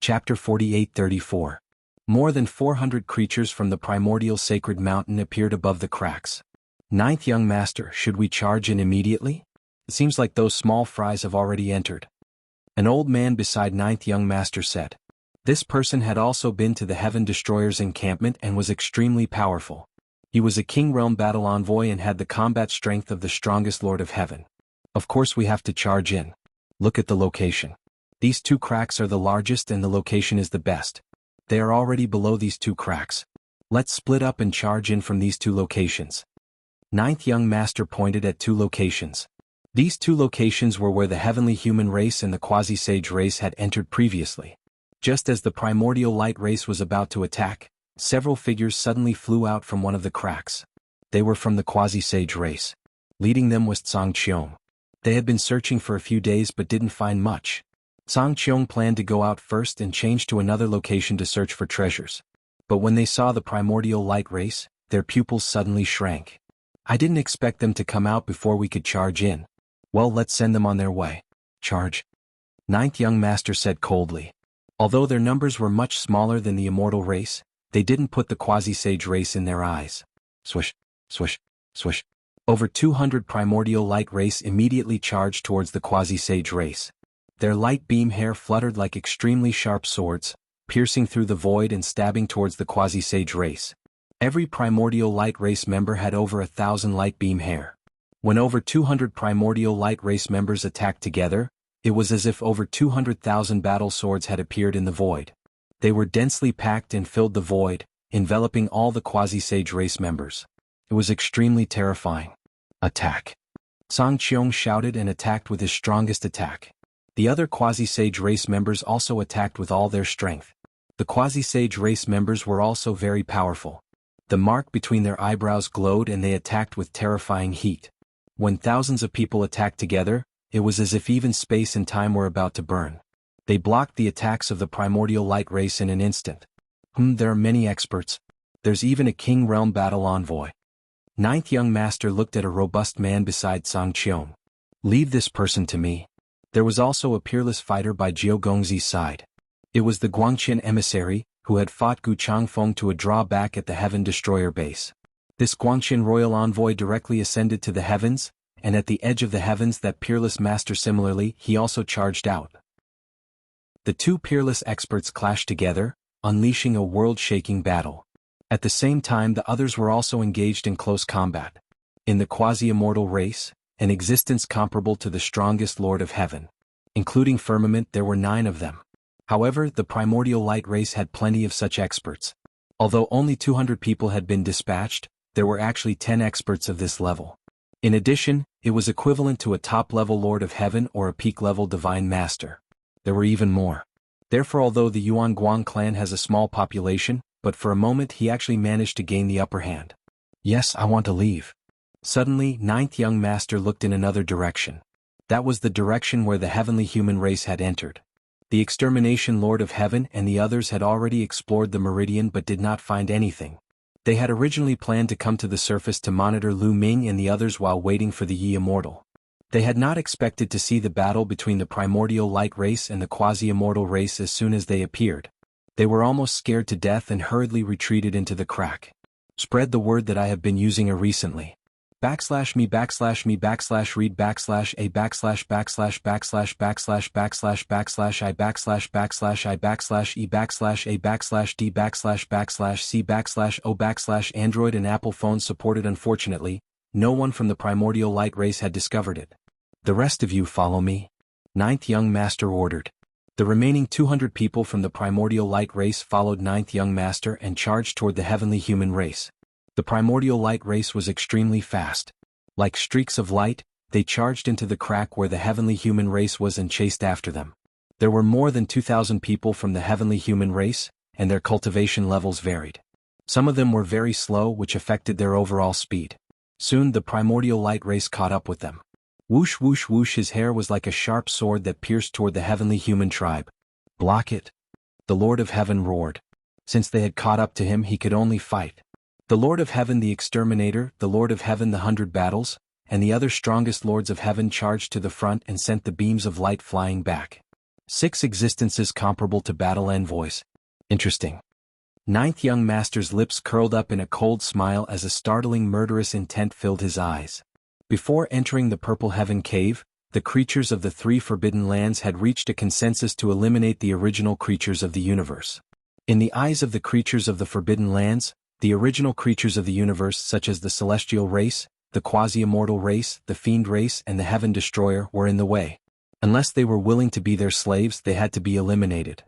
Chapter 48-34. More than 400 creatures from the primordial sacred mountain appeared above the cracks. Ninth young master, should we charge in immediately? It seems like those small fries have already entered. An old man beside ninth young master said. This person had also been to the Heaven Destroyer's encampment and was extremely powerful. He was a King Realm battle envoy and had the combat strength of the strongest Lord of Heaven. Of course we have to charge in. Look at the location. These two cracks are the largest and the location is the best. They are already below these two cracks. Let's split up and charge in from these two locations. Ninth young master pointed at two locations. These two locations were where the heavenly human race and the quasi-sage race had entered previously. Just as the primordial light race was about to attack, several figures suddenly flew out from one of the cracks. They were from the quasi-sage race. Leading them was Tsang Qiong. They had been searching for a few days but didn't find much. Tsang Qiong planned to go out first and change to another location to search for treasures. But when they saw the primordial light race, their pupils suddenly shrank. I didn't expect them to come out before we could charge in. Well, let's send them on their way. Charge. Ninth young master said coldly. Although their numbers were much smaller than the immortal race, they didn't put the quasi-sage race in their eyes. Swish, swish, swish. Over 200 primordial light race immediately charged towards the quasi-sage race. Their light beam hair fluttered like extremely sharp swords, piercing through the void and stabbing towards the quasi-sage race. Every primordial light race member had over 1,000 light beam hair. When over 200 primordial light race members attacked together, it was as if over 200,000 battle swords had appeared in the void. They were densely packed and filled the void, enveloping all the quasi-sage race members. It was extremely terrifying. Attack! Tsang Qiong shouted and attacked with his strongest attack. The other quasi-sage race members also attacked with all their strength. The quasi-sage race members were also very powerful. The mark between their eyebrows glowed and they attacked with terrifying heat. When thousands of people attacked together, it was as if even space and time were about to burn. They blocked the attacks of the primordial light race in an instant. There are many experts. There's even a King Realm battle envoy. Ninth young master looked at a robust man beside Tsang Qiong. Leave this person to me. There was also a peerless fighter by Jiao Gongzi's side. It was the Guangqian emissary, who had fought Gu Changfeng to a drawback at the Heaven Destroyer base. This Guangqian royal envoy directly ascended to the heavens, and at the edge of the heavens that peerless master similarly, he also charged out. The two peerless experts clashed together, unleashing a world-shaking battle. At the same time the others were also engaged in close combat. In the quasi-immortal race, an existence comparable to the strongest Lord of Heaven. Including Firmament, there were 9 of them. However, the primordial light race had plenty of such experts. Although only 200 people had been dispatched, there were actually 10 experts of this level. In addition, it was equivalent to a top-level Lord of Heaven or a peak-level Divine Master. There were even more. Therefore, although the Yuan Guang clan has a small population, but for a moment he actually managed to gain the upper hand. Yes, I want to leave. Suddenly, ninth young master looked in another direction. That was the direction where the heavenly human race had entered. The extermination Lord of Heaven and the others had already explored the meridian but did not find anything. They had originally planned to come to the surface to monitor Lu Ming and the others while waiting for the Yi Immortal. They had not expected to see the battle between the primordial light race and the quasi-immortal race as soon as they appeared. They were almost scared to death and hurriedly retreated into the crack. Spread the word that I have been using it recently. /me /read /a /e /me /a /e /c /Android and Apple phones supported. Unfortunately, no one from the primordial light race had discovered it. The rest of you follow me. Ninth young master ordered. The remaining 200 people from the primordial light race followed ninth young master and charged toward the heavenly human race. The primordial light race was extremely fast. Like streaks of light, they charged into the crack where the heavenly human race was and chased after them. There were more than 2,000 people from the heavenly human race, and their cultivation levels varied. Some of them were very slow, which affected their overall speed. Soon the primordial light race caught up with them. Whoosh whoosh whoosh, his hair was like a sharp sword that pierced toward the heavenly human tribe. Block it! The Lord of Heaven roared. Since they had caught up to him, he could only fight. The Lord of Heaven the Exterminator, the Lord of Heaven the 100 Battles, and the other strongest Lords of Heaven charged to the front and sent the beams of light flying back. 6 existences comparable to battle envoys. Interesting. Ninth young master's lips curled up in a cold smile as a startling murderous intent filled his eyes. Before entering the Purple Heaven Cave, the creatures of the 3 forbidden lands had reached a consensus to eliminate the original creatures of the universe. In the eyes of the creatures of the forbidden lands, the original creatures of the universe such as the celestial race, the quasi-immortal race, the fiend race and the heaven destroyer were in the way. Unless they were willing to be their slaves, they had to be eliminated.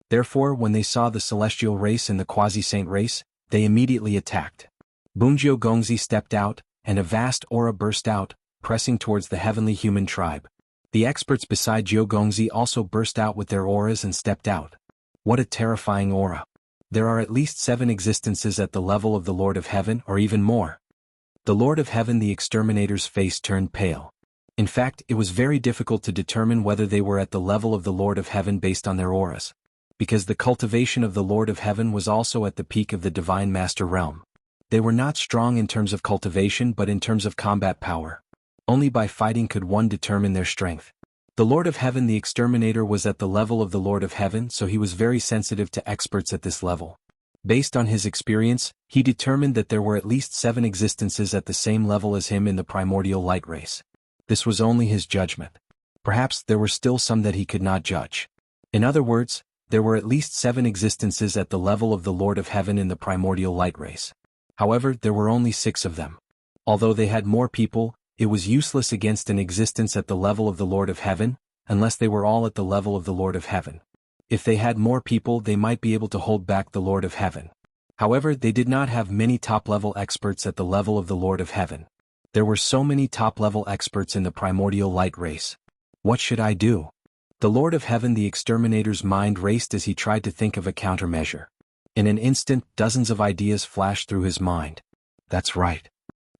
Therefore, when they saw the celestial race and the quasi-saint race, they immediately attacked. Bunjio Gongzi stepped out, and a vast aura burst out, pressing towards the heavenly human tribe. The experts beside Jiao Gongzi also burst out with their auras and stepped out. What a terrifying aura. There are at least 7 existences at the level of the Lord of Heaven or even more. The Lord of Heaven, the exterminator's face turned pale. In fact, it was very difficult to determine whether they were at the level of the Lord of Heaven based on their auras. Because the cultivation of the Lord of Heaven was also at the peak of the Divine Master realm. They were not strong in terms of cultivation but in terms of combat power. Only by fighting could one determine their strength. The Lord of Heaven, the exterminator, was at the level of the Lord of Heaven, so he was very sensitive to experts at this level. Based on his experience, he determined that there were at least 7 existences at the same level as him in the primordial light race. This was only his judgment. Perhaps there were still some that he could not judge. In other words, there were at least 7 existences at the level of the Lord of Heaven in the primordial light race. However, there were only 6 of them. Although they had more people, it was useless against an existence at the level of the Lord of Heaven, unless they were all at the level of the Lord of Heaven. If they had more people, they might be able to hold back the Lord of Heaven. However, they did not have many top-level experts at the level of the Lord of Heaven. There were so many top-level experts in the primordial light race. What should I do? The Lord of Heaven, the exterminator's mind raced as he tried to think of a countermeasure. In an instant, dozens of ideas flashed through his mind. That's right.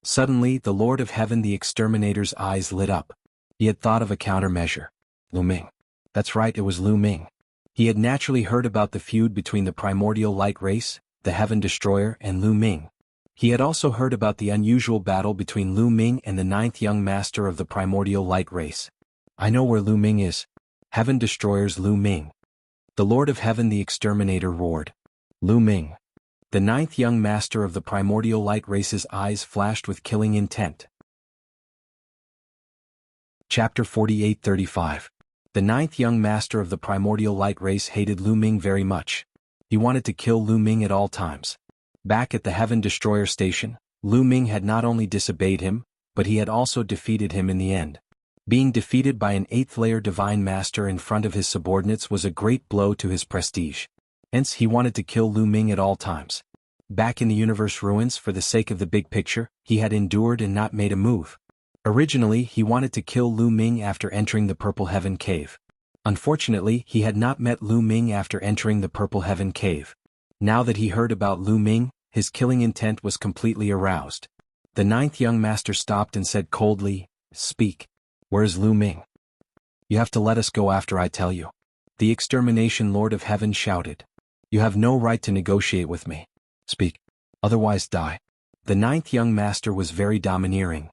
Suddenly, the Lord of Heaven, the exterminator's eyes lit up. He had thought of a countermeasure. Lu Ming. That's right, it was Lu Ming. He had naturally heard about the feud between the primordial light race, the heaven destroyer, and Lu Ming. He had also heard about the unusual battle between Lu Ming and the 9th young master of the primordial light race. I know where Lu Ming is. Heaven destroyer's Lu Ming. The Lord of Heaven, the exterminator, roared. Lu Ming. The 9th young master of the primordial light race's eyes flashed with killing intent. Chapter 48:35. The 9th young master of the primordial light race hated Lu Ming very much. He wanted to kill Lu Ming at all times. Back at the Heaven Destroyer station, Lu Ming had not only disobeyed him, but he had also defeated him in the end. Being defeated by an 8th-layer divine master in front of his subordinates was a great blow to his prestige. Hence, he wanted to kill Lu Ming at all times. Back in the universe ruins, for the sake of the big picture, he had endured and not made a move. Originally, he wanted to kill Lu Ming after entering the Purple Heaven Cave. Unfortunately, he had not met Lu Ming after entering the Purple Heaven Cave. Now that he heard about Lu Ming, his killing intent was completely aroused. The 9th young master stopped and said coldly, "Speak. Where's Lu Ming? You have to let us go after I tell you." The extermination Lord of Heaven shouted. "You have no right to negotiate with me. Speak. Otherwise die." The 9th young master was very domineering.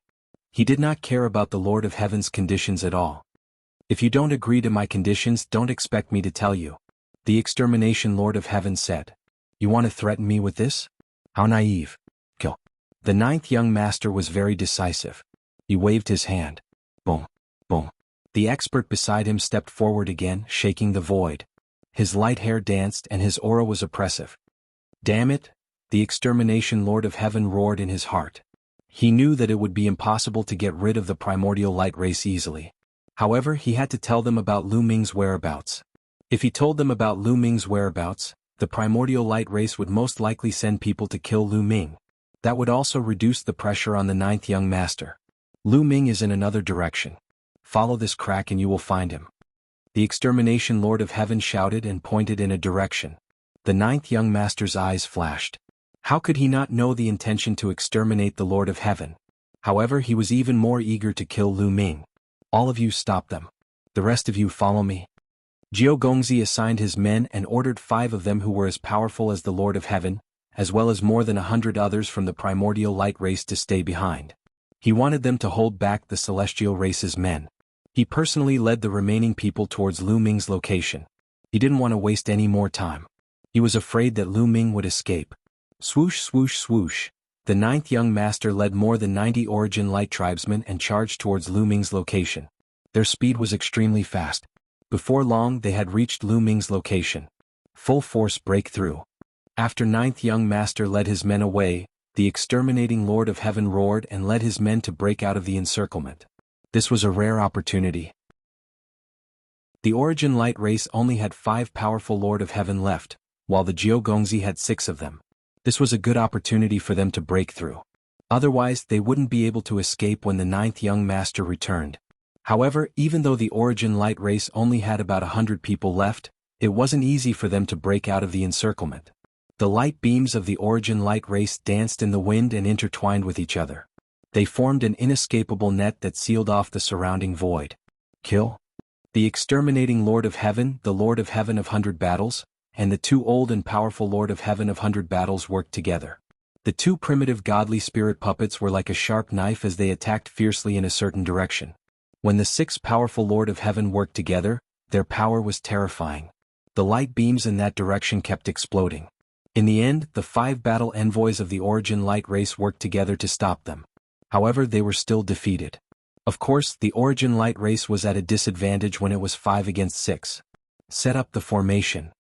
He did not care about the Lord of Heaven's conditions at all. "If you don't agree to my conditions, don't expect me to tell you," the extermination Lord of Heaven said. "You want to threaten me with this? How naive. Kill." The 9th young master was very decisive. He waved his hand. Boom, boom. The expert beside him stepped forward again, shaking the void. His light hair danced and his aura was oppressive. "Damn it," the extermination Lord of Heaven roared in his heart. He knew that it would be impossible to get rid of the primordial light race easily. However, he had to tell them about Lu Ming's whereabouts. If he told them about Lu Ming's whereabouts, the primordial light race would most likely send people to kill Lu Ming. That would also reduce the pressure on the 9th young master. Lu Ming is in another direction. Follow this crack and you will find him. The extermination Lord of Heaven shouted and pointed in a direction. The 9th young master's eyes flashed. How could he not know the intention to exterminate the Lord of Heaven? However, he was even more eager to kill Lu Ming. "All of you stop them. The rest of you follow me." Jiao Gongzi assigned his men and ordered 5 of them who were as powerful as the Lord of Heaven, as well as more than 100 others from the primordial light race to stay behind. He wanted them to hold back the celestial race's men. He personally led the remaining people towards Lu Ming's location. He didn't want to waste any more time. He was afraid that Lu Ming would escape. Swoosh swoosh swoosh. The ninth young master led more than 90 Origin Light tribesmen and charged towards Lu Ming's location. Their speed was extremely fast. Before long they had reached Lu Ming's location. Full force breakthrough. After ninth young master led his men away, the exterminating Lord of Heaven roared and led his men to break out of the encirclement. This was a rare opportunity. The Origin Light race only had 5 powerful Lord of Heaven left, while the Jianghu had 6 of them. This was a good opportunity for them to break through. Otherwise they wouldn't be able to escape when the ninth young master returned. However, even though the Origin Light race only had about 100 people left, it wasn't easy for them to break out of the encirclement. The light beams of the Origin Light race danced in the wind and intertwined with each other. They formed an inescapable net that sealed off the surrounding void. Kill. The exterminating Lord of Heaven, the Lord of Heaven of 100 battles, and the 2 old and powerful Lord of Heaven of 100 battles worked together. The 2 primitive godly spirit puppets were like a sharp knife as they attacked fiercely in a certain direction. When the 6 powerful Lord of Heaven worked together, their power was terrifying. The light beams in that direction kept exploding. In the end, the 5 battle envoys of the Origin Light race worked together to stop them. However, they were still defeated. Of course, the Origin Light race was at a disadvantage when it was 5 against 6. Set up the formation.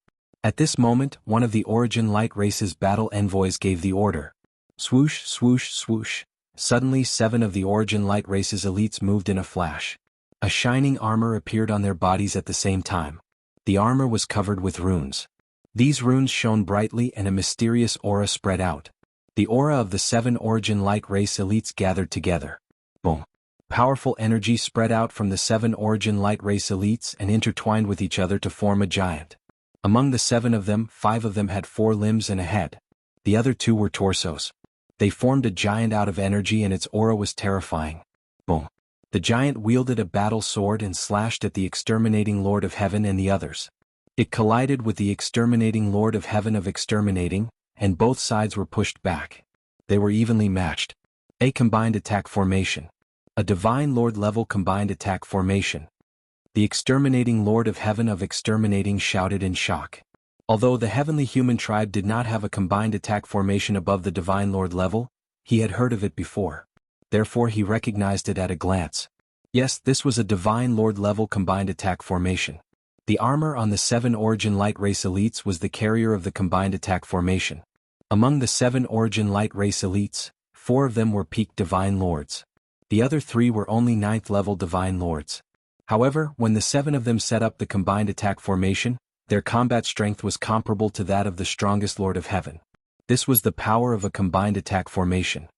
At this moment, one of the Origin Light race's battle envoys gave the order. Swoosh, swoosh, swoosh. Suddenly 7 of the Origin Light race's elites moved in a flash. A shining armor appeared on their bodies at the same time. The armor was covered with runes. These runes shone brightly and a mysterious aura spread out. The aura of the 7 Origin Light race elites gathered together. Boom. Powerful energy spread out from the 7 Origin Light race elites and intertwined with each other to form a giant. Among the 7 of them, 5 of them had 4 limbs and a head. The other 2 were torsos. They formed a giant out of energy and its aura was terrifying. Boom. The giant wielded a battle sword and slashed at the exterminating Lord of Heaven and the others. It collided with the exterminating Lord of Heaven of exterminating, and both sides were pushed back. They were evenly matched. A combined attack formation. A Divine Lord level combined attack formation. The exterminating Lord of Heaven of exterminating shouted in shock. Although the heavenly human tribe did not have a combined attack formation above the Divine Lord level, he had heard of it before. Therefore he recognized it at a glance. Yes, this was a Divine Lord level combined attack formation. The armor on the 7 Origin Light race elites was the carrier of the combined attack formation. Among the 7 Origin Light race elites, 4 of them were peak Divine Lords. The other 3 were only 9th level Divine Lords. However, when the 7 of them set up the combined attack formation, their combat strength was comparable to that of the strongest Lord of Heaven. This was the power of a combined attack formation.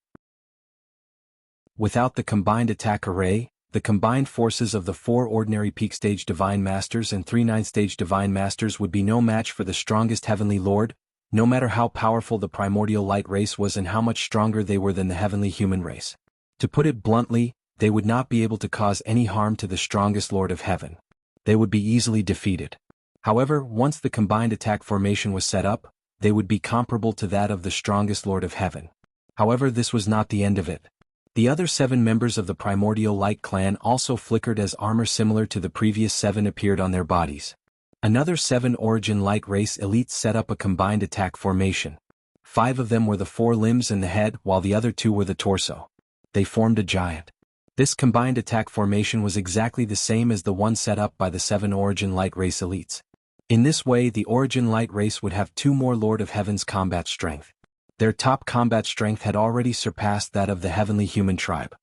Without the combined attack array, the combined forces of the 4 ordinary peak stage Divine Masters and 3 9th stage Divine Masters would be no match for the strongest Heavenly Lord, no matter how powerful the primordial light race was and how much stronger they were than the heavenly human race. To put it bluntly, they would not be able to cause any harm to the strongest Lord of Heaven. They would be easily defeated. However, once the combined attack formation was set up, they would be comparable to that of the strongest Lord of Heaven. However, this was not the end of it. The other 7 members of the Primordial Light clan also flickered as armor similar to the previous 7 appeared on their bodies. Another 7 Origin Light race elites set up a combined attack formation. 5 of them were the 4 limbs and the head, while the other 2 were the torso. They formed a giant. This combined attack formation was exactly the same as the one set up by the 7 Origin Light race elites. In this way, the Origin Light race would have 2 more Lord of Heaven's combat strength. Their top combat strength had already surpassed that of the heavenly human tribe.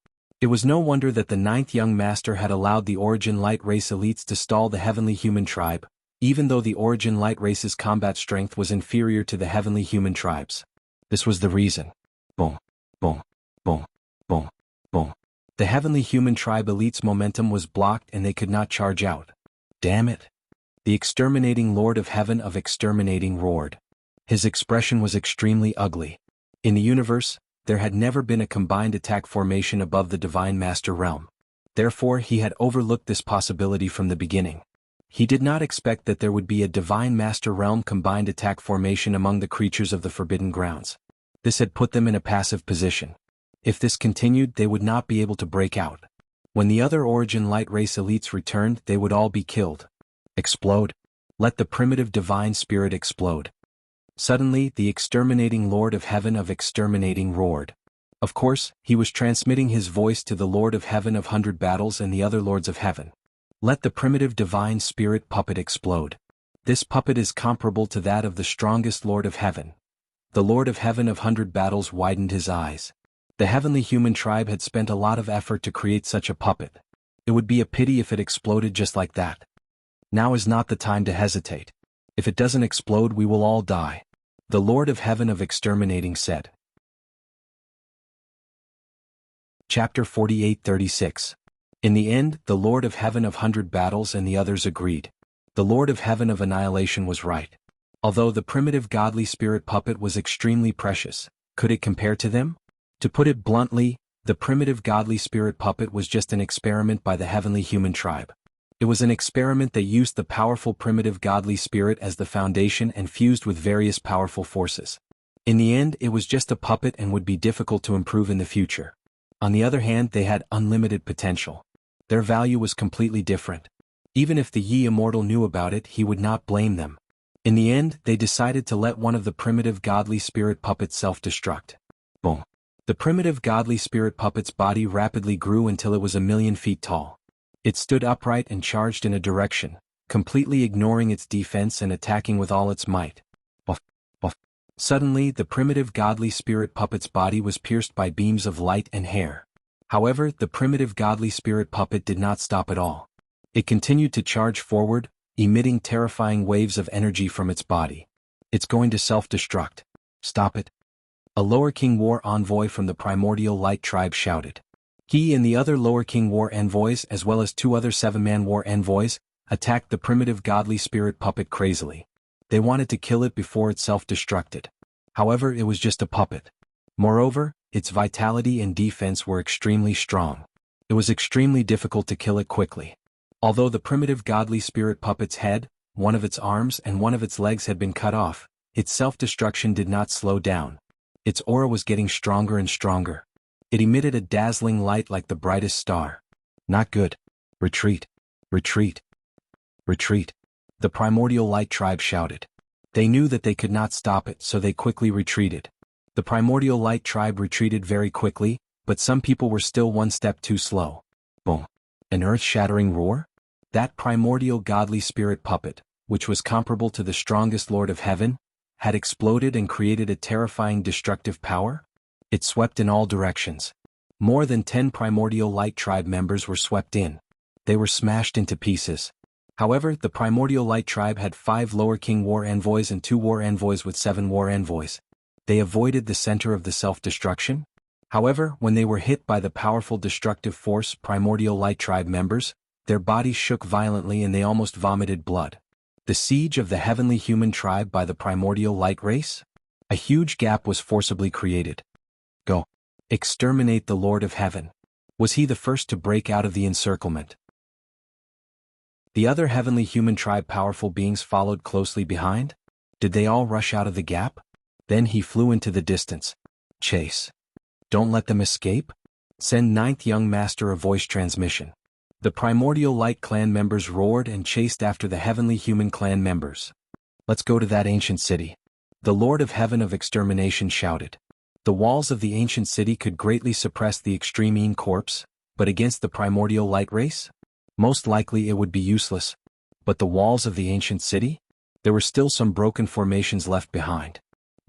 It was no wonder that the 9th young master had allowed the Origin Light race elites to stall the heavenly human tribe, even though the Origin Light race's combat strength was inferior to the heavenly human tribes. This was the reason. Boom, boom, boom, boom, boom. The heavenly human tribe elites' momentum was blocked and they could not charge out. Damn it. The exterminating Lord of Heaven of exterminating roared. His expression was extremely ugly. In the universe, there had never been a combined attack formation above the Divine Master realm. Therefore, he had overlooked this possibility from the beginning. He did not expect that there would be a Divine Master realm combined attack formation among the creatures of the Forbidden Grounds. This had put them in a passive position. If this continued, they would not be able to break out. When the other Origin Light Race elites returned, they would all be killed. Explode. Let the primitive divine spirit explode. Suddenly, the exterminating Lord of Heaven of Exterminating roared. Of course, he was transmitting his voice to the Lord of Heaven of 100 Battles and the other Lords of Heaven. Let the primitive divine spirit puppet explode. This puppet is comparable to that of the strongest Lord of Heaven. The Lord of Heaven of 100 Battles widened his eyes. The heavenly human tribe had spent a lot of effort to create such a puppet. It would be a pity if it exploded just like that. Now is not the time to hesitate. If it doesn't explode, we will all die. The Lord of Heaven of Exterminating said. Chapter 48:36. In the end, the Lord of Heaven of 100 Battles and the others agreed. The Lord of Heaven of Annihilation was right. Although the primitive godly spirit puppet was extremely precious, could it compare to them? To put it bluntly, the primitive godly spirit puppet was just an experiment by the heavenly human tribe. It was an experiment that used the powerful primitive godly spirit as the foundation and fused with various powerful forces. In the end, it was just a puppet and would be difficult to improve in the future. On the other hand, they had unlimited potential. Their value was completely different. Even if the Yi Immortal knew about it, he would not blame them. In the end, they decided to let one of the primitive godly spirit puppets self-destruct. Boom. The primitive godly spirit puppet's body rapidly grew until it was 1,000,000 feet tall. It stood upright and charged in a direction, completely ignoring its defense and attacking with all its might. Buff, buff. Suddenly, the primitive godly spirit puppet's body was pierced by beams of light and hair. However, the primitive godly spirit puppet did not stop at all. It continued to charge forward, emitting terrifying waves of energy from its body. It's going to self-destruct. Stop it. A Lower King War envoy from the Primordial Light Tribe shouted. He and the other Lower King War envoys, as well as 2 other 7-man war envoys, attacked the primitive godly spirit puppet crazily. They wanted to kill it before it self-destructed. However, it was just a puppet. Moreover, its vitality and defense were extremely strong. It was extremely difficult to kill it quickly. Although the primitive godly spirit puppet's head, one of its arms and one of its legs had been cut off, its self-destruction did not slow down. Its aura was getting stronger and stronger. It emitted a dazzling light like the brightest star. Not good. Retreat. Retreat. Retreat. The Primordial Light Tribe shouted. They knew that they could not stop it, so they quickly retreated. The Primordial Light Tribe retreated very quickly, but some people were still one step too slow. Boom. An earth-shattering roar? That primordial godly spirit puppet, which was comparable to the strongest Lord of Heaven, had exploded and created a terrifying destructive power? It swept in all directions. More than 10 Primordial Light Tribe members were swept in. They were smashed into pieces. However, the Primordial Light Tribe had 5 Lower King War envoys and 2 war envoys with 7 war envoys. They avoided the center of the self-destruction. However, when they were hit by the powerful destructive force Primordial Light Tribe members, their bodies shook violently and they almost vomited blood. The siege of the heavenly human tribe by the Primordial Light Race? A huge gap was forcibly created. Go. Exterminate the Lord of Heaven. Was he the first to break out of the encirclement? The other heavenly human tribe powerful beings followed closely behind? Did they all rush out of the gap? Then he flew into the distance. Chase. Don't let them escape? Send 9th Young Master a voice transmission. The Primordial Light Clan members roared and chased after the heavenly human clan members. Let's go to that ancient city. The Lord of Heaven of Extermination shouted. The walls of the ancient city could greatly suppress the extreme corpse, but against the Primordial Light Race? Most likely it would be useless. But the walls of the ancient city? There were still some broken formations left behind.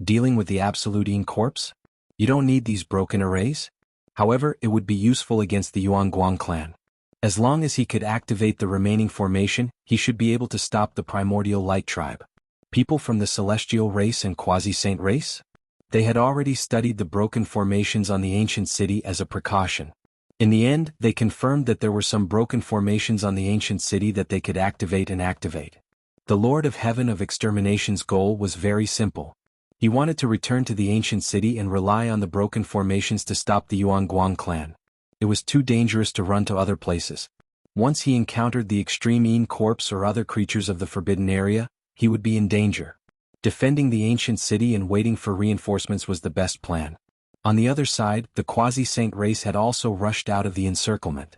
Dealing with the Absolute corpse? You don't need these broken arrays. However, it would be useful against the Yuanguang clan. As long as he could activate the remaining formation, he should be able to stop the Primordial Light Tribe. People from the Celestial race and Quasi-Saint race? They had already studied the broken formations on the ancient city as a precaution. In the end, they confirmed that there were some broken formations on the ancient city that they could activate. The Lord of Heaven of Extermination's goal was very simple. He wanted to return to the ancient city and rely on the broken formations to stop the Yuanguang clan. It was too dangerous to run to other places. Once he encountered the extreme corpse or other creatures of the forbidden area, he would be in danger. Defending the ancient city and waiting for reinforcements was the best plan. On the other side, the Quasi-Saint race had also rushed out of the encirclement.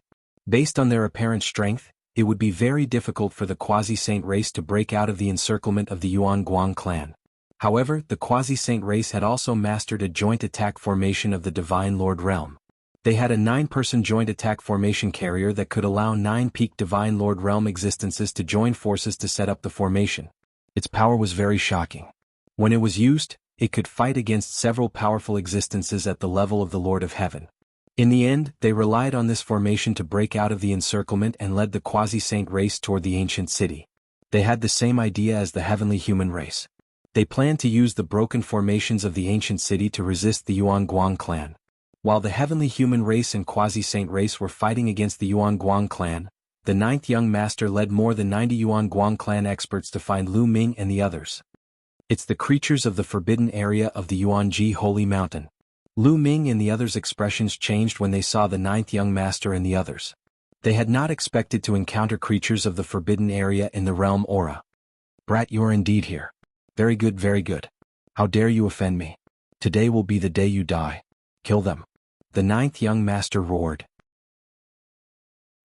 Based on their apparent strength, it would be very difficult for the Quasi-Saint race to break out of the encirclement of the Yuan Guang clan. However, the Quasi-Saint race had also mastered a joint attack formation of the Divine Lord Realm. They had a 9-person joint attack formation carrier that could allow 9 peak Divine Lord Realm existences to join forces to set up the formation. Its power was very shocking. When it was used, it could fight against several powerful existences at the level of the Lord of Heaven. In the end, they relied on this formation to break out of the encirclement and led the Quasi-Saint race toward the ancient city. They had the same idea as the heavenly human race. They planned to use the broken formations of the ancient city to resist the Yuan Guang clan. While the heavenly human race and Quasi-Saint race were fighting against the Yuan Guang clan, the 9th young master led more than 90 Yuan Guang clan experts to find Lu Ming and the others. It's the creatures of the forbidden area of the Yuanji Holy Mountain. Lu Ming and the others' expressions changed when they saw the 9th young master and the others. They had not expected to encounter creatures of the forbidden area in the realm aura. Brat, you are indeed here. Very good, very good. How dare you offend me? Today will be the day you die. Kill them. The 9th young master roared.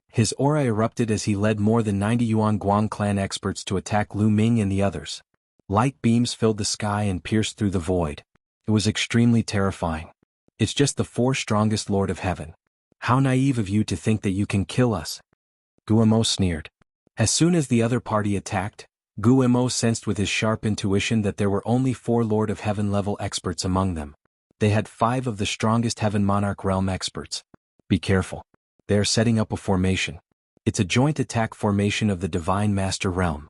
His aura erupted as he led more than 90 Yuan Guang clan experts to attack Lu Ming and the others. Light beams filled the sky and pierced through the void. It was extremely terrifying. It's just the 4 strongest Lord of Heaven. How naive of you to think that you can kill us. Guillermo sneered. As soon as the other party attacked, Guillermo sensed with his sharp intuition that there were only 4 Lord of Heaven level experts among them. They had 5 of the strongest Heaven Monarch realm experts. Be careful. They are setting up a formation. It's a joint attack formation of the Divine Master realm.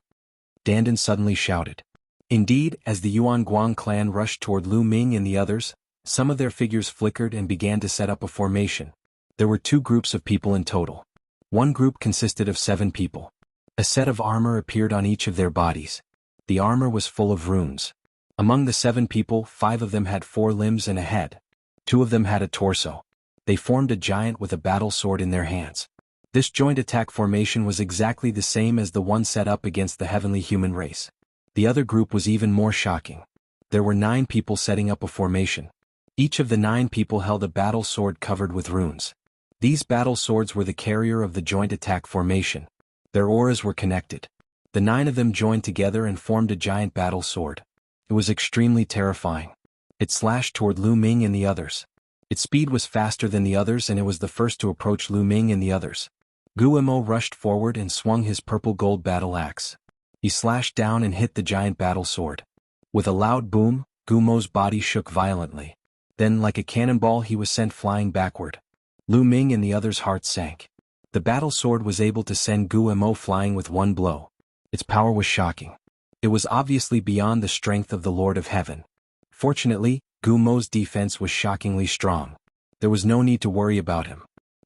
Dandan suddenly shouted. Indeed, as the Yuan Guang clan rushed toward Lu Ming and the others, some of their figures flickered and began to set up a formation. There were 2 groups of people in total. One group consisted of 7 people. A set of armor appeared on each of their bodies. The armor was full of runes. Among the 7 people, 5 of them had 4 limbs and a head. 2 of them had a torso. They formed a giant with a battle sword in their hands. This joint attack formation was exactly the same as the one set up against the heavenly human race. The other group was even more shocking. There were 9 people setting up a formation. Each of the 9 people held a battle sword covered with runes. These battle swords were the carrier of the joint attack formation. Their auras were connected. The 9 of them joined together and formed a giant battle sword. It was extremely terrifying. It slashed toward Lu Ming and the others. Its speed was faster than the others and it was the first to approach Lu Ming and the others. Guillermo rushed forward and swung his purple-gold battle axe. He slashed down and hit the giant battle sword. With a loud boom, Guillermo's body shook violently. Then, like a cannonball, he was sent flying backward. Lu Ming and the others' hearts sank. The battle sword was able to send Guillermo flying with one blow. Its power was shocking. It was obviously beyond the strength of the Lord of Heaven. Fortunately, Guillermo's defense was shockingly strong. There was no need to worry about him.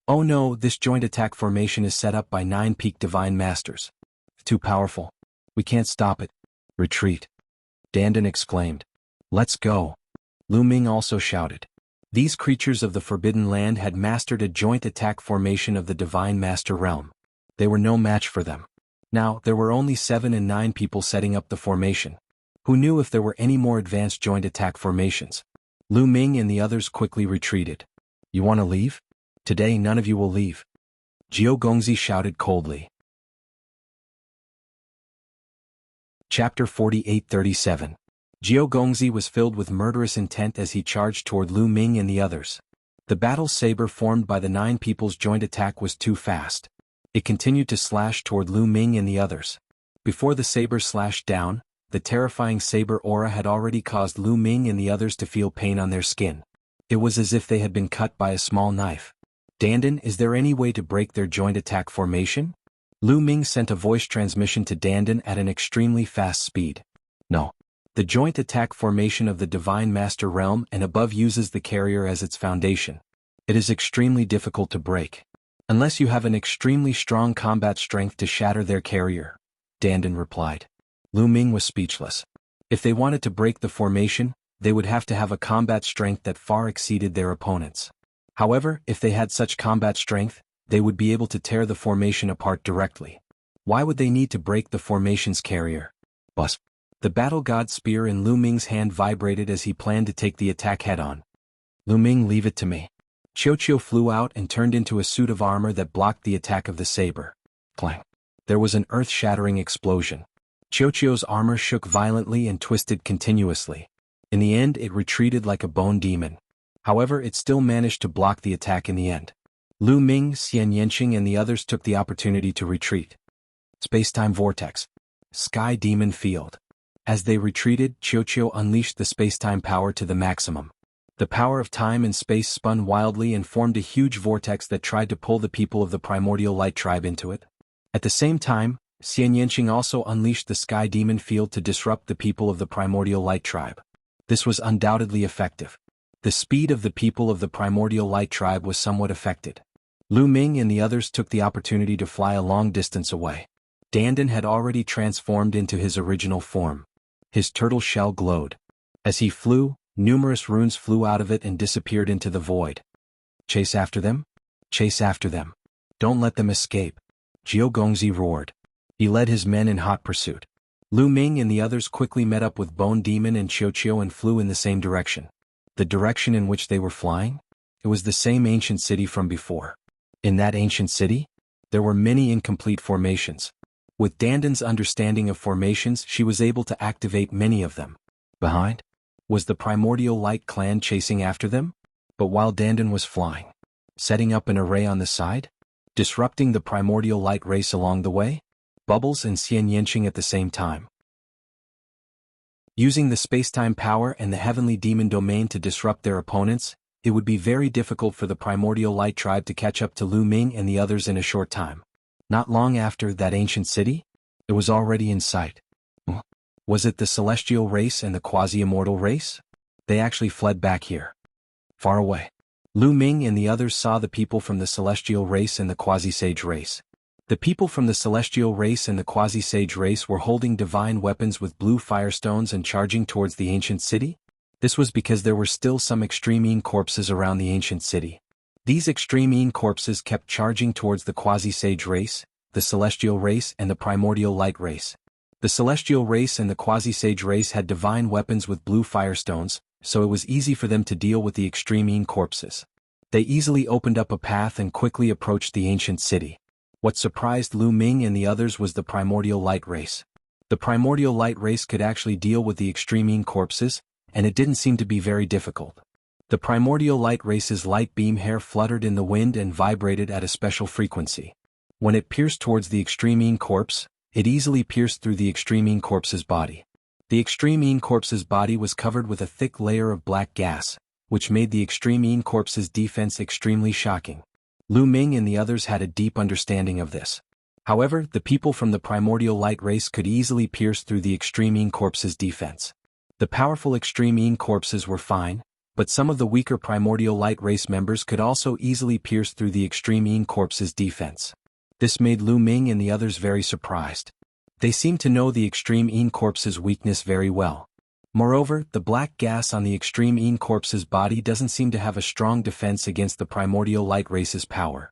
Oh no, this joint attack formation is set up by 9 peak divine masters. Too powerful. We can't stop it. Retreat. Dandan exclaimed. Let's go. Lu Ming also shouted. These creatures of the Forbidden Land had mastered a joint attack formation of the Divine Master Realm. They were no match for them. Now, there were only 7 and 9 people setting up the formation. Who knew if there were any more advanced joint attack formations? Lu Ming and the others quickly retreated. You want to leave? Today none of you will leave. Jiao Gongzi shouted coldly. Chapter 48:37. Jiao Gongzi was filled with murderous intent as he charged toward Lu Ming and the others. The battle saber formed by the 9 people's joint attack was too fast. It continued to slash toward Lu Ming and the others. Before the saber slashed down, the terrifying saber aura had already caused Lu Ming and the others to feel pain on their skin. It was as if they had been cut by a small knife. Dandan, is there any way to break their joint attack formation? Lu Ming sent a voice transmission to Dandan at an extremely fast speed. No. The joint attack formation of the Divine Master Realm and above uses the carrier as its foundation. It is extremely difficult to break. Unless you have an extremely strong combat strength to shatter their carrier, Dandan replied. Lu Ming was speechless. If they wanted to break the formation, they would have to have a combat strength that far exceeded their opponents. However, if they had such combat strength, they would be able to tear the formation apart directly. Why would they need to break the formation's carrier? Bus. The battle god spear in Lu Ming's hand vibrated as he planned to take the attack head-on. Lu Ming, leave it to me. Qiuqiu flew out and turned into a suit of armor that blocked the attack of the saber. Clang. There was an earth-shattering explosion. Qiuqiu's armor shook violently and twisted continuously. In the end, it retreated like a bone demon. However, it still managed to block the attack in the end. Lu Ming, Xian Yanqing and the others took the opportunity to retreat. Spacetime Vortex. Sky Demon Field. As they retreated, Qiuqiu unleashed the spacetime power to the maximum. The power of time and space spun wildly and formed a huge vortex that tried to pull the people of the Primordial Light Tribe into it. At the same time, Xian Yanqing also unleashed the Sky Demon Field to disrupt the people of the Primordial Light Tribe. This was undoubtedly effective. The speed of the people of the Primordial Light Tribe was somewhat affected. Lu Ming and the others took the opportunity to fly a long distance away. Dandan had already transformed into his original form. His turtle shell glowed. As he flew, numerous runes flew out of it and disappeared into the void. Chase after them? Chase after them. Don't let them escape. Jiao Gongzi roared. He led his men in hot pursuit. Lu Ming and the others quickly met up with Bone Demon and Qiuqiu and flew in the same direction. The direction in which they were flying? It was the same ancient city from before. In that ancient city, there were many incomplete formations. With Dandan's understanding of formations, she was able to activate many of them. Behind? Was the Primordial Light clan chasing after them? But while Dandan was flying, setting up an array on the side? Disrupting the Primordial Light race along the way? Bubbles and Xian Yanqing at the same time. Using the spacetime power and the heavenly demon domain to disrupt their opponents, it would be very difficult for the Primordial Light Tribe to catch up to Lu Ming and the others in a short time. Not long after that ancient city, it was already in sight. Was it the celestial race and the quasi-immortal race? They actually fled back here. Far away. Lu Ming and the others saw the people from the celestial race and the quasi-sage race. The people from the celestial race and the quasi-sage race were holding divine weapons with blue firestones and charging towards the ancient city. This was because there were still some extreme corpses around the ancient city. These extreme corpses kept charging towards the quasi-sage race, the celestial race and the primordial light race. The celestial race and the quasi-sage race had divine weapons with blue firestones, so it was easy for them to deal with the extreme corpses. They easily opened up a path and quickly approached the ancient city. What surprised Lu Ming and the others was the primordial light race. The primordial light race could actually deal with the extreme corpses, and it didn't seem to be very difficult. The primordial light race's light beam hair fluttered in the wind and vibrated at a special frequency. When it pierced towards the extreme corpse, it easily pierced through the extreme corpse's body. The extreme corpse's body was covered with a thick layer of black gas, which made the extreme corpse's defense extremely shocking. Lu Ming and the others had a deep understanding of this. However, the people from the primordial light race could easily pierce through the extreme corpse's defense. The powerful extreme corpses were fine, but some of the weaker primordial light race members could also easily pierce through the extreme corpse's defense. This made Lu Ming and the others very surprised. They seemed to know the extreme corpse's weakness very well. Moreover, the black gas on the extreme corpse's body doesn't seem to have a strong defense against the primordial light race's power.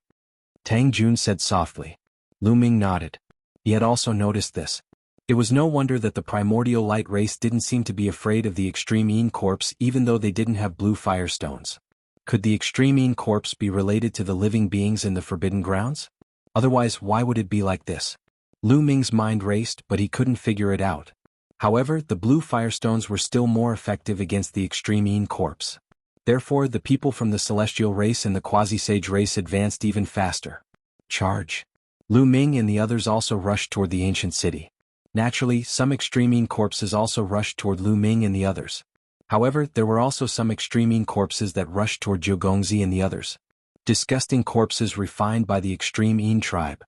Tang Jun said softly. Lu Ming nodded. He had also noticed this. It was no wonder that the primordial light race didn't seem to be afraid of the extreme corpse even though they didn't have blue firestones. Could the extreme corpse be related to the living beings in the Forbidden Grounds? Otherwise, why would it be like this? Lu Ming's mind raced, but he couldn't figure it out. However, the blue firestones were still more effective against the extreme corpse. Therefore, the people from the celestial race and the quasi-sage race advanced even faster. Charge! Lu Ming and the others also rushed toward the ancient city. Naturally, some extreme corpses also rushed toward Lu Ming and the others. However, there were also some extreme corpses that rushed toward Jiao Gongzi and the others. Disgusting corpses refined by the extreme tribe.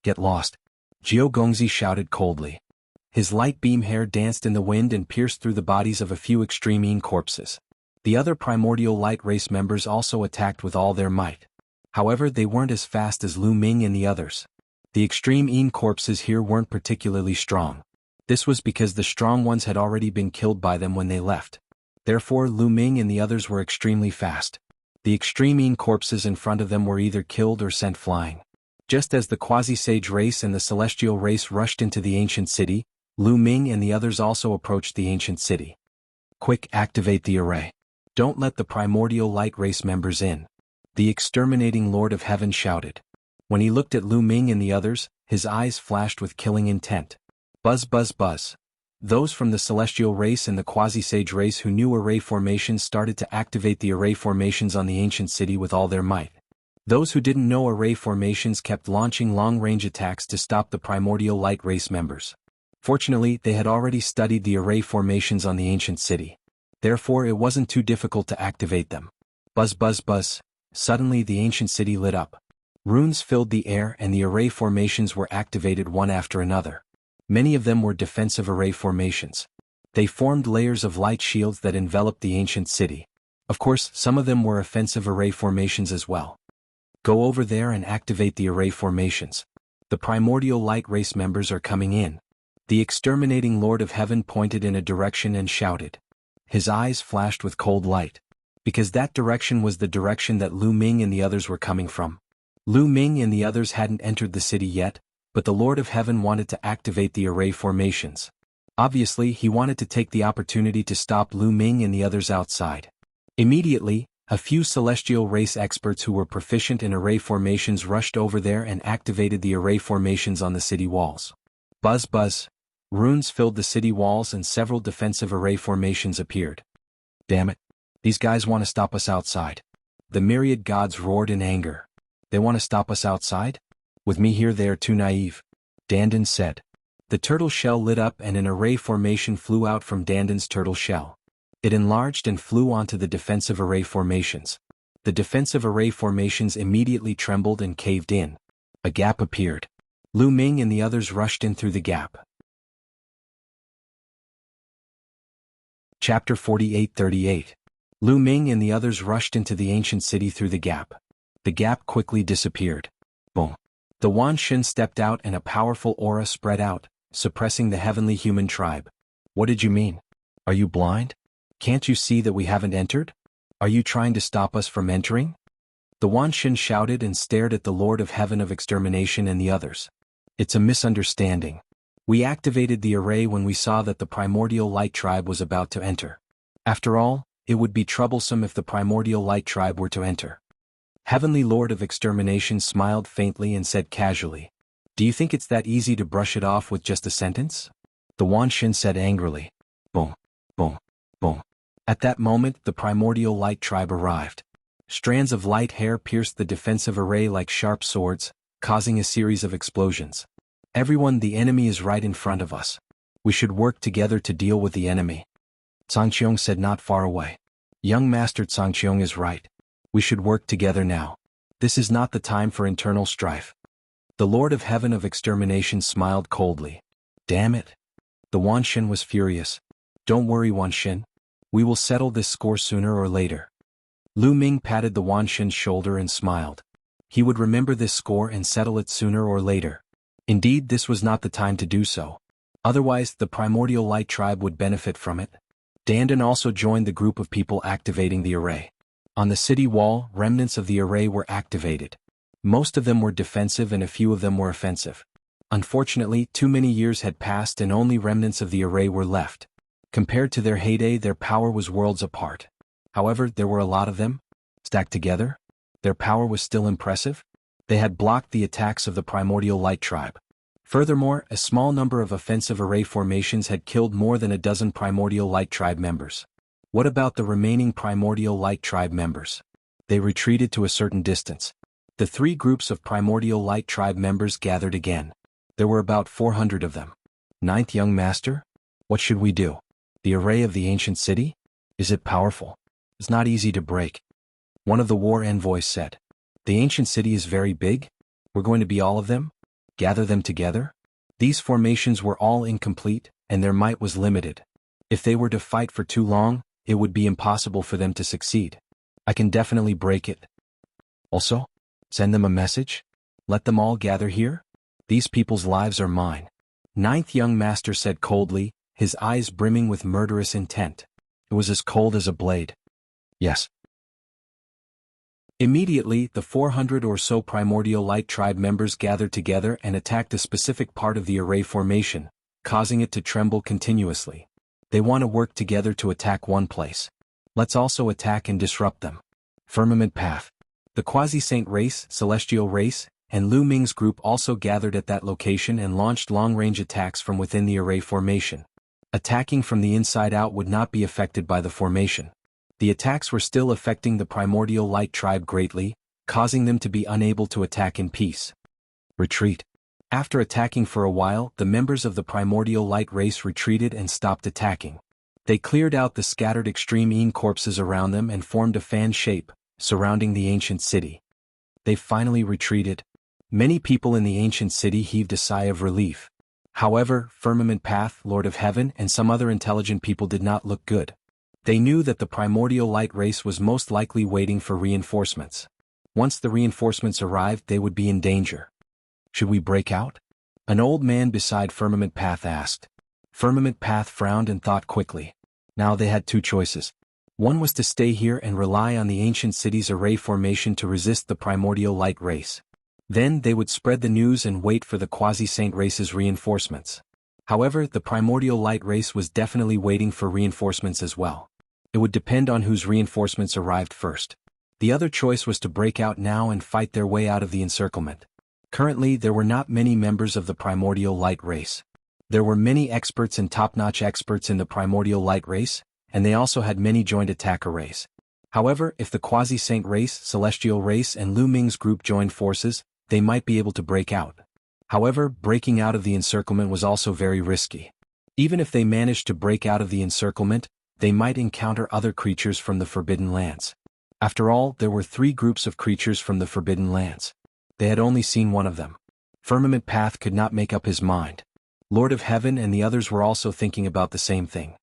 Get lost! Jiao Gongzi shouted coldly. His light beam hair danced in the wind and pierced through the bodies of a few extreme corpses. The other primordial light race members also attacked with all their might. However, they weren't as fast as Lu Ming and the others. The extreme corpses here weren't particularly strong. This was because the strong ones had already been killed by them when they left. Therefore, Lu Ming and the others were extremely fast. The extreme corpses in front of them were either killed or sent flying. Just as the quasi-sage race and the celestial race rushed into the ancient city, Lu Ming and the others also approached the ancient city. Quick, activate the array. Don't let the primordial light race members in. The exterminating Lord of Heaven shouted. When he looked at Lu Ming and the others, his eyes flashed with killing intent. Buzz buzz buzz. Those from the celestial race and the quasi-sage race who knew array formations started to activate the array formations on the ancient city with all their might. Those who didn't know array formations kept launching long-range attacks to stop the primordial light race members. Fortunately, they had already studied the array formations on the ancient city. Therefore, it wasn't too difficult to activate them. Buzz buzz buzz. Suddenly the ancient city lit up. Runes filled the air and the array formations were activated one after another. Many of them were defensive array formations. They formed layers of light shields that enveloped the ancient city. Of course, some of them were offensive array formations as well. Go over there and activate the array formations. The primordial light race members are coming in. The exterminating Lord of Heaven pointed in a direction and shouted. His eyes flashed with cold light. Because that direction was the direction that Lu Ming and the others were coming from. Lu Ming and the others hadn't entered the city yet, but the Lord of Heaven wanted to activate the array formations. Obviously, he wanted to take the opportunity to stop Lu Ming and the others outside. Immediately, a few celestial race experts who were proficient in array formations rushed over there and activated the array formations on the city walls. Buzz buzz. Runes filled the city walls and several defensive array formations appeared. Damn it. These guys want to stop us outside. The myriad gods roared in anger. They want to stop us outside? With me here they are too naive. Dandan said. The turtle shell lit up and an array formation flew out from Dandan's turtle shell. It enlarged and flew onto the defensive array formations. The defensive array formations immediately trembled and caved in. A gap appeared. Lu Ming and the others rushed in through the gap. Chapter 48:38. Lu Ming and the others rushed into the ancient city through the gap. The gap quickly disappeared. Boom. The Wan Shen stepped out and a powerful aura spread out, suppressing the heavenly human tribe. What did you mean? Are you blind? Can't you see that we haven't entered? Are you trying to stop us from entering? The Wan Shen shouted and stared at the Lord of Heaven of Extermination and the others. It's a misunderstanding. We activated the array when we saw that the primordial light tribe was about to enter. After all, it would be troublesome if the primordial light tribe were to enter. Heavenly Lord of Extermination smiled faintly and said casually, "Do you think it's that easy to brush it off with just a sentence?" The Wan Shen said angrily. Boom, boom, boom. At that moment, the primordial light tribe arrived. Strands of light hair pierced the defensive array like sharp swords, causing a series of explosions. Everyone, the enemy is right in front of us. We should work together to deal with the enemy. Changqiong said not far away. Young Master Changqiong is right. We should work together now. This is not the time for internal strife. The Lord of Heaven of Extermination smiled coldly. Damn it. The Wan Shen was furious. Don't worry, Wan Shen. We will settle this score sooner or later. Lu Ming patted the Wan Shen's shoulder and smiled. He would remember this score and settle it sooner or later. Indeed, this was not the time to do so. Otherwise, the primordial light tribe would benefit from it. Dandan also joined the group of people activating the array. On the city wall, remnants of the array were activated. Most of them were defensive and a few of them were offensive. Unfortunately, too many years had passed and only remnants of the array were left. Compared to their heyday, their power was worlds apart. However, there were a lot of them. Stacked together, their power was still impressive. They had blocked the attacks of the primordial light tribe. Furthermore, a small number of offensive array formations had killed more than a dozen primordial light tribe members. What about the remaining primordial light tribe members? They retreated to a certain distance. The three groups of primordial light tribe members gathered again. There were about 400 of them. Ninth Young Master? What should we do? The array of the ancient city? Is it powerful? It's not easy to break. One of the war envoys said. The ancient city is very big? We're going to be all of them? Gather them together? These formations were all incomplete, and their might was limited. If they were to fight for too long, it would be impossible for them to succeed. I can definitely break it. Also, send them a message? Let them all gather here? These people's lives are mine. Ninth Young Master said coldly, his eyes brimming with murderous intent. It was as cold as a blade. Yes. Immediately, the 400 or so primordial light tribe members gathered together and attacked a specific part of the array formation, causing it to tremble continuously. They want to work together to attack one place. Let's also attack and disrupt them. Firmament Path. The Quasi-Saint race, Celestial race, and Lu Ming's group also gathered at that location and launched long-range attacks from within the array formation. Attacking from the inside out would not be affected by the formation. The attacks were still affecting the Primordial Light tribe greatly, causing them to be unable to attack in peace. Retreat. After attacking for a while, the members of the Primordial Light race retreated and stopped attacking. They cleared out the scattered Extreme Een corpses around them and formed a fan shape, surrounding the ancient city. They finally retreated. Many people in the ancient city heaved a sigh of relief. However, Firmament Path, Lord of Heaven, and some other intelligent people did not look good. They knew that the Primordial Light race was most likely waiting for reinforcements. Once the reinforcements arrived, they would be in danger. Should we break out? An old man beside Firmament Path asked. Firmament Path frowned and thought quickly. Now they had two choices. One was to stay here and rely on the ancient city's array formation to resist the Primordial Light race. Then they would spread the news and wait for the Quasi-Saint race's reinforcements. However, the Primordial Light race was definitely waiting for reinforcements as well. It would depend on whose reinforcements arrived first. The other choice was to break out now and fight their way out of the encirclement. Currently, there were not many members of the Primordial Light race. There were many experts and top-notch experts in the Primordial Light race, and they also had many joint attack arrays. However, if the Quasi-Saint race, Celestial race, and Lu Ming's group joined forces, they might be able to break out. However, breaking out of the encirclement was also very risky. Even if they managed to break out of the encirclement, they might encounter other creatures from the Forbidden Lands. After all, there were 3 groups of creatures from the Forbidden Lands. They had only seen one of them. Firmament Path could not make up his mind. Lord of Heaven and the others were also thinking about the same thing.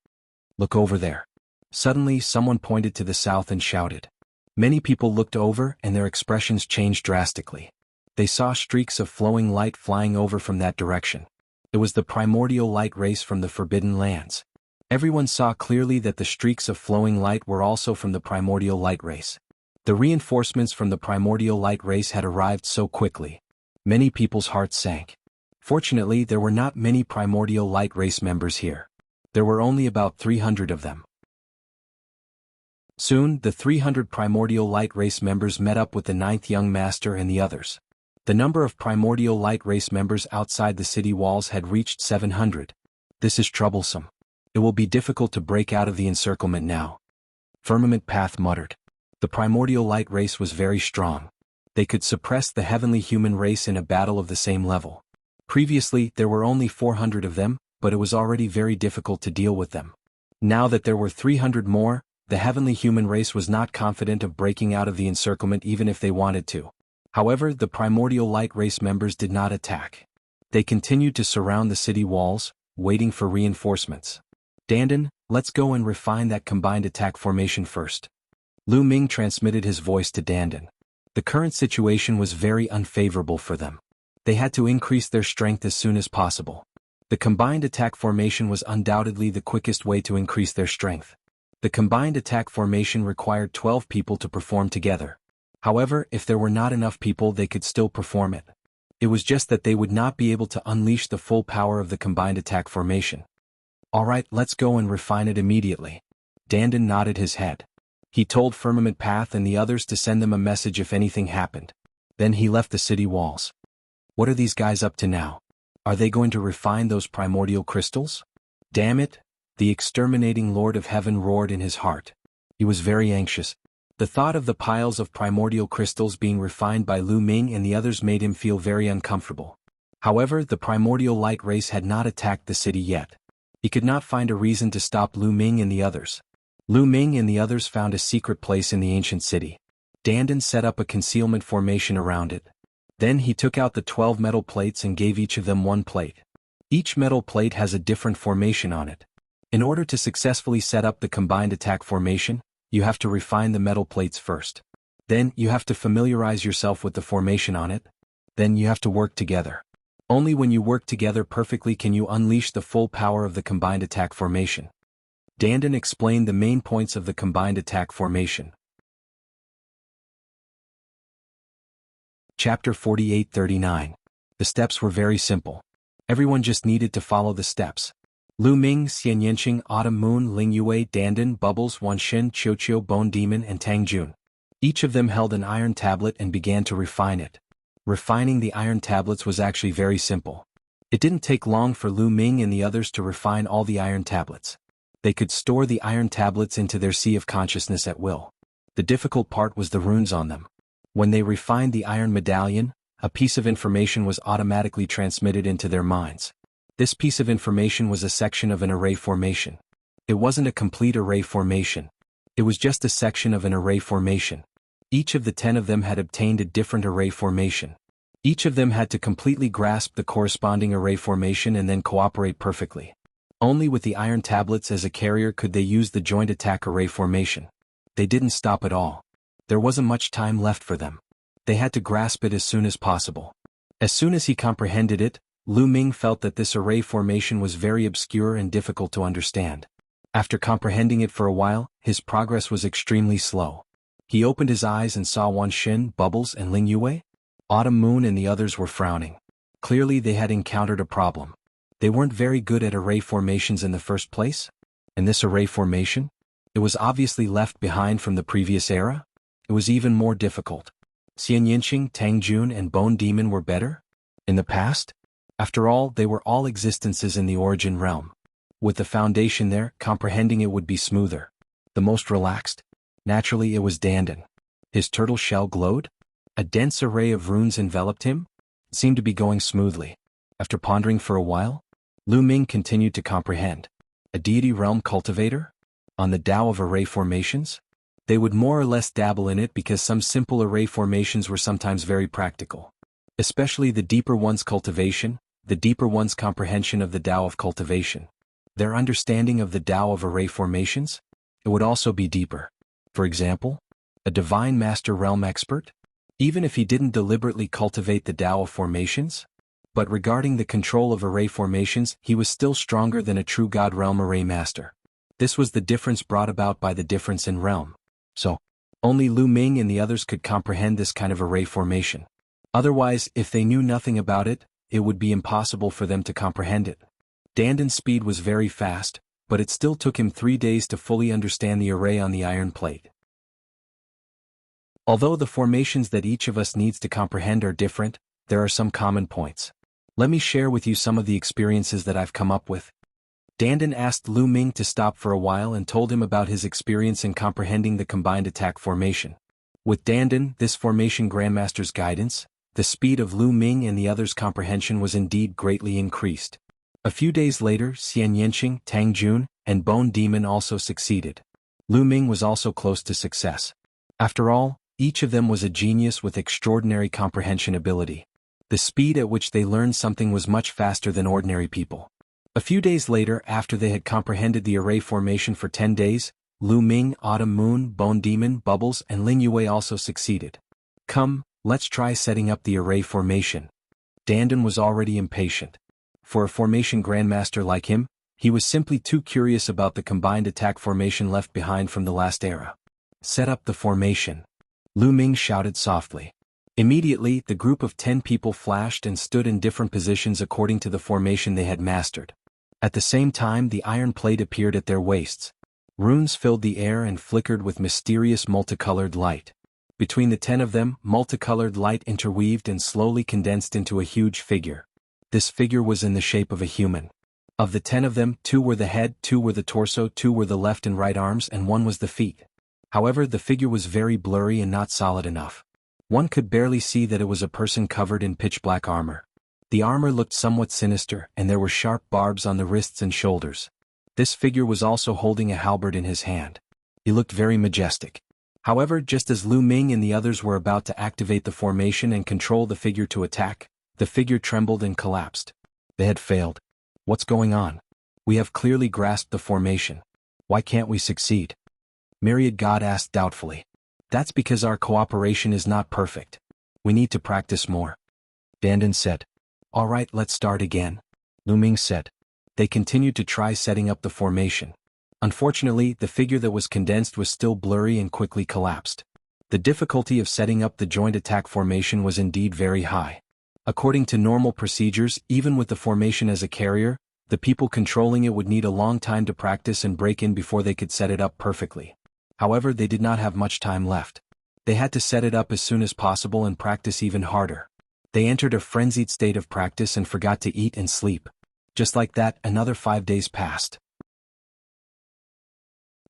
Look over there. Suddenly, someone pointed to the south and shouted. Many people looked over and their expressions changed drastically. They saw streaks of flowing light flying over from that direction. It was the Primordial Light race from the Forbidden Lands. Everyone saw clearly that the streaks of flowing light were also from the Primordial Light race. The reinforcements from the Primordial Light race had arrived so quickly. Many people's hearts sank. Fortunately, there were not many Primordial Light race members here. There were only about 300 of them. Soon, the 300 Primordial Light race members met up with the 9th young master and the others. The number of Primordial Light race members outside the city walls had reached 700. This is troublesome. It will be difficult to break out of the encirclement now. Firmament Path muttered. The Primordial Light race was very strong. They could suppress the heavenly human race in a battle of the same level. Previously, there were only 400 of them, but it was already very difficult to deal with them. Now that there were 300 more, the heavenly human race was not confident of breaking out of the encirclement even if they wanted to. However, the Primordial Light race members did not attack. They continued to surround the city walls, waiting for reinforcements. Dandan, let's go and refine that combined attack formation first. Lu Ming transmitted his voice to Dandan. The current situation was very unfavorable for them. They had to increase their strength as soon as possible. The combined attack formation was undoubtedly the quickest way to increase their strength. The combined attack formation required 12 people to perform together. However, if there were not enough people, they could still perform it. It was just that they would not be able to unleash the full power of the combined attack formation. Alright, let's go and refine it immediately. Dandan nodded his head. He told Firmament Path and the others to send them a message if anything happened. Then he left the city walls. What are these guys up to now? Are they going to refine those primordial crystals? Damn it! The exterminating Lord of Heaven roared in his heart. He was very anxious. The thought of the piles of primordial crystals being refined by Lu Ming and the others made him feel very uncomfortable. However, the primordial light race had not attacked the city yet. He could not find a reason to stop Lu Ming and the others. Lu Ming and the others found a secret place in the ancient city. Dandan set up a concealment formation around it. Then he took out the 12 metal plates and gave each of them one plate. Each metal plate has a different formation on it. In order to successfully set up the combined attack formation, you have to refine the metal plates first. Then you have to familiarize yourself with the formation on it. Then you have to work together. Only when you work together perfectly can you unleash the full power of the combined attack formation. Dandan explained the main points of the combined attack formation. Chapter 48-39. The steps were very simple. Everyone just needed to follow the steps. Lu Ming, Xian Yanqing, Autumn Moon, Ling Yue, Dandan, Bubbles, Wanxin, Qiuqiu, Bone Demon and Tang Jun. Each of them held an iron tablet and began to refine it. Refining the iron tablets was actually very simple. It didn't take long for Lu Ming and the others to refine all the iron tablets. They could store the iron tablets into their sea of consciousness at will. The difficult part was the runes on them. When they refined the iron medallion, a piece of information was automatically transmitted into their minds. This piece of information was a section of an array formation. It wasn't a complete array formation. It was just a section of an array formation. Each of the 10 of them had obtained a different array formation. Each of them had to completely grasp the corresponding array formation and then cooperate perfectly. Only with the iron tablets as a carrier could they use the joint attack array formation. They didn't stop at all. There wasn't much time left for them. They had to grasp it as soon as possible. As soon as he comprehended it, Lu Ming felt that this array formation was very obscure and difficult to understand. After comprehending it for a while, his progress was extremely slow. He opened his eyes and saw Wanxin, Bubbles and Ling Yue. Autumn Moon and the others were frowning. Clearly they had encountered a problem. They weren't very good at array formations in the first place. And this array formation? It was obviously left behind from the previous era. It was even more difficult. Xian Yanqing, Tang Jun and Bone Demon were better? In the past? After all, they were all existences in the origin realm. With the foundation there, comprehending it would be smoother. The most relaxed? Naturally it was Dandan. His turtle shell glowed? A dense array of runes enveloped him? It seemed to be going smoothly. After pondering for a while, Lu Ming continued to comprehend. A deity realm cultivator? On the Tao of array formations? They would more or less dabble in it because some simple array formations were sometimes very practical. Especially the deeper one's cultivation, the deeper one's comprehension of the Tao of cultivation. Their understanding of the Tao of array formations? It would also be deeper. For example, a divine master realm expert? Even if he didn't deliberately cultivate the Tao of formations? But regarding the control of array formations, he was still stronger than a true God realm array master. This was the difference brought about by the difference in realm. So, only Lu Ming and the others could comprehend this kind of array formation. Otherwise, if they knew nothing about it, it would be impossible for them to comprehend it. Dandan's speed was very fast, but it still took him 3 days to fully understand the array on the iron plate. Although the formations that each of us needs to comprehend are different, there are some common points. Let me share with you some of the experiences that I've come up with. Dandan asked Lu Ming to stop for a while and told him about his experience in comprehending the combined attack formation. With Dandan, this formation grandmaster's guidance, the speed of Lu Ming and the others' comprehension was indeed greatly increased. A few days later, Xian Yanqing, Tang Jun, and Bone Demon also succeeded. Lu Ming was also close to success. After all, each of them was a genius with extraordinary comprehension ability. The speed at which they learned something was much faster than ordinary people. A few days later, after they had comprehended the array formation for 10 days, Lu Ming, Autumn Moon, Bone Demon, Bubbles, and Ling Yue also succeeded. Come, let's try setting up the array formation. Dandan was already impatient. For a formation grandmaster like him, he was simply too curious about the combined attack formation left behind from the last era. Set up the formation. Lu Ming shouted softly. Immediately, the group of 10 people flashed and stood in different positions according to the formation they had mastered. At the same time, the iron plate appeared at their waists. Runes filled the air and flickered with mysterious multicolored light. Between the 10 of them, multicolored light interweaved and slowly condensed into a huge figure. This figure was in the shape of a human. Of the 10 of them, 2 were the head, 2 were the torso, 2 were the left and right arms, and 1 was the feet. However, the figure was very blurry and not solid enough. One could barely see that it was a person covered in pitch-black armor. The armor looked somewhat sinister, and there were sharp barbs on the wrists and shoulders. This figure was also holding a halberd in his hand. He looked very majestic. However, just as Lu Ming and the others were about to activate the formation and control the figure to attack, the figure trembled and collapsed. They had failed. What's going on? We have clearly grasped the formation. Why can't we succeed? Myriad God asked doubtfully. That's because our cooperation is not perfect. We need to practice more. Dandan said. All right, let's start again. Lu Ming said. They continued to try setting up the formation. Unfortunately, the figure that was condensed was still blurry and quickly collapsed. The difficulty of setting up the joint attack formation was indeed very high. According to normal procedures, even with the formation as a carrier, The people controlling it would need a long time to practice and break in before they could set it up perfectly. However, they did not have much time left. They had to set it up as soon as possible and practice even harder. They entered a frenzied state of practice and forgot to eat and sleep. Just like that, another 5 days passed.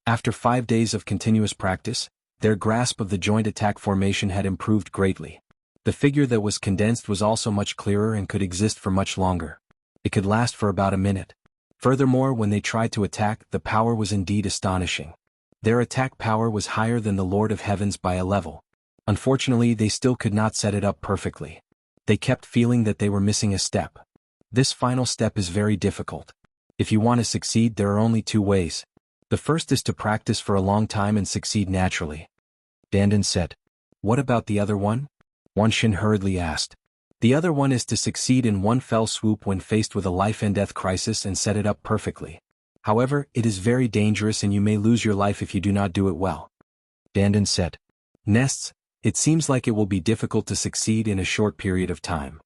After 5 days of continuous practice, their grasp of the joint attack formation had improved greatly. The figure that was condensed was also much clearer and could exist for much longer. It could last for about a minute. Furthermore, when they tried to attack, the power was indeed astonishing. Their attack power was higher than the Lord of Heavens by a level. Unfortunately, they still could not set it up perfectly. They kept feeling that they were missing a step. This final step is very difficult. If you want to succeed, there are only 2 ways. The first is to practice for a long time and succeed naturally. Dandan said. What about the other one? Wanshin hurriedly asked. The other one is to succeed in one fell swoop when faced with a life and death crisis and set it up perfectly. However, it is very dangerous and you may lose your life if you do not do it well. Dandan said. Nests, it seems like it will be difficult to succeed in a short period of time.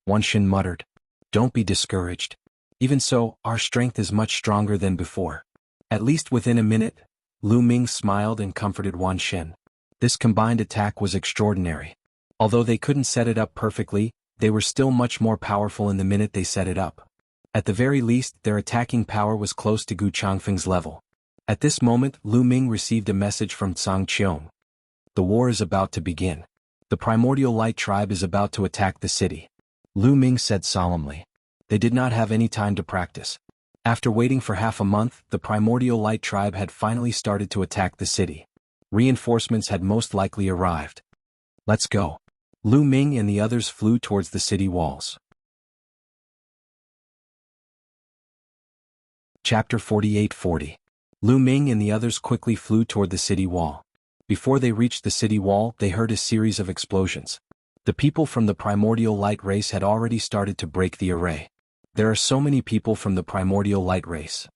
Wanshin muttered. Don't be discouraged. Even so, our strength is much stronger than before. At least within a minute, Lu Ming smiled and comforted Wanshin. This combined attack was extraordinary. Although they couldn't set it up perfectly, they were still much more powerful in the minute they set it up. At the very least, their attacking power was close to Gu Changfeng's level. At this moment, Lu Ming received a message from Tsang Qiong. The war is about to begin. The primordial light tribe is about to attack the city. Lu Ming said solemnly. They did not have any time to practice. After waiting for half a month, the primordial light tribe had finally started to attack the city. Reinforcements had most likely arrived. Let's go. Lu Ming and the others flew towards the city walls. Chapter 48-40. Lu Ming and the others quickly flew toward the city wall. Before they reached the city wall, they heard a series of explosions. The people from the primordial light race had already started to break the array. There are so many people from the primordial light race.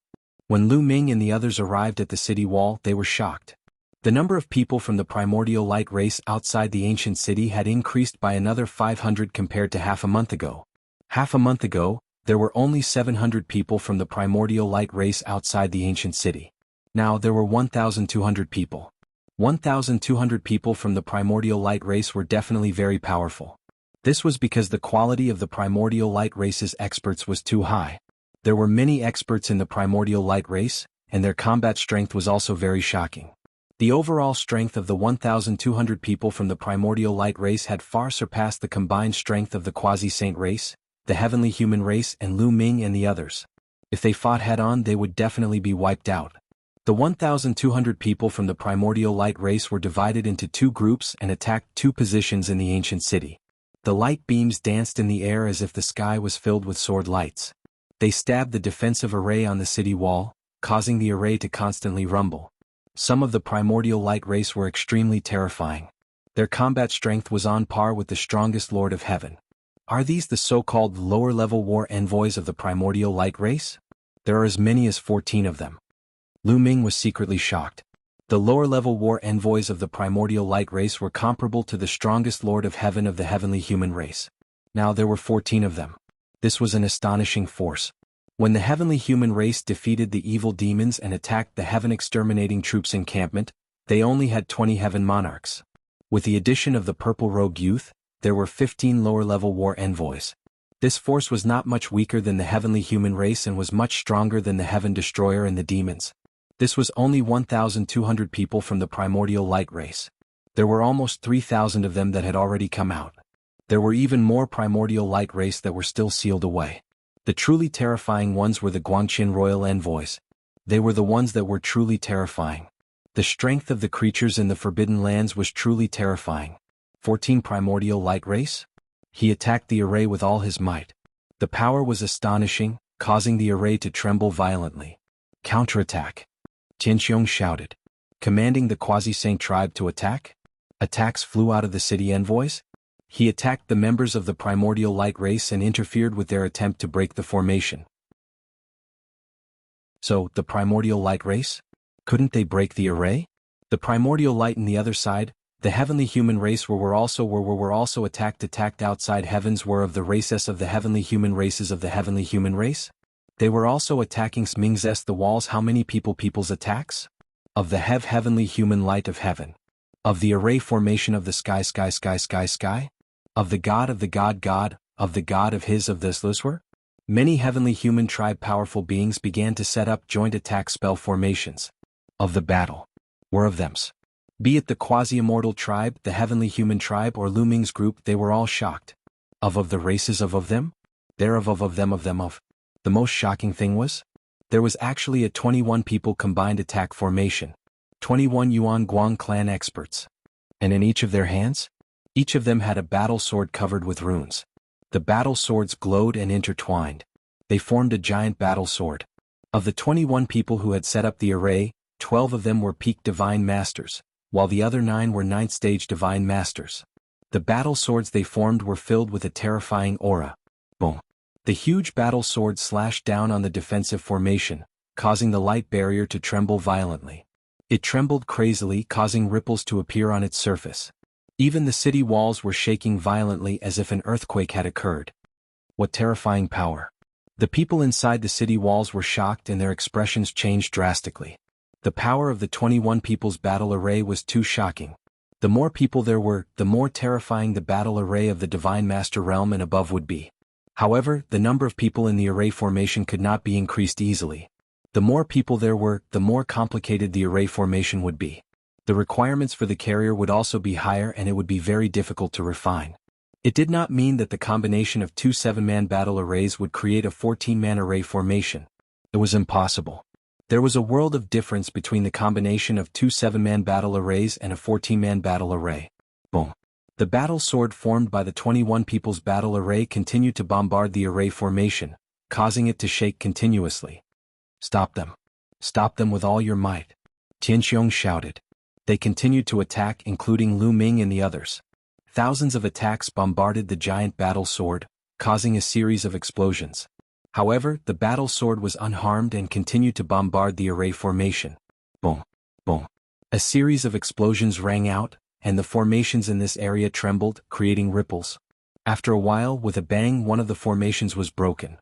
When Lu Ming and the others arrived at the city wall, they were shocked. The number of people from the primordial light race outside the ancient city had increased by another 500 compared to half a month ago. Half a month ago, there were only 700 people from the primordial light race outside the ancient city. Now there were 1,200 people. 1,200 people from the primordial light race were definitely very powerful. This was because the quality of the primordial light race's experts was too high. There were many experts in the primordial light race, and their combat strength was also very shocking. The overall strength of the 1,200 people from the primordial light race had far surpassed the combined strength of the quasi-saint race, the heavenly human race, and Lu Ming and the others. If they fought head-on, they would definitely be wiped out. The 1,200 people from the primordial light race were divided into 2 groups and attacked 2 positions in the ancient city. The light beams danced in the air as if the sky was filled with sword lights. They stabbed the defensive array on the city wall, causing the array to constantly rumble. Some of the primordial light race were extremely terrifying. Their combat strength was on par with the strongest Lord of Heaven. Are these the so-called lower-level war envoys of the primordial light race? There are as many as 14 of them. Lu Ming was secretly shocked. The lower-level war envoys of the primordial light race were comparable to the strongest Lord of Heaven of the heavenly human race. Now there were 14 of them. This was an astonishing force. When the heavenly human race defeated the evil demons and attacked the heaven-exterminating troops' encampment, they only had 20 heaven monarchs. With the addition of the purple rogue youth, there were 15 lower-level war envoys. This force was not much weaker than the heavenly human race and was much stronger than the heaven destroyer and the demons. This was only 1,200 people from the primordial light race. There were almost 3,000 of them that had already come out. There were even more primordial light race that were still sealed away. The truly terrifying ones were the Guangqin royal envoys. They were the ones that were truly terrifying. The strength of the creatures in the Forbidden Lands was truly terrifying. 14 primordial light race? He attacked the array with all his might. The power was astonishing, causing the array to tremble violently. Counterattack! Tianxiong shouted. Commanding the quasi-saint tribe to attack? Attacks flew out of the city envoys? He attacked the members of the primordial light race and interfered with their attempt to break the formation. So, the primordial light race? Couldn't they break the array? The primordial light and the other side, the heavenly human race were also attacked outside heavens were of the races of the heavenly human races of the heavenly human race? They were also attacking Smingzest the walls. How many people's attacks? Of the heavenly human light of heaven. Of the array formation of the sky. Of the god of the god of his of this Luswer? Many heavenly human tribe powerful beings began to set up joint attack spell formations. Of the battle. Were of thems. Be it the quasi-immortal tribe, the heavenly human tribe or Lu Ming's group, they were all shocked. Of the races of them? Thereof of them. The most shocking thing was? There was actually a 21 people combined attack formation. 21 Yuan Guang clan experts. And in each of their hands? Each of them had a battle sword covered with runes. The battle swords glowed and intertwined. They formed a giant battle sword. Of the 21 people who had set up the array, 12 of them were peak divine masters, while the other 9 were 9th stage divine masters. The battle swords they formed were filled with a terrifying aura. Boom. The huge battle sword slashed down on the defensive formation, causing the light barrier to tremble violently. It trembled crazily, causing ripples to appear on its surface. Even the city walls were shaking violently as if an earthquake had occurred. What terrifying power! The people inside the city walls were shocked and their expressions changed drastically. The power of the 21 people's battle array was too shocking. The more people there were, the more terrifying the battle array of the Divine Master Realm and above would be. However, the number of people in the array formation could not be increased easily. The more people there were, the more complicated the array formation would be. The requirements for the carrier would also be higher and it would be very difficult to refine. It did not mean that the combination of 2 7-man battle arrays would create a 14-man array formation. It was impossible. There was a world of difference between the combination of 2 7-man battle arrays and a 14-man battle array. Boom. The battle sword formed by the 21 people's battle array continued to bombard the array formation, causing it to shake continuously. Stop them. Stop them with all your might. Tianxiong shouted. They continued to attack, including Lu Ming and the others. Thousands of attacks bombarded the giant battle sword, causing a series of explosions. However, the battle sword was unharmed and continued to bombard the array formation. Boom. Boom. A series of explosions rang out, and the formations in this area trembled, creating ripples. After a while, with a bang, one of the formations was broken.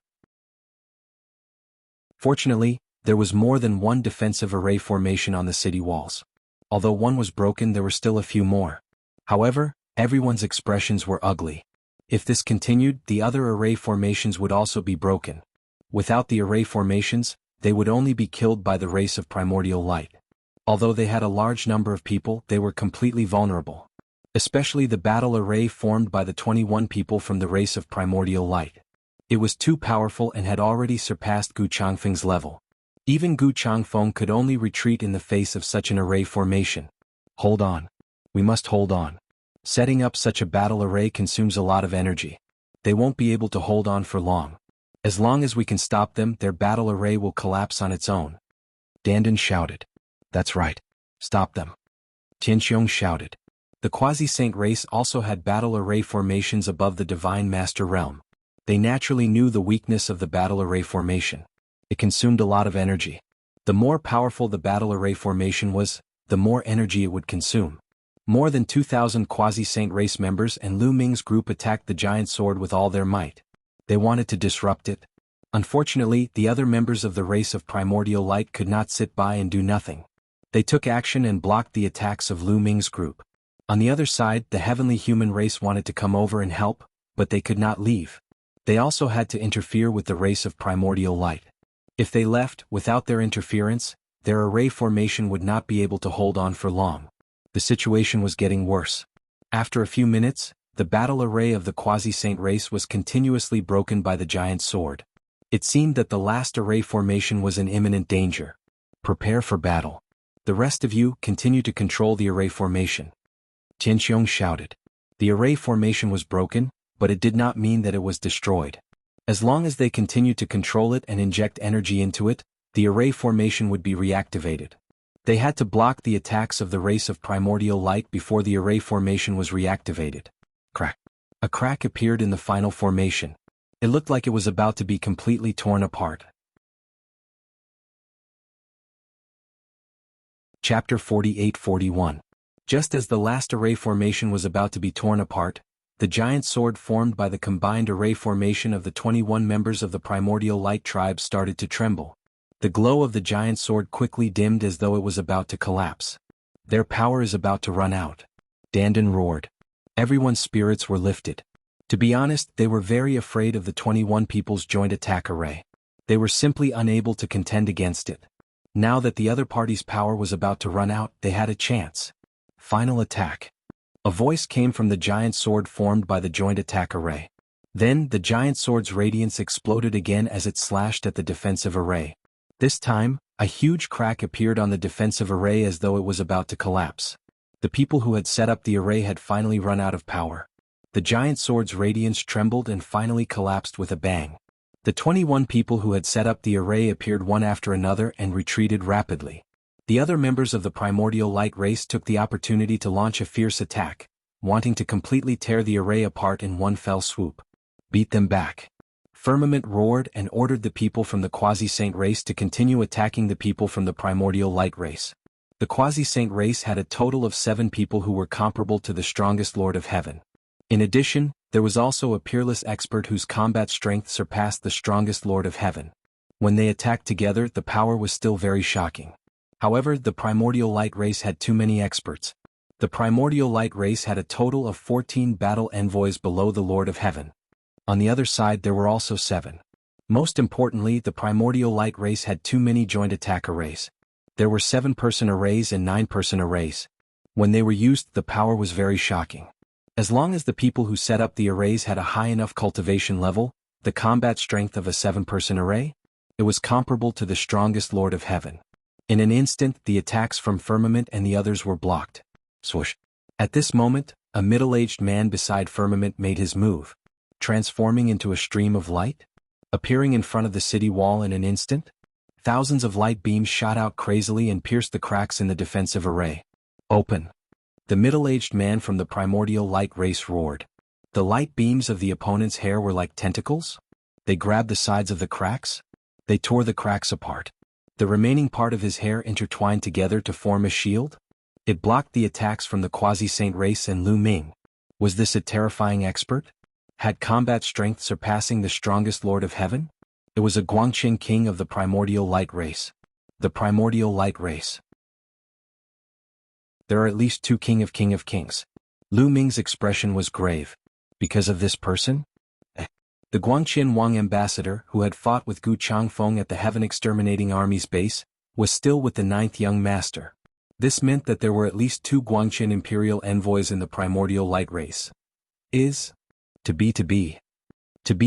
Fortunately, there was more than one defensive array formation on the city walls. Although one was broken, there were still a few more. However, everyone's expressions were ugly. If this continued, the other array formations would also be broken. Without the array formations, they would only be killed by the race of primordial light. Although they had a large number of people, they were completely vulnerable. Especially the battle array formed by the 21 people from the race of primordial light. It was too powerful and had already surpassed Gu Changfeng's level. Even Gu Changfeng could only retreat in the face of such an array formation. Hold on. We must hold on. Setting up such a battle array consumes a lot of energy. They won't be able to hold on for long. As long as we can stop them, their battle array will collapse on its own. Dandan shouted. That's right. Stop them. Tianxiong shouted. The quasi-saint race also had battle array formations above the divine master realm. They naturally knew the weakness of the battle array formation. It consumed a lot of energy. The more powerful the battle array formation was, the more energy it would consume. More than 2,000 quasi-saint race members and Lu Ming's group attacked the giant sword with all their might. They wanted to disrupt it. Unfortunately, the other members of the race of primordial light could not sit by and do nothing. They took action and blocked the attacks of Lu Ming's group. On the other side, the heavenly human race wanted to come over and help, but they could not leave. They also had to interfere with the race of primordial light. If they left, without their interference, their array formation would not be able to hold on for long. The situation was getting worse. After a few minutes, the battle array of the quasi-saint race was continuously broken by the giant sword. It seemed that the last array formation was in imminent danger. Prepare for battle. The rest of you continue to control the array formation. Tianxiong shouted. The array formation was broken, but it did not mean that it was destroyed. As long as they continued to control it and inject energy into it, the array formation would be reactivated. They had to block the attacks of the race of primordial light before the array formation was reactivated. Crack. A crack appeared in the final formation. It looked like it was about to be completely torn apart. Chapter 48-41. Just as the last array formation was about to be torn apart, The giant sword formed by the combined array formation of the 21 members of the primordial light tribe started to tremble. The glow of the giant sword quickly dimmed as though it was about to collapse. Their power is about to run out. Dandan roared. Everyone's spirits were lifted. To be honest, they were very afraid of the 21 people's joint attack array. They were simply unable to contend against it. Now that the other party's power was about to run out, they had a chance. Final attack. A voice came from the giant sword formed by the joint attack array. Then, the giant sword's radiance exploded again as it slashed at the defensive array. This time, a huge crack appeared on the defensive array as though it was about to collapse. The people who had set up the array had finally run out of power. The giant sword's radiance trembled and finally collapsed with a bang. The 21 people who had set up the array appeared one after another and retreated rapidly. The other members of the primordial light race took the opportunity to launch a fierce attack, wanting to completely tear the array apart in one fell swoop. Beat them back. Firmament roared and ordered the people from the quasi-saint race to continue attacking the people from the primordial light race. The quasi-saint race had a total of 7 people who were comparable to the strongest Lord of Heaven. In addition, there was also a peerless expert whose combat strength surpassed the strongest Lord of Heaven. When they attacked together, the power was still very shocking. However, the primordial light race had too many experts. The primordial light race had a total of 14 battle envoys below the Lord of Heaven. On the other side there were also 7. Most importantly, the primordial light race had too many joint attack arrays. There were 7-person arrays and 9-person arrays. When they were used, the power was very shocking. As long as the people who set up the arrays had a high enough cultivation level, the combat strength of a 7-person array, it was comparable to the strongest Lord of Heaven. In an instant, the attacks from Firmament and the others were blocked. Swoosh. At this moment, a middle-aged man beside Firmament made his move, transforming into a stream of light, appearing in front of the city wall in an instant. Thousands of light beams shot out crazily and pierced the cracks in the defensive array. Open. The middle-aged man from the primordial light race roared. The light beams of the opponent's hair were like tentacles. They grabbed the sides of the cracks. They tore the cracks apart. The remaining part of his hair intertwined together to form a shield. It blocked the attacks from the quasi-saint race and Lu Ming. Was this a terrifying expert? Had combat strength surpassing the strongest Lord of Heaven? It was a Guangqin king of the primordial light race. The primordial light race. There are at least 2 King of Kings. Lu Ming's expression was grave. Because of this person? The Guangqin Wang ambassador, who had fought with Gu Changfeng at the Heaven Exterminating Army's base, was still with the 9th young master. This meant that there were at least 2 Guangqin imperial envoys in the primordial light race. To be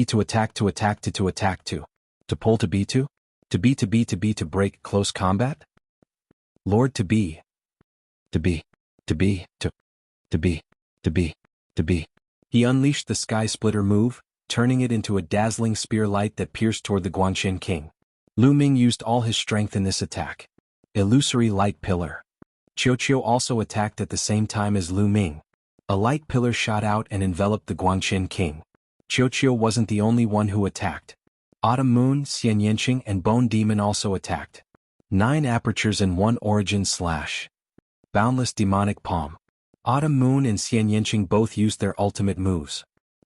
to attack to attack to attack to pull to be to break close combat? Lord to be. He unleashed the Sky Splitter move, turning it into a dazzling spear light that pierced toward the Guangqin king. Lu Ming used all his strength in this attack. Illusory light pillar. Qiuqiu also attacked at the same time as Lu Ming. A light pillar shot out and enveloped the Guangqin king. Qiuqiu wasn't the only one who attacked. Autumn Moon, Xian Yanqing and Bone Demon also attacked. 9 apertures and 1 origin slash. Boundless demonic palm. Autumn Moon and Xian Yanqing both used their ultimate moves.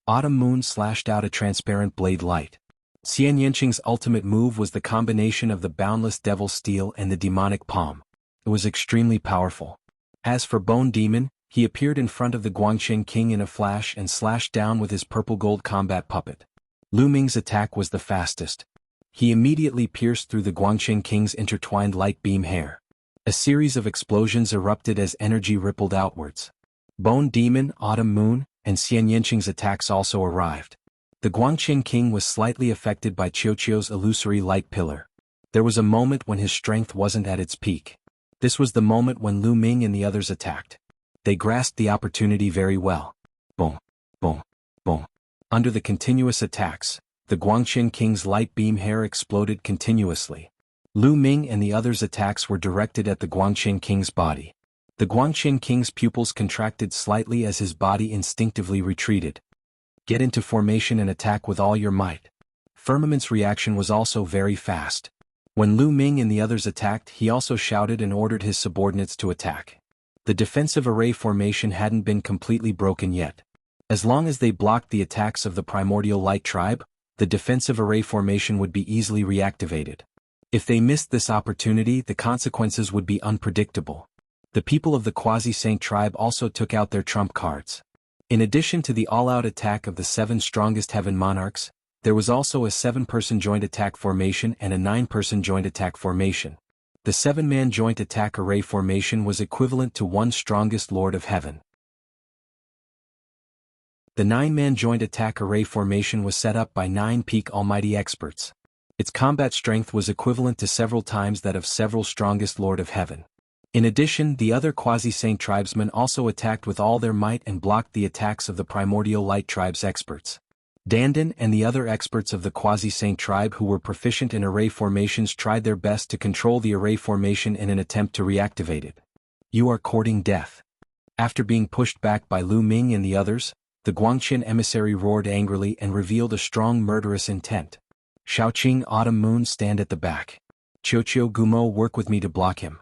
Autumn Moon slashed out a transparent blade light. Xian Yanqing's ultimate move was the combination of the boundless devil steel and the demonic palm. It was extremely powerful. As for Bone Demon, he appeared in front of the Guangqin king in a flash and slashed down with his purple gold combat puppet. Lu Ming's attack was the fastest. He immediately pierced through the Guangqin king's intertwined light beam hair. A series of explosions erupted as energy rippled outwards. Bone Demon, Autumn Moon, and Xian Yanqing's attacks also arrived. The Guangqin king was slightly affected by Qiuqiu's illusory light pillar. There was a moment when his strength wasn't at its peak. This was the moment when Lu Ming and the others attacked. They grasped the opportunity very well. Boom, boom, boom. Under the continuous attacks, the Guangqin king's light beam hair exploded continuously. Lu Ming and the others' attacks were directed at the Guangqin king's body. The Guangqin king's pupils contracted slightly as his body instinctively retreated. Get into formation and attack with all your might. Firmament's reaction was also very fast. When Lu Ming and the others attacked, he also shouted and ordered his subordinates to attack. The defensive array formation hadn't been completely broken yet. As long as they blocked the attacks of the Primordial Light Tribe, the defensive array formation would be easily reactivated. If they missed this opportunity, the consequences would be unpredictable. The people of the Quasi-Saint tribe also took out their trump cards. In addition to the all-out attack of the 7 strongest heaven monarchs, there was also a 7-person joint attack formation and a 9-person joint attack formation. The 7-man joint attack array formation was equivalent to 1 strongest Lord of Heaven. The 9-man joint attack array formation was set up by 9 peak almighty experts. Its combat strength was equivalent to several times that of several strongest Lord of Heaven. In addition, the other Quasi-Saint tribesmen also attacked with all their might and blocked the attacks of the Primordial Light Tribe's experts. Dandan and the other experts of the Quasi-Saint tribe who were proficient in array formations tried their best to control the array formation in an attempt to reactivate it. You are courting death. After being pushed back by Lu Ming and the others, the Guangqian emissary roared angrily and revealed a strong murderous intent. Shaoqing, Autumn Moon, stand at the back. Qiuqiu, Gumo, work with me to block him.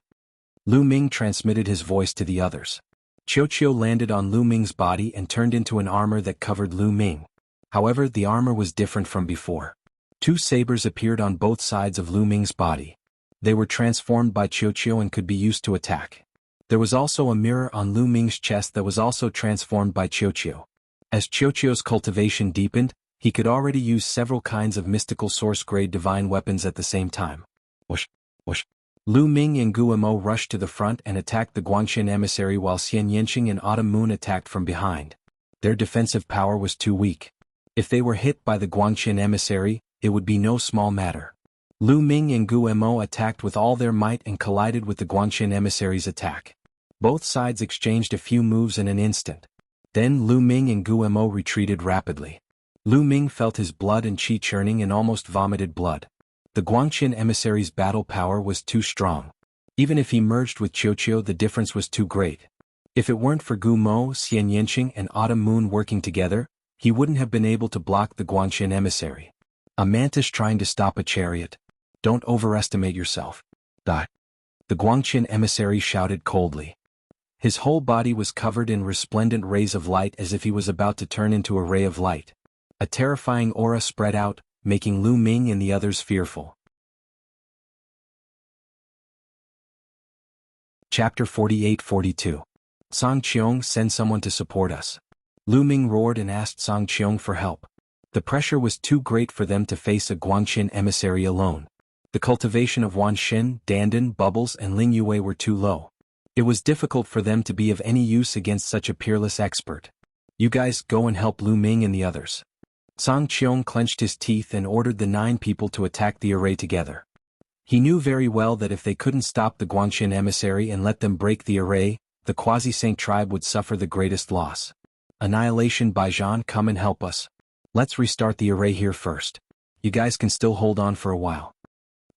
Lu Ming transmitted his voice to the others. Qiuqiu landed on Lu Ming's body and turned into an armor that covered Lu Ming. However, the armor was different from before. 2 sabers appeared on both sides of Lu Ming's body. They were transformed by Qiuqiu and could be used to attack. There was also a mirror on Lu Ming's chest that was also transformed by Qiuqiu. As Qiuqiu's cultivation deepened, he could already use several kinds of mystical source-grade divine weapons at the same time. Whoosh, whoosh. Lu Ming and Guo rushed to the front and attacked the Guangqian emissary while Xian Yanqing and Autumn Moon attacked from behind. Their defensive power was too weak. If they were hit by the Guangqian emissary, it would be no small matter. Lu Ming and Guo attacked with all their might and collided with the Guangqian emissary's attack. Both sides exchanged a few moves in an instant. Then Lu Ming and Guo retreated rapidly. Lu Ming felt his blood and qi churning and almost vomited blood. The Guangqian emissary's battle power was too strong. Even if he merged with Qiuqiu, the difference was too great. If it weren't for Gumo, Xian Yanqing and Autumn Moon working together, he wouldn't have been able to block the Guangqian emissary. A mantis trying to stop a chariot. Don't overestimate yourself. Die. The Guangqian emissary shouted coldly. His whole body was covered in resplendent rays of light as if he was about to turn into a ray of light. A terrifying aura spread out, making Lu Ming and the others fearful. Chapter 48-42. Song Qiong, send someone to support us. Lu Ming roared and asked Song Qiong for help. The pressure was too great for them to face a Guangqian emissary alone. The cultivation of Wan Xin, Dandan, Bubbles and Ling Yue were too low. It was difficult for them to be of any use against such a peerless expert. You guys go and help Lu Ming and the others. Song Qiong clenched his teeth and ordered the 9 people to attack the array together. He knew very well that if they couldn't stop the Guangqian emissary and let them break the array, the Quasi-Saint tribe would suffer the greatest loss. Annihilation, Baijan, come and help us. Let's restart the array here first. You guys can still hold on for a while.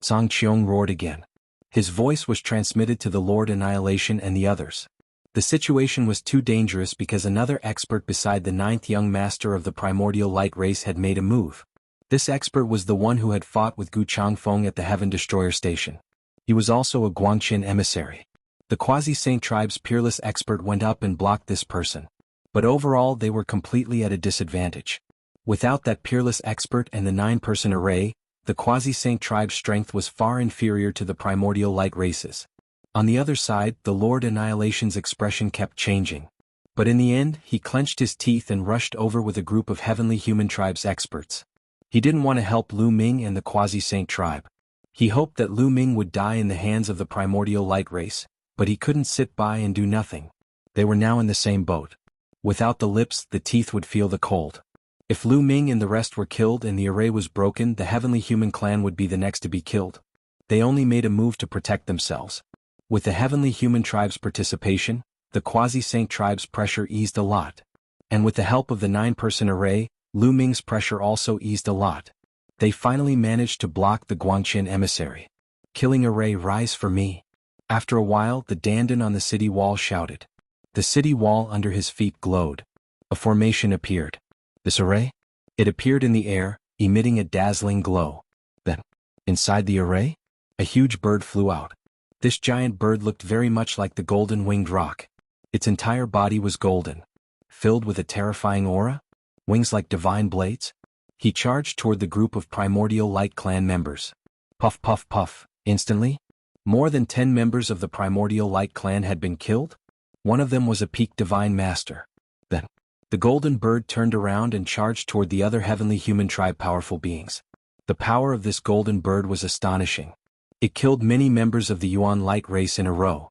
Song Qiong roared again. His voice was transmitted to the Lord Annihilation and the others. The situation was too dangerous because another expert beside the 9th young master of the primordial light race had made a move. This expert was the one who had fought with Gu Changfeng at the Heaven Destroyer Station. He was also a Guangqian emissary. The Quasi-Saint tribe's peerless expert went up and blocked this person. But overall they were completely at a disadvantage. Without that peerless expert and the 9-person array, the Quasi-Saint tribe's strength was far inferior to the primordial light races. On the other side, the Lord Annihilation's expression kept changing. But in the end, he clenched his teeth and rushed over with a group of heavenly human tribes experts. He didn't want to help Lu Ming and the Quasi-Saint tribe. He hoped that Lu Ming would die in the hands of the primordial light race, but he couldn't sit by and do nothing. They were now in the same boat. Without the lips, the teeth would feel the cold. If Lu Ming and the rest were killed and the array was broken, the heavenly human clan would be the next to be killed. They only made a move to protect themselves. With the heavenly human tribe's participation, the Quasi-Saint tribe's pressure eased a lot. And with the help of the 9-person array, Lu Ming's pressure also eased a lot. They finally managed to block the Guangqian emissary. Killing array, rise for me. After a while, the Dandan on the city wall shouted. The city wall under his feet glowed. A formation appeared. This array? It appeared in the air, emitting a dazzling glow. Then, inside the array, a huge bird flew out. This giant bird looked very much like the golden-winged roc. Its entire body was golden. filled with a terrifying aura, wings like divine blades. He charged toward the group of Primordial Light Clan members. Puff puff puff, instantly, more than 10 members of the Primordial Light Clan had been killed. One of them was a peak divine master. Then, the golden bird turned around and charged toward the other heavenly human tribe powerful beings. The power of this golden bird was astonishing. It killed many members of the Yuan light race in a row.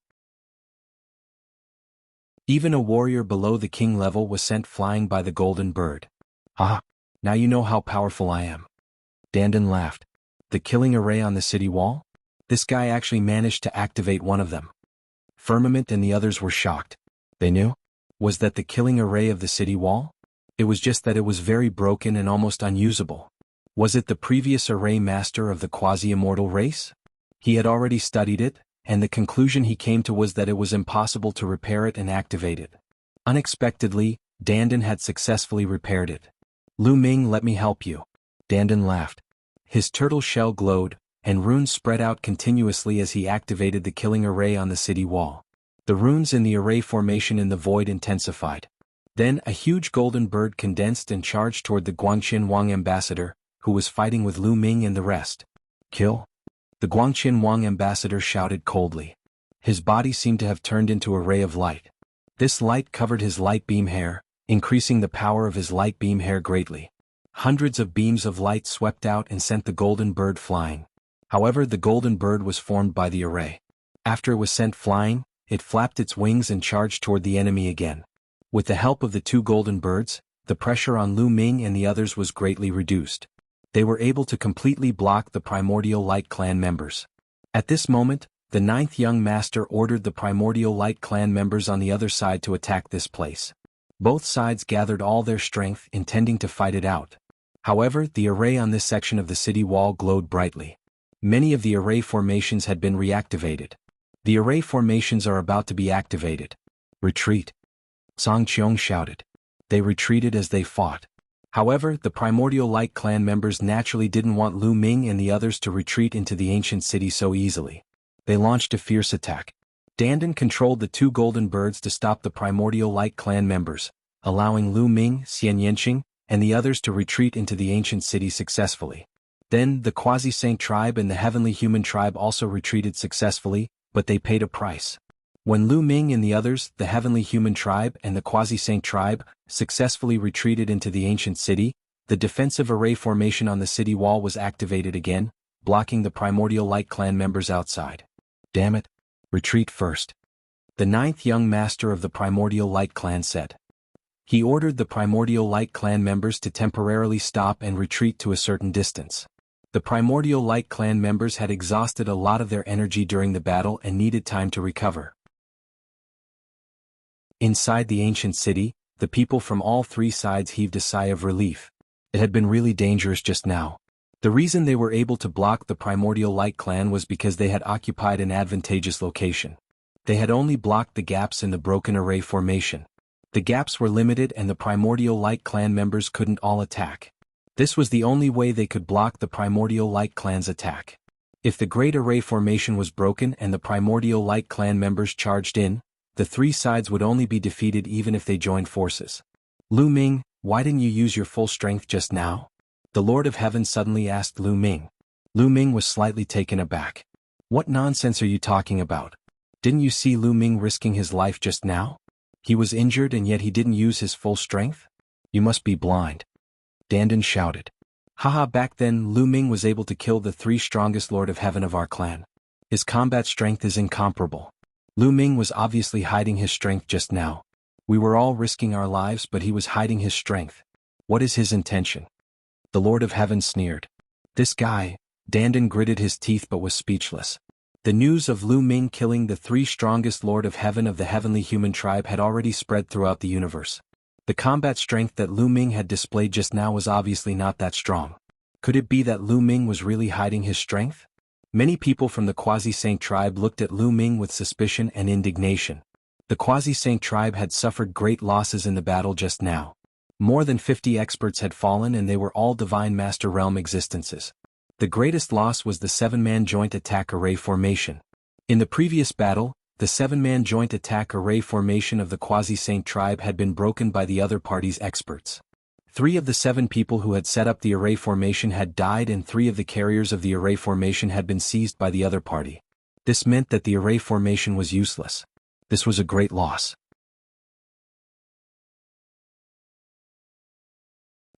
Even a warrior below the king level was sent flying by the golden bird. Ah, now you know how powerful I am. Dandan laughed. The killing array on the city wall? This guy actually managed to activate one of them. Firmament and the others were shocked. They knew? Was that the killing array of the city wall? It was just that it was very broken and almost unusable. Was it the previous array master of the quasi-immortal race? He had already studied it, and the conclusion he came to was that it was impossible to repair it and activate it. Unexpectedly, Dandan had successfully repaired it. Lu Ming, let me help you. Dandan laughed. His turtle shell glowed, and runes spread out continuously as he activated the killing array on the city wall. The runes in the array formation in the void intensified. Then a huge golden bird condensed and charged toward the Guangqian Wang ambassador, who was fighting with Lu Ming and the rest. Kill? The Guangqian Wang ambassador shouted coldly. His body seemed to have turned into a ray of light. This light covered his light beam hair, increasing the power of his light beam hair greatly. Hundreds of beams of light swept out and sent the golden bird flying. However, the golden bird was formed by the array. After it was sent flying, it flapped its wings and charged toward the enemy again. With the help of the two golden birds, the pressure on Lu Ming and the others was greatly reduced. They were able to completely block the Primordial Light Clan members. At this moment, the 9th young master ordered the Primordial Light Clan members on the other side to attack this place. Both sides gathered all their strength, intending to fight it out. However, the array on this section of the city wall glowed brightly. Many of the array formations had been reactivated. The array formations are about to be activated. Retreat! Song Qiong shouted. They retreated as they fought. However, the Primordial Light Clan members naturally didn't want Lu Ming and the others to retreat into the ancient city so easily. They launched a fierce attack. Dandan controlled the two golden birds to stop the Primordial Light Clan members, allowing Lu Ming, Xian Yanqing, and the others to retreat into the ancient city successfully. Then, the Quasi-Saint tribe and the Heavenly Human tribe also retreated successfully, but they paid a price. When Lu Ming and the others, the Heavenly Human tribe and the Quasi-Saint tribe, successfully retreated into the ancient city, the defensive array formation on the city wall was activated again, blocking the Primordial Light Clan members outside. Damn it! Retreat first. The 9th young master of the Primordial Light Clan said. He ordered the Primordial Light Clan members to temporarily stop and retreat to a certain distance. The Primordial Light Clan members had exhausted a lot of their energy during the battle and needed time to recover. Inside the ancient city, the people from all three sides heaved a sigh of relief. It had been really dangerous just now. The reason they were able to block the Primordial Light Clan was because they had occupied an advantageous location. They had only blocked the gaps in the broken array formation. The gaps were limited and the Primordial Light Clan members couldn't all attack. This was the only way they could block the Primordial Light Clan's attack. If the Great Array formation was broken and the Primordial Light Clan members charged in, the three sides would only be defeated even if they joined forces. Lu Ming, why didn't you use your full strength just now? The Lord of Heaven suddenly asked Lu Ming. Lu Ming was slightly taken aback. What nonsense are you talking about? Didn't you see Lu Ming risking his life just now? He was injured and yet he didn't use his full strength? You must be blind. Dandan shouted. Haha, back then Lu Ming was able to kill the three strongest Lord of Heaven of our clan. His combat strength is incomparable. Lu Ming was obviously hiding his strength just now. We were all risking our lives but he was hiding his strength. What is his intention? The Lord of Heaven sneered. This guy, Dandan gritted his teeth but was speechless. The news of Lu Ming killing the three strongest Lord of Heaven of the Heavenly Human tribe had already spread throughout the universe. The combat strength that Lu Ming had displayed just now was obviously not that strong. Could it be that Lu Ming was really hiding his strength? Many people from the Quasi-Saint tribe looked at Lu Ming with suspicion and indignation. The Quasi-Saint tribe had suffered great losses in the battle just now. More than 50 experts had fallen and they were all Divine Master Realm existences. The greatest loss was the 7-man joint attack array formation. In the previous battle, the 7-man joint attack array formation of the Quasi-Saint tribe had been broken by the other party's experts. 3 of the 7 people who had set up the array formation had died and 3 of the carriers of the array formation had been seized by the other party. This meant that the array formation was useless. This was a great loss.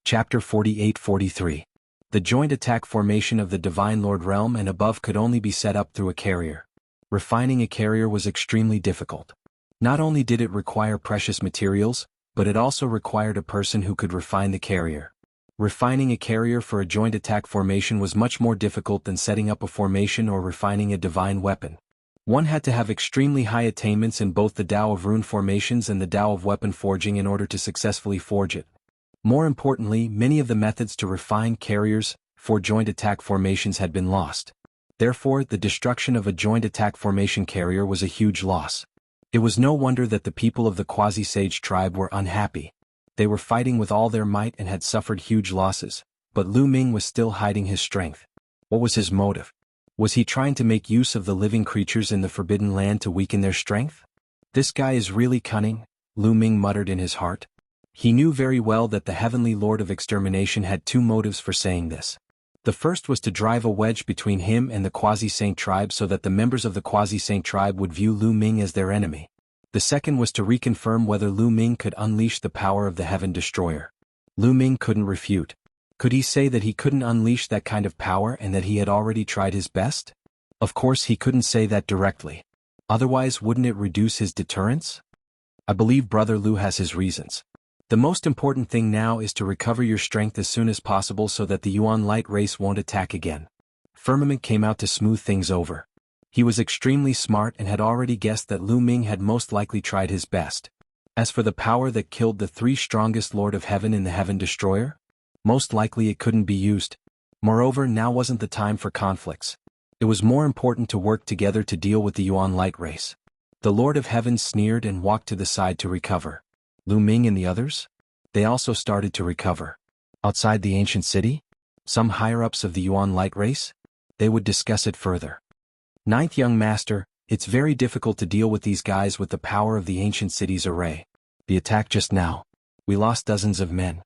Chapter 48-43. The joint attack formation of the Divine Lord Realm and above could only be set up through a carrier. Refining a carrier was extremely difficult. Not only did it require precious materials, but it also required a person who could refine the carrier. Refining a carrier for a joint attack formation was much more difficult than setting up a formation or refining a divine weapon. One had to have extremely high attainments in both the Tao of Rune formations and the Tao of weapon forging in order to successfully forge it. More importantly, many of the methods to refine carriers for joint attack formations had been lost. Therefore, the destruction of a joint attack formation carrier was a huge loss. It was no wonder that the people of the Quasi-Sage tribe were unhappy. They were fighting with all their might and had suffered huge losses, but Lu Ming was still hiding his strength. What was his motive? Was he trying to make use of the living creatures in the Forbidden Land to weaken their strength? This guy is really cunning, Lu Ming muttered in his heart. He knew very well that the Heavenly Lord of Extermination had 2 motives for saying this. The first was to drive a wedge between him and the Quasi-Saint tribe so that the members of the Quasi-Saint tribe would view Lu Ming as their enemy. The second was to reconfirm whether Lu Ming could unleash the power of the Heaven Destroyer. Lu Ming couldn't refute. Could he say that he couldn't unleash that kind of power and that he had already tried his best? Of course he couldn't say that directly. Otherwise, wouldn't it reduce his deterrence? I believe Brother Lu has his reasons. The most important thing now is to recover your strength as soon as possible so that the Yuan light race won't attack again. Firmament came out to smooth things over. He was extremely smart and had already guessed that Lu Ming had most likely tried his best. As for the power that killed the 3 strongest Lord of Heaven in the Heaven Destroyer, most likely it couldn't be used. Moreover, now wasn't the time for conflicts. It was more important to work together to deal with the Yuan light race. The Lord of Heaven sneered and walked to the side to recover. Lu Ming and the others? They also started to recover. Outside the ancient city? Some higher-ups of the Yuan light race? They would discuss it further. 9th young master, it's very difficult to deal with these guys with the power of the ancient city's array. The attack just now. We lost dozens of men.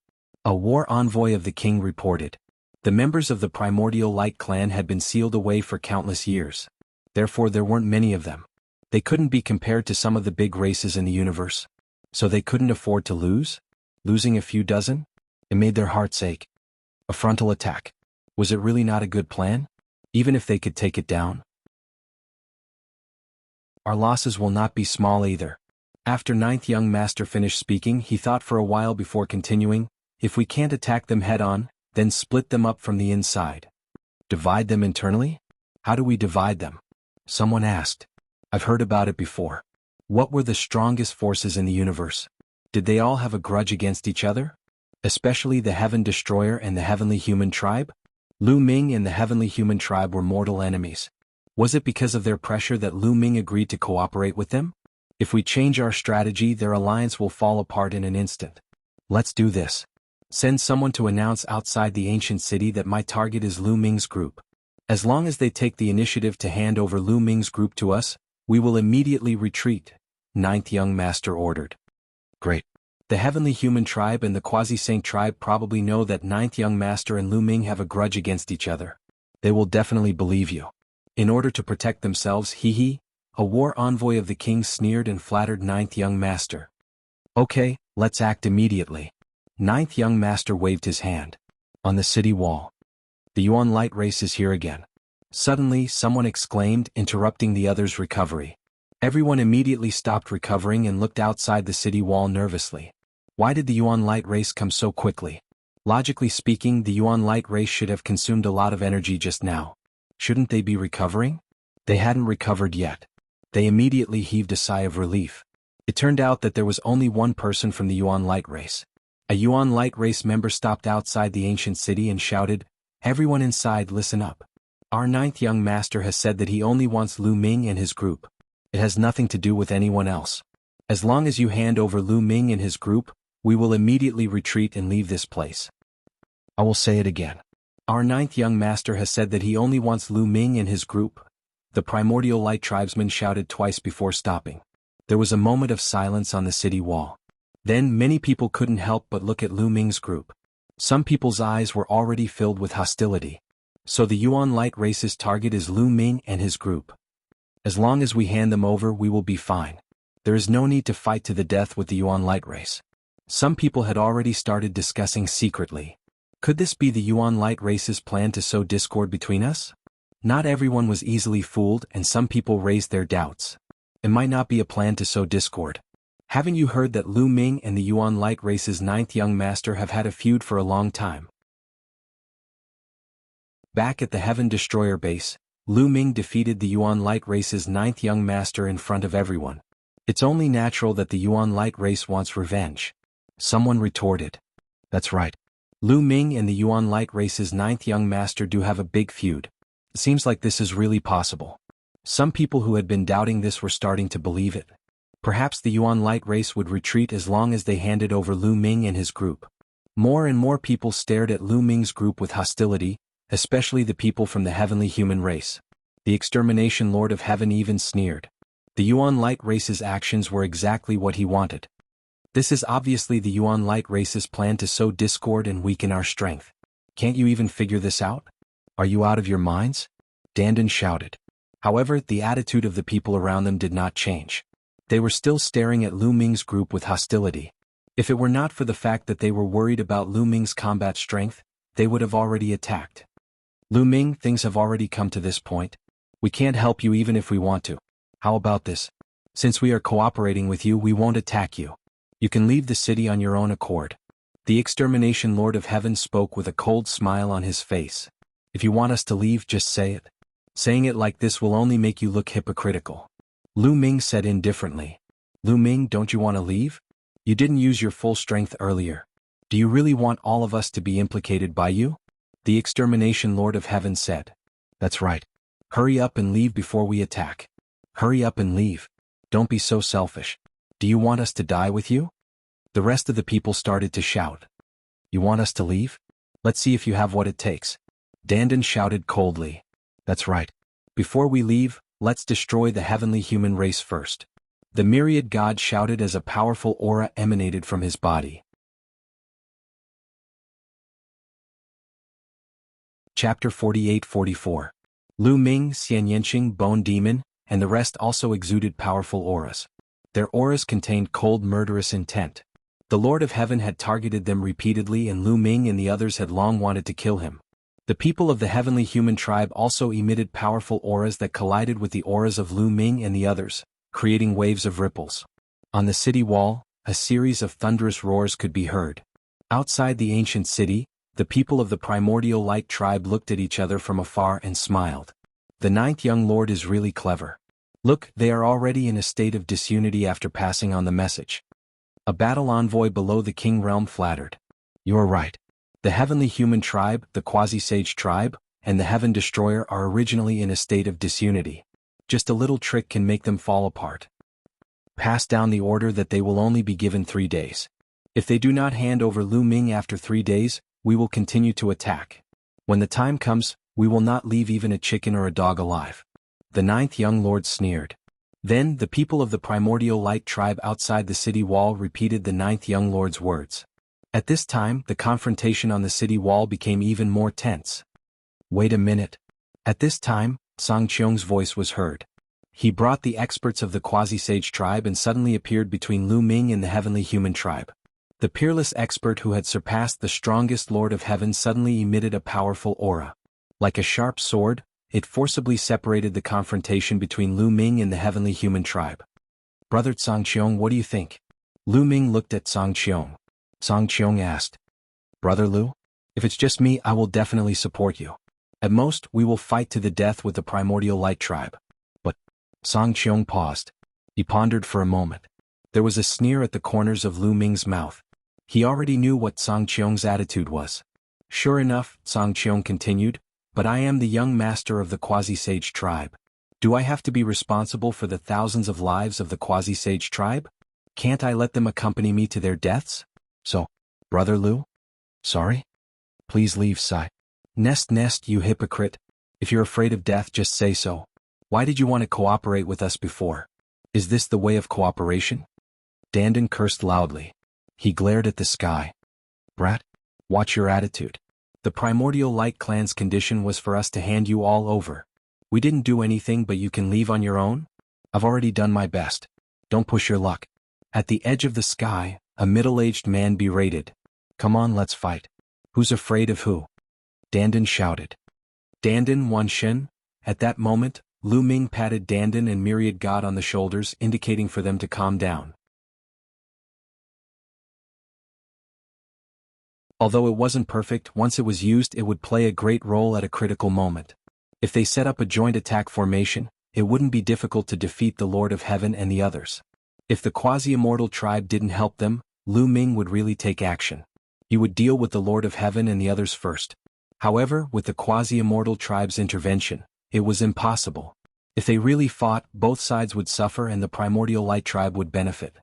A war envoy of the king reported. The members of the primordial light clan had been sealed away for countless years. Therefore there weren't many of them. They couldn't be compared to some of the big races in the universe. So they couldn't afford to lose? Losing a few dozen? It made their hearts ache. A frontal attack. Was it really not a good plan? Even if they could take it down? Our losses will not be small either. After 9th young master finished speaking, he thought for a while before continuing, if we can't attack them head-on, then split them up from the inside. Divide them internally? How do we divide them? Someone asked. I've heard about it before. What were the strongest forces in the universe? Did they all have a grudge against each other? Especially the Heaven Destroyer and the Heavenly Human Tribe? Lu Ming and the Heavenly Human Tribe were mortal enemies. Was it because of their pressure that Lu Ming agreed to cooperate with them? If we change our strategy, their alliance will fall apart in an instant. Let's do this. Send someone to announce outside the ancient city that my target is Lu Ming's group. As long as they take the initiative to hand over Lu Ming's group to us, we will immediately retreat, 9th young master ordered. Great. The Heavenly Human Tribe and the Quasi-Saint tribe probably know that 9th young master and Lu Ming have a grudge against each other. They will definitely believe you. In order to protect themselves, a war envoy of the king sneered and flattered 9th young master. Okay, let's act immediately. 9th young master waved his hand. On the city wall. The Yuan light race is here again. Suddenly, someone exclaimed, interrupting the others' recovery. Everyone immediately stopped recovering and looked outside the city wall nervously. Why did the Yuan light race come so quickly? Logically speaking, the Yuan light race should have consumed a lot of energy just now. Shouldn't they be recovering? They hadn't recovered yet. They immediately heaved a sigh of relief. It turned out that there was only one person from the Yuan light race. A Yuan light race member stopped outside the ancient city and shouted, "Everyone inside, listen up. Our 9th young master has said that he only wants Lu Ming and his group. It has nothing to do with anyone else. As long as you hand over Lu Ming and his group, we will immediately retreat and leave this place." I will say it again. Our 9th young master has said that he only wants Lu Ming and his group. The primordial light tribesman shouted twice before stopping. There was a moment of silence on the city wall. Then many people couldn't help but look at Lu Ming's group. Some people's eyes were already filled with hostility. So the Yuan light race's target is Lu Ming and his group. As long as we hand them over, we will be fine. There is no need to fight to the death with the Yuan light race. Some people had already started discussing secretly. Could this be the Yuan light race's plan to sow discord between us? Not everyone was easily fooled, and some people raised their doubts. It might not be a plan to sow discord. Haven't you heard that Lu Ming and the Yuan light race's 9th young master have had a feud for a long time? Back at the Heaven Destroyer base, Lu Ming defeated the Yuan light race's 9th young master in front of everyone. It's only natural that the Yuan light race wants revenge. Someone retorted. That's right. Lu Ming and the Yuan light race's 9th young master do have a big feud. It seems like this is really possible. Some people who had been doubting this were starting to believe it. Perhaps the Yuan light race would retreat as long as they handed over Lu Ming and his group. More and more people stared at Lu Ming's group with hostility, especially the people from the heavenly human race. The extermination lord of heaven even sneered. The Yuan light race's actions were exactly what he wanted. This is obviously the Yuan light race's plan to sow discord and weaken our strength. Can't you even figure this out? Are you out of your minds? Dandan shouted. However, the attitude of the people around them did not change. They were still staring at Lu Ming's group with hostility. If it were not for the fact that they were worried about Lu Ming's combat strength, they would have already attacked. Lu Ming, things have already come to this point. We can't help you even if we want to. How about this? Since we are cooperating with you, we won't attack you. You can leave the city on your own accord. The extermination lord of heaven spoke with a cold smile on his face. If you want us to leave, just say it. Saying it like this will only make you look hypocritical. Lu Ming said indifferently. Lu Ming, don't you want to leave? You didn't use your full strength earlier. Do you really want all of us to be implicated by you? The extermination lord of heaven said. That's right. Hurry up and leave before we attack. Hurry up and leave. Don't be so selfish. Do you want us to die with you? The rest of the people started to shout. You want us to leave? Let's see if you have what it takes. Dandan shouted coldly. That's right. Before we leave, let's destroy the heavenly human race first. The myriad god shouted as a powerful aura emanated from his body. Chapter 48-44. Lu Ming, Xian Yanqing, Bone Demon, and the rest also exuded powerful auras. Their auras contained cold murderous intent. The Lord of Heaven had targeted them repeatedly, and Lu Ming and the others had long wanted to kill him. The people of the heavenly human tribe also emitted powerful auras that collided with the auras of Lu Ming and the others, creating waves of ripples. On the city wall, a series of thunderous roars could be heard. Outside the ancient city, the people of the primordial light tribe looked at each other from afar and smiled. The 9th young lord is really clever. Look, they are already in a state of disunity after passing on the message. A battle envoy below the king realm flattered. You're right. The heavenly human tribe, the quasi-sage tribe, and the heaven destroyer are originally in a state of disunity. Just a little trick can make them fall apart. Pass down the order that they will only be given 3 days. If they do not hand over Lu Ming after 3 days, we will continue to attack. When the time comes, we will not leave even a chicken or a dog alive. The 9th young lord sneered. Then the people of the primordial light tribe outside the city wall repeated the 9th young lord's words. At this time, the confrontation on the city wall became even more tense. Wait a minute. At this time, Song Qiong's voice was heard. He brought the experts of the quasi-sage tribe and suddenly appeared between Lu Ming and the heavenly human tribe. The peerless expert who had surpassed the strongest lord of heaven suddenly emitted a powerful aura. Like a sharp sword, it forcibly separated the confrontation between Lu Ming and the heavenly human tribe. Brother Song Qiong, what do you think? Lu Ming looked at Song Qiong. Song Qiong asked. Brother Lu? If it's just me, I will definitely support you. At most, we will fight to the death with the primordial light tribe. But, Song Qiong paused. He pondered for a moment. There was a sneer at the corners of Lu Ming's mouth. He already knew what Song Qiong's attitude was. Sure enough, Song Qiong continued, but I am the young master of the quasi-sage tribe. Do I have to be responsible for the thousands of lives of the quasi-sage tribe? Can't I let them accompany me to their deaths? So, Brother Lu? Sorry? Please leave, Sai. Nest, you hypocrite. If you're afraid of death, just say so. Why did you want to cooperate with us before? Is this the way of cooperation? Dandan cursed loudly. He glared at the sky. Brat, watch your attitude. The Primordial Light Clan's condition was for us to hand you all over. We didn't do anything, but you can leave on your own? I've already done my best. Don't push your luck. At the edge of the sky, a middle-aged man berated. Come on, let's fight. Who's afraid of who? Dandan shouted. Dandan Wanshin. At that moment, Lu Ming patted Dandan and Myriad God on the shoulders, indicating for them to calm down. Although it wasn't perfect, once it was used it would play a great role at a critical moment. If they set up a joint attack formation, it wouldn't be difficult to defeat the Lord of Heaven and the others. If the quasi-immortal tribe didn't help them, Lu Ming would really take action. He would deal with the Lord of Heaven and the others first. However, with the quasi-immortal tribe's intervention, it was impossible. If they really fought, both sides would suffer and the Primordial Light tribe would benefit.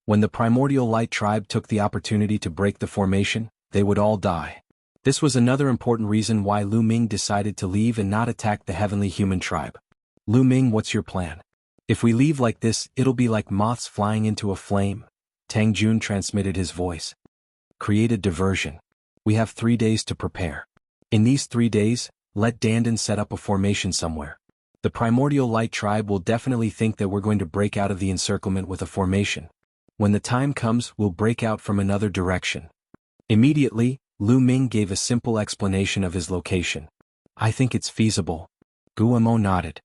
When the Primordial Light tribe took the opportunity to break the formation, they would all die. This was another important reason why Lu Ming decided to leave and not attack the Heavenly Human tribe. Lu Ming, what's your plan? If we leave like this, it'll be like moths flying into a flame. Tang Jun transmitted his voice. Create a diversion. We have 3 days to prepare. In these 3 days, let Dandan set up a formation somewhere. The Primordial Light tribe will definitely think that we're going to break out of the encirclement with a formation. When the time comes, we'll break out from another direction. Immediately, Lu Ming gave a simple explanation of his location. I think it's feasible. Guamo nodded.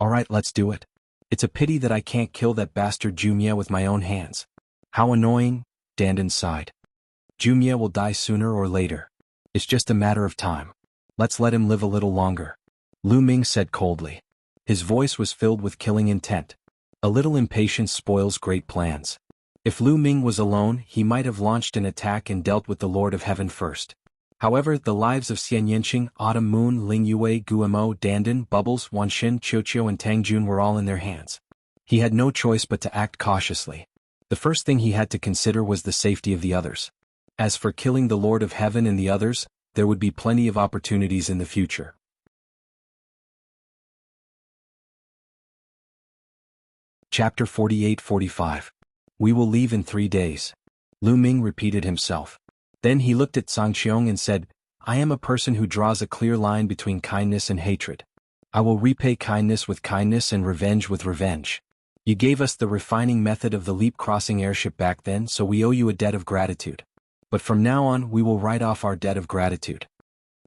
Alright, let's do it. It's a pity that I can't kill that bastard Jumia with my own hands. How annoying, Dandan sighed. Jumia will die sooner or later. It's just a matter of time. Let's let him live a little longer. Lu Ming said coldly. His voice was filled with killing intent. A little impatience spoils great plans. If Lu Ming was alone, he might have launched an attack and dealt with the Lord of Heaven first. However, the lives of Xian Yinqing, Autumn Moon, Ling Yue, Guamo, Dandan, Bubbles, Wanshin, Qiuqiu and Tang Jun were all in their hands. He had no choice but to act cautiously. The first thing he had to consider was the safety of the others. As for killing the Lord of Heaven and the others, there would be plenty of opportunities in the future. Chapter 48-45. We will leave in 3 days. Lu Ming repeated himself. Then he looked at Sangqiong and said, I am a person who draws a clear line between kindness and hatred. I will repay kindness with kindness and revenge with revenge. You gave us the refining method of the leap-crossing airship back then, so we owe you a debt of gratitude. But from now on, we will write off our debt of gratitude.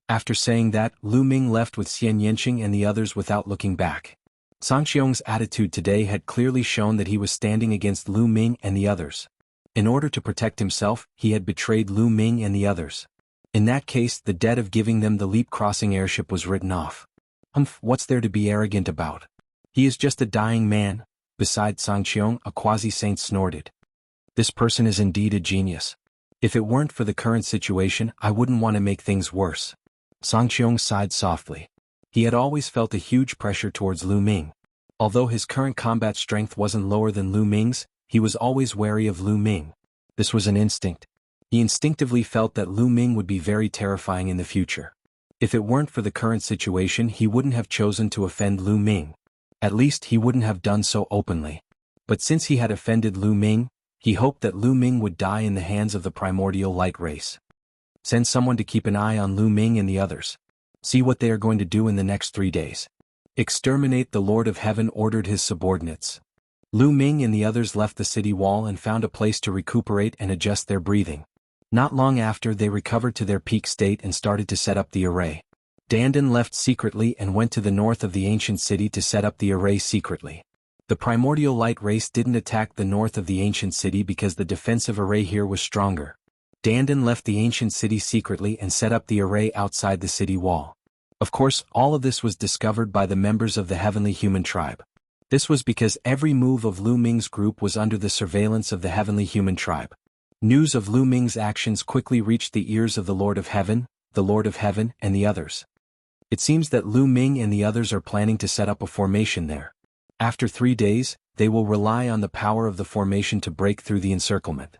After saying that, Lu Ming left with Xian Yinqing and the others without looking back. Sangqiong's attitude today had clearly shown that he was standing against Lu Ming and the others. In order to protect himself, he had betrayed Lu Ming and the others. In that case, the debt of giving them the leap-crossing airship was written off. What's there to be arrogant about? He is just a dying man. Besides, Sangqiong, a quasi-saint, snorted. This person is indeed a genius. If it weren't for the current situation, I wouldn't want to make things worse. Sangqiong sighed softly. He had always felt a huge pressure towards Lu Ming. Although his current combat strength wasn't lower than Lu Ming's, he was always wary of Lu Ming. This was an instinct. He instinctively felt that Lu Ming would be very terrifying in the future. If it weren't for the current situation, he wouldn't have chosen to offend Lu Ming. At least he wouldn't have done so openly. But since he had offended Lu Ming, he hoped that Lu Ming would die in the hands of the Primordial Light race. Send someone to keep an eye on Lu Ming and the others. See what they are going to do in the next 3 days. Exterminate, the Lord of Heaven ordered his subordinates. Lu Ming and the others left the city wall and found a place to recuperate and adjust their breathing. Not long after, they recovered to their peak state and started to set up the array. Dandan left secretly and went to the north of the ancient city to set up the array secretly. The Primordial Light race didn't attack the north of the ancient city because the defensive array here was stronger. Dandan left the ancient city secretly and set up the array outside the city wall. Of course, all of this was discovered by the members of the Heavenly Human tribe. This was because every move of Lu Ming's group was under the surveillance of the Heavenly Human tribe. News of Lu Ming's actions quickly reached the ears of the Lord of Heaven, and the others. It seems that Lu Ming and the others are planning to set up a formation there. After 3 days, they will rely on the power of the formation to break through the encirclement.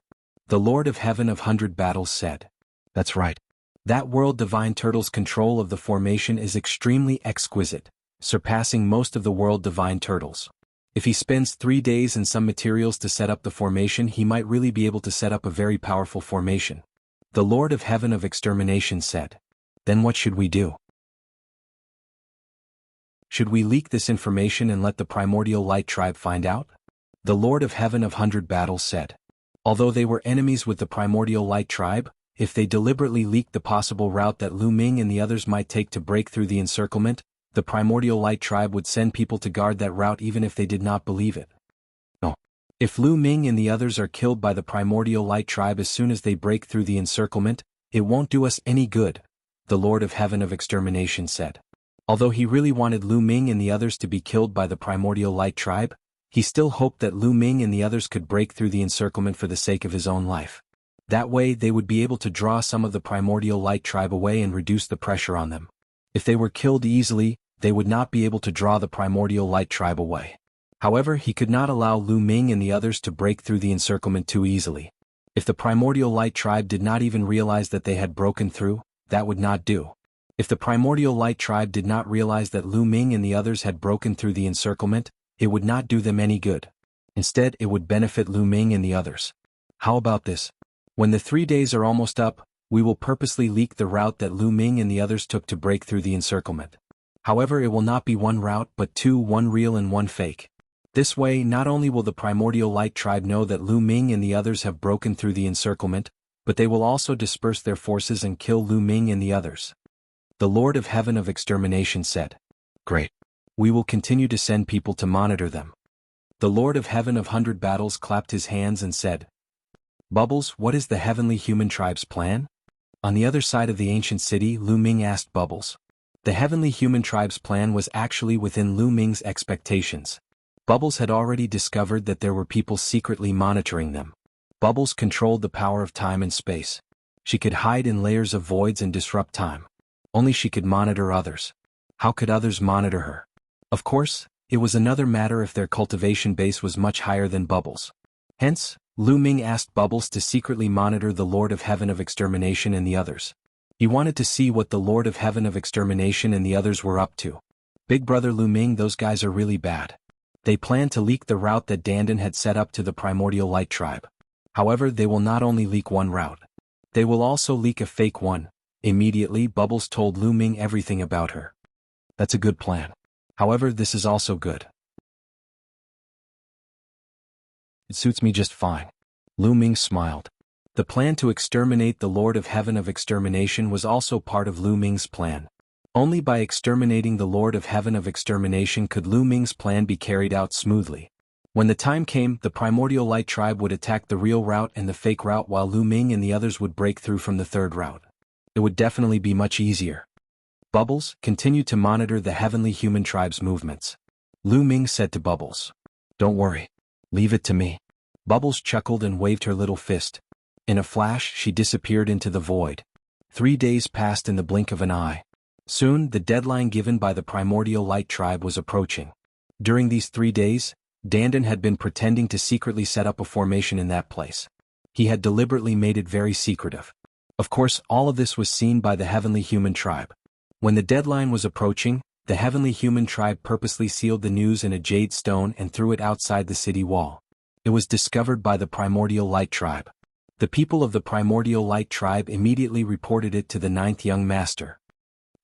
The Lord of Heaven of 100 Battles said. That's right. That World Divine Turtle's control of the formation is extremely exquisite. surpassing most of the world divine turtles. If he spends 3 days and some materials to set up the formation, he might really be able to set up a very powerful formation. The Lord of Heaven of Extermination said. Then what should we do? Should we leak this information and let the Primordial Light Tribe find out? The Lord of Heaven of 100 Battles said. Although they were enemies with the Primordial Light Tribe, if they deliberately leaked the possible route that Lu Ming and the others might take to break through the encirclement, the Primordial Light Tribe would send people to guard that route even if they did not believe it. No. If Lu Ming and the others are killed by the Primordial Light Tribe as soon as they break through the encirclement, it won't do us any good, the Lord of Heaven of Extermination said. Although he really wanted Lu Ming and the others to be killed by the Primordial Light Tribe, he still hoped that Lu Ming and the others could break through the encirclement for the sake of his own life. That way they would be able to draw some of the Primordial Light Tribe away and reduce the pressure on them. If they were killed easily, they would not be able to draw the Primordial Light Tribe away. However, he could not allow Lu Ming and the others to break through the encirclement too easily. If the Primordial Light Tribe did not even realize that they had broken through, that would not do. If the Primordial Light Tribe did not realize that Lu Ming and the others had broken through the encirclement, it would not do them any good. Instead, it would benefit Lu Ming and the others. How about this? When the 3 days are almost up, we will purposely leak the route that Lu Ming and the others took to break through the encirclement. However, it will not be one route but two, one real and one fake. This way, not only will the Primordial Light Tribe know that Lu Ming and the others have broken through the encirclement, but they will also disperse their forces and kill Lu Ming and the others. The Lord of Heaven of Extermination said. Great. We will continue to send people to monitor them. The Lord of Heaven of 100 Battles clapped his hands and said, Bubbles, what is the Heavenly Human Tribe's plan? On the other side of the ancient city, Lu Ming asked Bubbles. The Heavenly Human Tribe's plan was actually within Lu Ming's expectations. Bubbles had already discovered that there were people secretly monitoring them. Bubbles controlled the power of time and space. She could hide in layers of voids and disrupt time. Only she could monitor others. How could others monitor her? Of course, it was another matter if their cultivation base was much higher than Bubbles. Hence, Lu Ming asked Bubbles to secretly monitor the Lord of Heaven of Extermination and the others. He wanted to see what the Lord of Heaven of Extermination and the others were up to. Big brother Lu Ming, those guys are really bad. They planned to leak the route that Dandan had set up to the Primordial Light Tribe. However, they will not only leak one route. They will also leak a fake one. Immediately, Bubbles told Lu Ming everything about her. That's a good plan. However, this is also good. It suits me just fine. Lu Ming smiled. The plan to exterminate the Lord of Heaven of Extermination was also part of Lu Ming's plan. Only by exterminating the Lord of Heaven of Extermination could Lu Ming's plan be carried out smoothly. When the time came, the Primordial Light Tribe would attack the real route and the fake route while Lu Ming and the others would break through from the third route. It would definitely be much easier. Bubbles, continue to monitor the Heavenly Human Tribe's movements. Lu Ming said to Bubbles. Don't worry. Leave it to me. Bubbles chuckled and waved her little fist. In a flash, she disappeared into the void. 3 days passed in the blink of an eye. Soon, the deadline given by the Primordial Light Tribe was approaching. During these 3 days, Dandan had been pretending to secretly set up a formation in that place. He had deliberately made it very secretive. Of course, all of this was seen by the Heavenly Human Tribe. When the deadline was approaching, the Heavenly Human Tribe purposely sealed the news in a jade stone and threw it outside the city wall. It was discovered by the Primordial Light Tribe. The people of the Primordial Light Tribe immediately reported it to the 9th Young Master.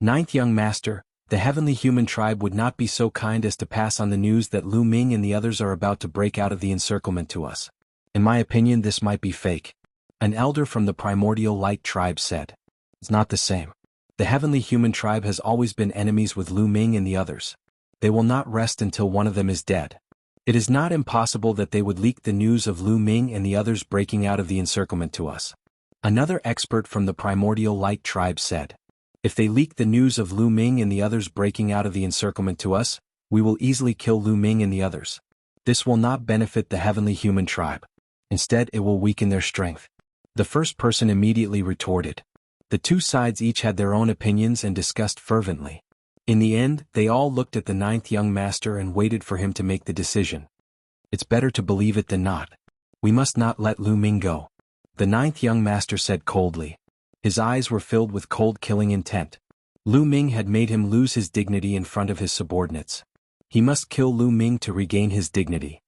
9th Young Master, the Heavenly Human Tribe would not be so kind as to pass on the news that Lu Ming and the others are about to break out of the encirclement to us. In my opinion, this might be fake. An elder from the Primordial Light Tribe said. It's not the same. The Heavenly Human Tribe has always been enemies with Lu Ming and the others. They will not rest until one of them is dead. It is not impossible that they would leak the news of Lu Ming and the others breaking out of the encirclement to us. Another expert from the Primordial Light Tribe said. If they leak the news of Lu Ming and the others breaking out of the encirclement to us, we will easily kill Lu Ming and the others. This will not benefit the Heavenly Human Tribe. Instead, it will weaken their strength. The first person immediately retorted. The two sides each had their own opinions and discussed fervently. In the end, they all looked at the 9th Young Master and waited for him to make the decision. It's better to believe it than not. We must not let Lu Ming go. The 9th Young Master said coldly. His eyes were filled with cold killing intent. Lu Ming had made him lose his dignity in front of his subordinates. He must kill Lu Ming to regain his dignity.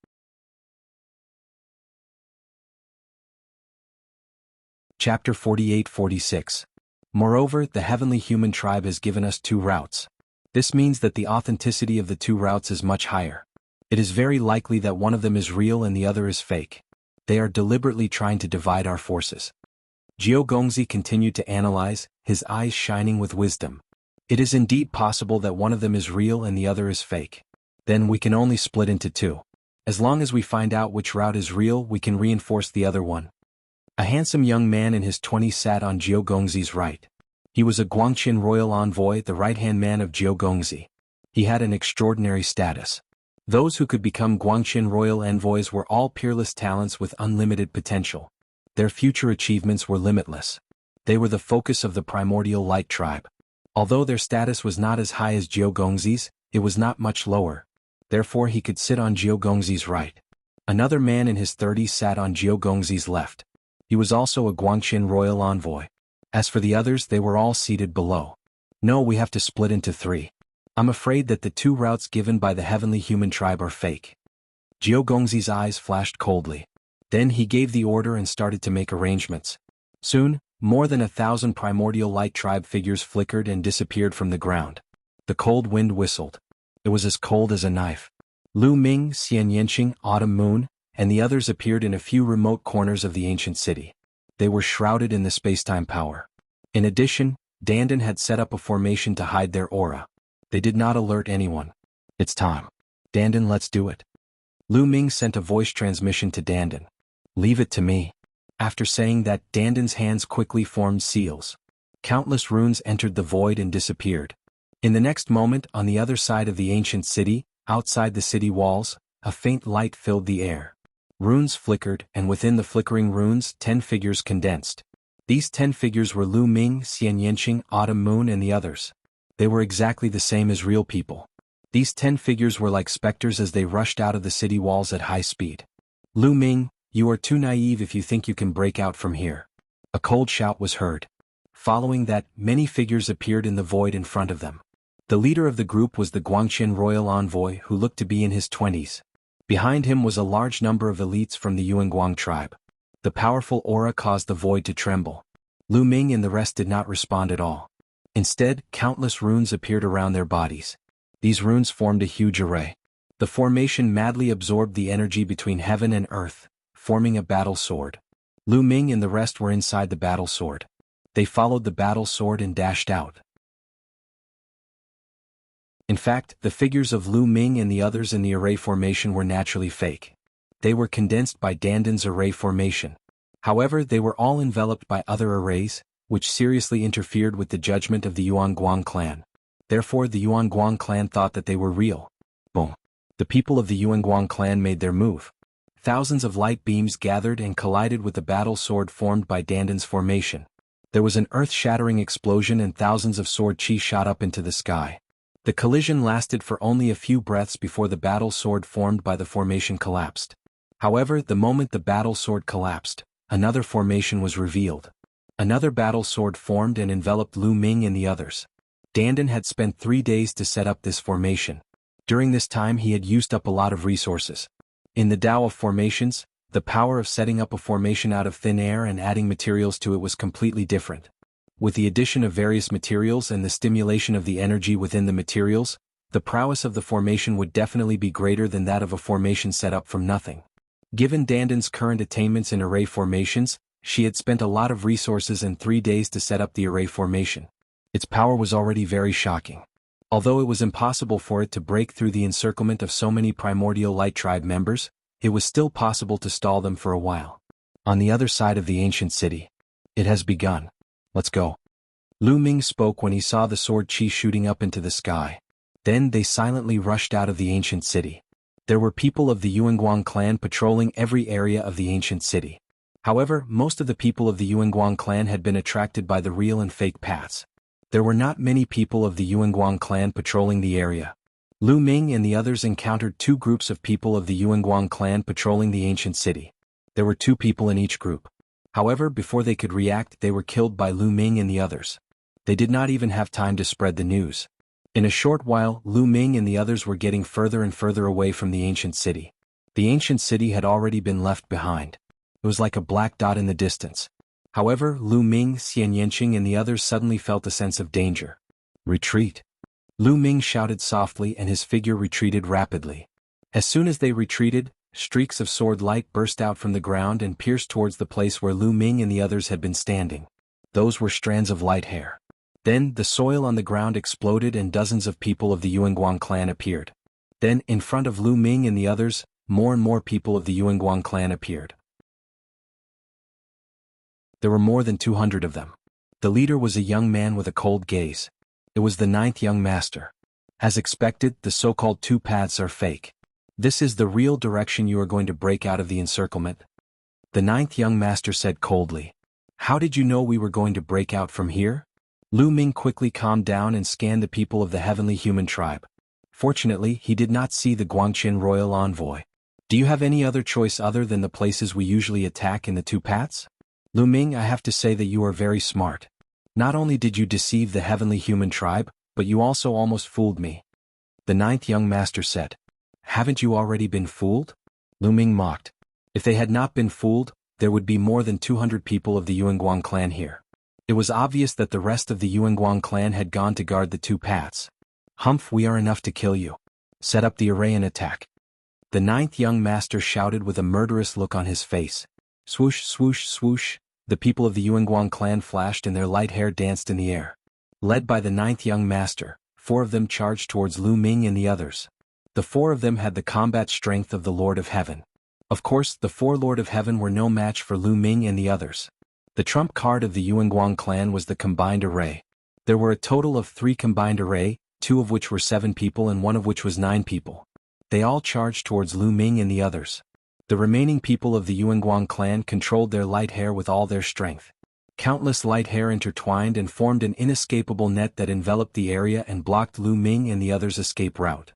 Chapter 48-46. Moreover, the heavenly human tribe has given us 2 routes. This means that the authenticity of the 2 routes is much higher. It is very likely that one of them is real and the other is fake. They are deliberately trying to divide our forces. Jiao Gongzi continued to analyze, his eyes shining with wisdom. It is indeed possible that one of them is real and the other is fake. Then we can only split into 2. As long as we find out which route is real, we can reinforce the other one. A handsome young man in his 20s sat on Jiao Gongzi's right. He was a Guangqin royal envoy, the right-hand man of Jiao Gongzi. He had an extraordinary status. Those who could become Guangqin royal envoys were all peerless talents with unlimited potential. Their future achievements were limitless. They were the focus of the primordial light tribe. Although their status was not as high as Jiao Gongzi's, it was not much lower. Therefore he could sit on Jiao Gongzi's right. Another man in his 30s sat on Jiao Gongzi's left. He was also a Guangqin royal envoy. As for the others, they were all seated below. No, we have to split into 3. I'm afraid that the 2 routes given by the heavenly human tribe are fake. Jiao Gongzi's eyes flashed coldly. Then he gave the order and started to make arrangements. Soon, more than 1,000 primordial light tribe figures flickered and disappeared from the ground. The cold wind whistled. It was as cold as a knife. Lu Ming, Xian Yanqing, Autumn Moon, and the others appeared in a few remote corners of the ancient city. They were shrouded in the spacetime power. In addition, Dandan had set up a formation to hide their aura. They did not alert anyone. It's time. Dandan, let's do it. Lu Ming sent a voice transmission to Dandan. Leave it to me. After saying that, Dandan's hands quickly formed seals. Countless runes entered the void and disappeared. In the next moment, on the other side of the ancient city, outside the city walls, a faint light filled the air. Runes flickered, and within the flickering runes, 10 figures condensed. These 10 figures were Lu Ming, Xian Yanqing, Autumn Moon, and the others. They were exactly the same as real people. These 10 figures were like specters as they rushed out of the city walls at high speed. Lu Ming, you are too naive if you think you can break out from here. A cold shout was heard. Following that, many figures appeared in the void in front of them. The leader of the group was the Guangqin royal envoy who looked to be in his 20s. Behind him was a large number of elites from the Yuanguang tribe. The powerful aura caused the void to tremble. Lu Ming and the rest did not respond at all. Instead, countless runes appeared around their bodies. These runes formed a huge array. The formation madly absorbed the energy between heaven and earth, forming a battle sword. Lu Ming and the rest were inside the battle sword. They followed the battle sword and dashed out. In fact, the figures of Lu Ming and the others in the array formation were naturally fake. They were condensed by Dandan's array formation. However, they were all enveloped by other arrays, which seriously interfered with the judgment of the Yuanguang clan. Therefore, the Yuanguang clan thought that they were real. Boom. The people of the Yuanguang clan made their move. Thousands of light beams gathered and collided with the battle sword formed by Dandan's formation. There was an earth-shattering explosion and thousands of sword chi shot up into the sky. The collision lasted for only a few breaths before the battle sword formed by the formation collapsed. However, the moment the battle sword collapsed, another formation was revealed. Another battle sword formed and enveloped Lu Ming and the others. Dandan had spent 3 days to set up this formation. During this time he had used up a lot of resources. In the Tao of formations, the power of setting up a formation out of thin air and adding materials to it was completely different. With the addition of various materials and the stimulation of the energy within the materials, the prowess of the formation would definitely be greater than that of a formation set up from nothing. Given Dandan's current attainments in array formations, she had spent a lot of resources and 3 days to set up the array formation. Its power was already very shocking. Although it was impossible for it to break through the encirclement of so many primordial light tribe members, it was still possible to stall them for a while. On the other side of the ancient city. It has begun. Let's go. Lu Ming spoke when he saw the sword chi shooting up into the sky. Then they silently rushed out of the ancient city. There were people of the Yuanguang clan patrolling every area of the ancient city. However, most of the people of the Yuanguang clan had been attracted by the real and fake paths. There were not many people of the Yuanguang clan patrolling the area. Lu Ming and the others encountered 2 groups of people of the Yuanguang clan patrolling the ancient city. There were 2 people in each group. However, before they could react, they were killed by Lu Ming and the others. They did not even have time to spread the news. In a short while, Lu Ming and the others were getting further and further away from the ancient city. The ancient city had already been left behind. It was like a black dot in the distance. However, Lu Ming, Xian Yanqing and the others suddenly felt a sense of danger. Retreat! Lu Ming shouted softly and his figure retreated rapidly. As soon as they retreated, streaks of sword light burst out from the ground and pierced towards the place where Lu Ming and the others had been standing. Those were strands of light hair. Then, the soil on the ground exploded and dozens of people of the Yuanguang clan appeared. Then, in front of Lu Ming and the others, more and more people of the Yuanguang clan appeared. There were more than 200 of them. The leader was a young man with a cold gaze. It was the 9th young master. As expected, the so-called two paths are fake. This is the real direction you are going to break out of the encirclement? The 9th young master said coldly. How did you know we were going to break out from here? Lu Ming quickly calmed down and scanned the people of the heavenly human tribe. Fortunately, he did not see the Guangqin royal envoy. Do you have any other choice other than the places we usually attack in the two paths? Lu Ming, I have to say that you are very smart. Not only did you deceive the heavenly human tribe, but you also almost fooled me. The 9th young master said. Haven't you already been fooled? Lu Ming mocked. If they had not been fooled, there would be more than 200 people of the Yuanguang clan here. It was obvious that the rest of the Yuanguang clan had gone to guard the two paths. Humph, we are enough to kill you. Set up the array and attack. The 9th young master shouted with a murderous look on his face. Swoosh, swoosh, swoosh, the people of the Yuanguang clan flashed and their light hair danced in the air. Led by the 9th young master, 4 of them charged towards Lu Ming and the others. The 4 of them had the combat strength of the Lord of Heaven. Of course, the 4 Lord of Heaven were no match for Lu Ming and the others. The trump card of the Yuanguang clan was the combined array. There were a total of 3 combined array, 2 of which were 7 people and 1 of which was 9 people. They all charged towards Lu Ming and the others. The remaining people of the Yuanguang clan controlled their light hair with all their strength. Countless light hair intertwined and formed an inescapable net that enveloped the area and blocked Lu Ming and the others' escape route.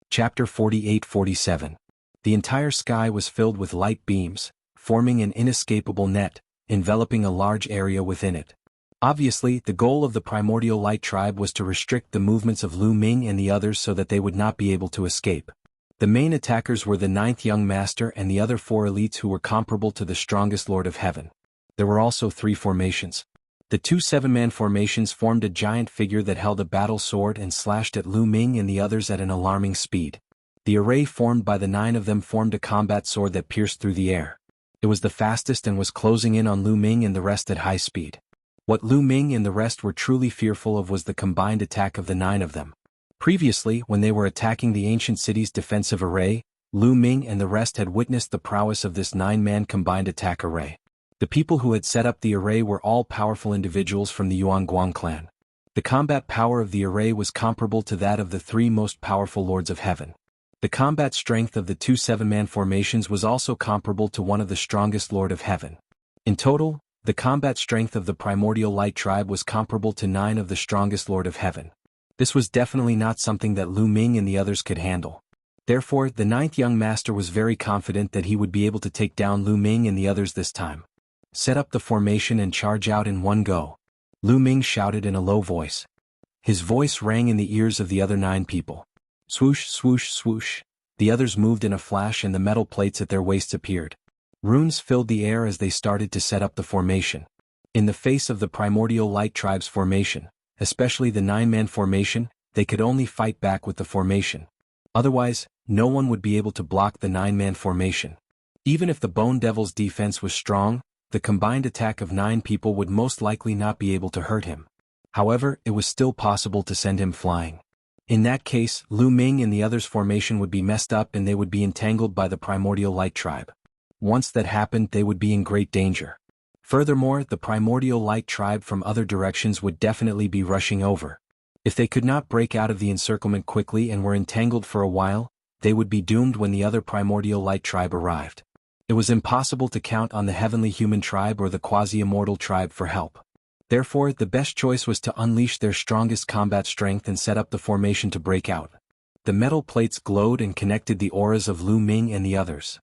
Chapter 48-47. The entire sky was filled with light beams, forming an inescapable net, enveloping a large area within it. Obviously, the goal of the primordial light tribe was to restrict the movements of Lu Ming and the others so that they would not be able to escape. The main attackers were the 9th young master and the other 4 elites who were comparable to the strongest Lord of Heaven. There were also 3 formations. The 2 7-man formations formed a giant figure that held a battle sword and slashed at Lu Ming and the others at an alarming speed. The array formed by the 9 of them formed a combat sword that pierced through the air. It was the fastest and was closing in on Lu Ming and the rest at high speed. What Lu Ming and the rest were truly fearful of was the combined attack of the 9 of them. Previously, when they were attacking the ancient city's defensive array, Lu Ming and the rest had witnessed the prowess of this 9-man combined attack array. The people who had set up the array were all powerful individuals from the Yuanguang clan. The combat power of the array was comparable to that of the 3 most powerful Lords of Heaven. The combat strength of the 2 7-man formations was also comparable to one of the strongest Lord of Heaven. In total, the combat strength of the primordial light tribe was comparable to 9 of the strongest Lord of Heaven. This was definitely not something that Lu Ming and the others could handle. Therefore, the 9th young master was very confident that he would be able to take down Lu Ming and the others this time. Set up the formation and charge out in one go. Lu Ming shouted in a low voice. His voice rang in the ears of the other 9 people. Swoosh, swoosh, swoosh. The others moved in a flash and the metal plates at their waists appeared. Runes filled the air as they started to set up the formation. In the face of the primordial light tribe's formation, especially the 9-man formation, they could only fight back with the formation. Otherwise, no one would be able to block the 9-man formation. Even if the Bone Devil's defense was strong, the combined attack of 9 people would most likely not be able to hurt him. However, it was still possible to send him flying. In that case, Lu Ming and the others' formation would be messed up and they would be entangled by the primordial light tribe. Once that happened, they would be in great danger. Furthermore, the primordial light tribe from other directions would definitely be rushing over. If they could not break out of the encirclement quickly and were entangled for a while, they would be doomed when the other primordial light tribe arrived. It was impossible to count on the heavenly human tribe or the quasi-immortal tribe for help. Therefore, the best choice was to unleash their strongest combat strength and set up the formation to break out. The metal plates glowed and connected the auras of Lu Ming and the others.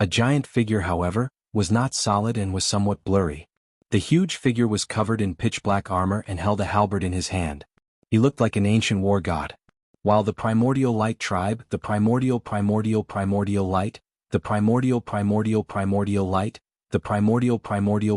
A giant figure, however, was not solid and was somewhat blurry. The huge figure was covered in pitch-black armor and held a halberd in his hand. He looked like an ancient war god. While the primordial light tribe, the primordial light, the primordial light, the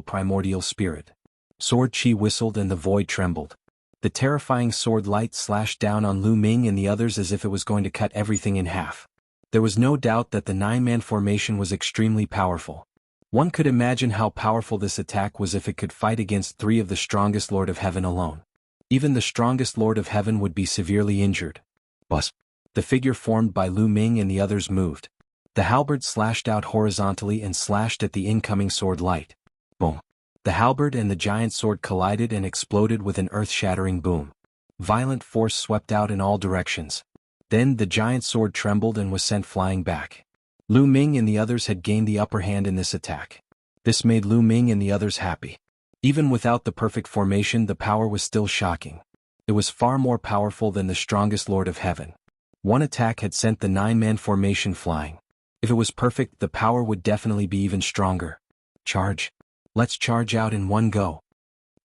primordial spirit. Sword chi whistled and the void trembled. The terrifying sword light slashed down on Lu Ming and the others as if it was going to cut everything in half. There was no doubt that the nine-man formation was extremely powerful. One could imagine how powerful this attack was if it could fight against three of the strongest Lord of Heaven alone. Even the strongest Lord of Heaven would be severely injured. Buzz. The figure formed by Lu Ming and the others moved. The halberd slashed out horizontally and slashed at the incoming sword light. Boom. The halberd and the giant sword collided and exploded with an earth-shattering boom. Violent force swept out in all directions. Then the giant sword trembled and was sent flying back. Lu Ming and the others had gained the upper hand in this attack. This made Lu Ming and the others happy. Even without the perfect formation, the power was still shocking. It was far more powerful than the strongest Lord of Heaven. One attack had sent the nine-man formation flying. If it was perfect, the power would definitely be even stronger. Charge. Let's charge out in one go.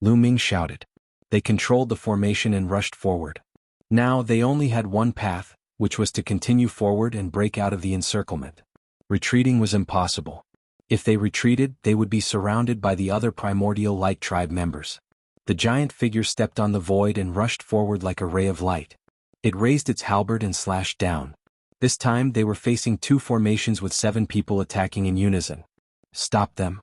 Lu Ming shouted. They controlled the formation and rushed forward. Now they only had one path, which was to continue forward and break out of the encirclement. Retreating was impossible. If they retreated, they would be surrounded by the other primordial light tribe members. The giant figure stepped on the void and rushed forward like a ray of light. It raised its halberd and slashed down. This time they were facing two formations with 7 people attacking in unison. Stop them.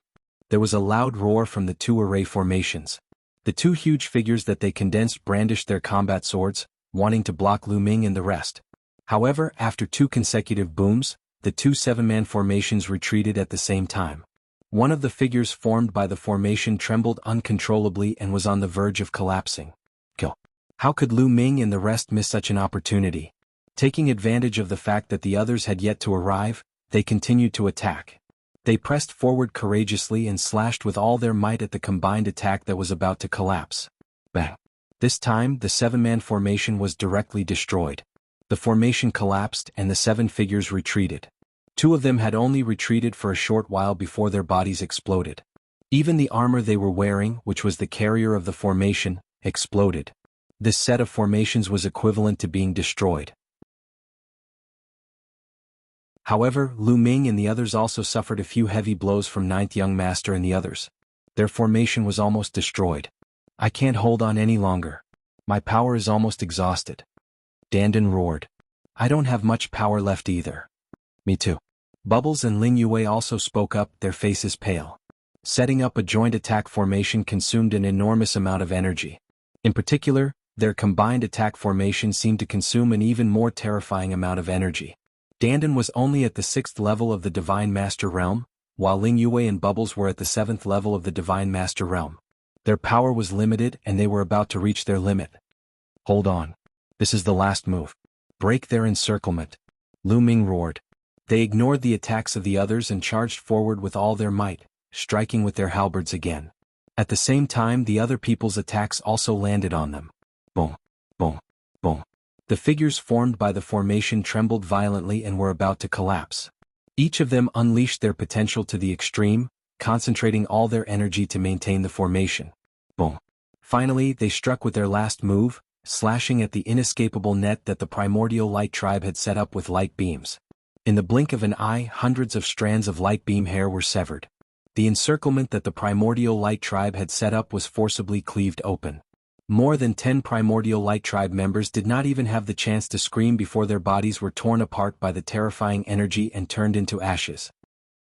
There was a loud roar from the two array formations. The two huge figures that they condensed brandished their combat swords, wanting to block Lu Ming and the rest. However, after 2 consecutive booms, the two 7-man formations retreated at the same time. One of the figures formed by the formation trembled uncontrollably and was on the verge of collapsing. Kill. How could Lu Ming and the rest miss such an opportunity? Taking advantage of the fact that the others had yet to arrive, they continued to attack. They pressed forward courageously and slashed with all their might at the combined attack that was about to collapse. Bang. This time, the 7-man formation was directly destroyed. The formation collapsed and the 7 figures retreated. 2 of them had only retreated for a short while before their bodies exploded. Even the armor they were wearing, which was the carrier of the formation, exploded. This set of formations was equivalent to being destroyed. However, Lu Ming and the others also suffered a few heavy blows from 9th Young Master and the others. Their formation was almost destroyed. I can't hold on any longer. My power is almost exhausted. Dandan roared. I don't have much power left either. Me too. Bubbles and Ling Yue also spoke up, their faces pale. Setting up a joint attack formation consumed an enormous amount of energy. In particular, their combined attack formation seemed to consume an even more terrifying amount of energy. Dandan was only at the 6th level of the Divine Master Realm, while Ling Yue and Bubbles were at the 7th level of the Divine Master Realm. Their power was limited and they were about to reach their limit. Hold on. This is the last move. Break their encirclement. Lu Ming roared. They ignored the attacks of the others and charged forward with all their might, striking with their halberds again. At the same time, the other people's attacks also landed on them. Boom, boom, boom. The figures formed by the formation trembled violently and were about to collapse. Each of them unleashed their potential to the extreme, concentrating all their energy to maintain the formation. Boom. Finally, they struck with their last move, slashing at the inescapable net that the primordial light tribe had set up with light beams. In the blink of an eye, hundreds of strands of light beam hair were severed. The encirclement that the primordial light tribe had set up was forcibly cleaved open. More than 10 primordial light tribe members did not even have the chance to scream before their bodies were torn apart by the terrifying energy and turned into ashes.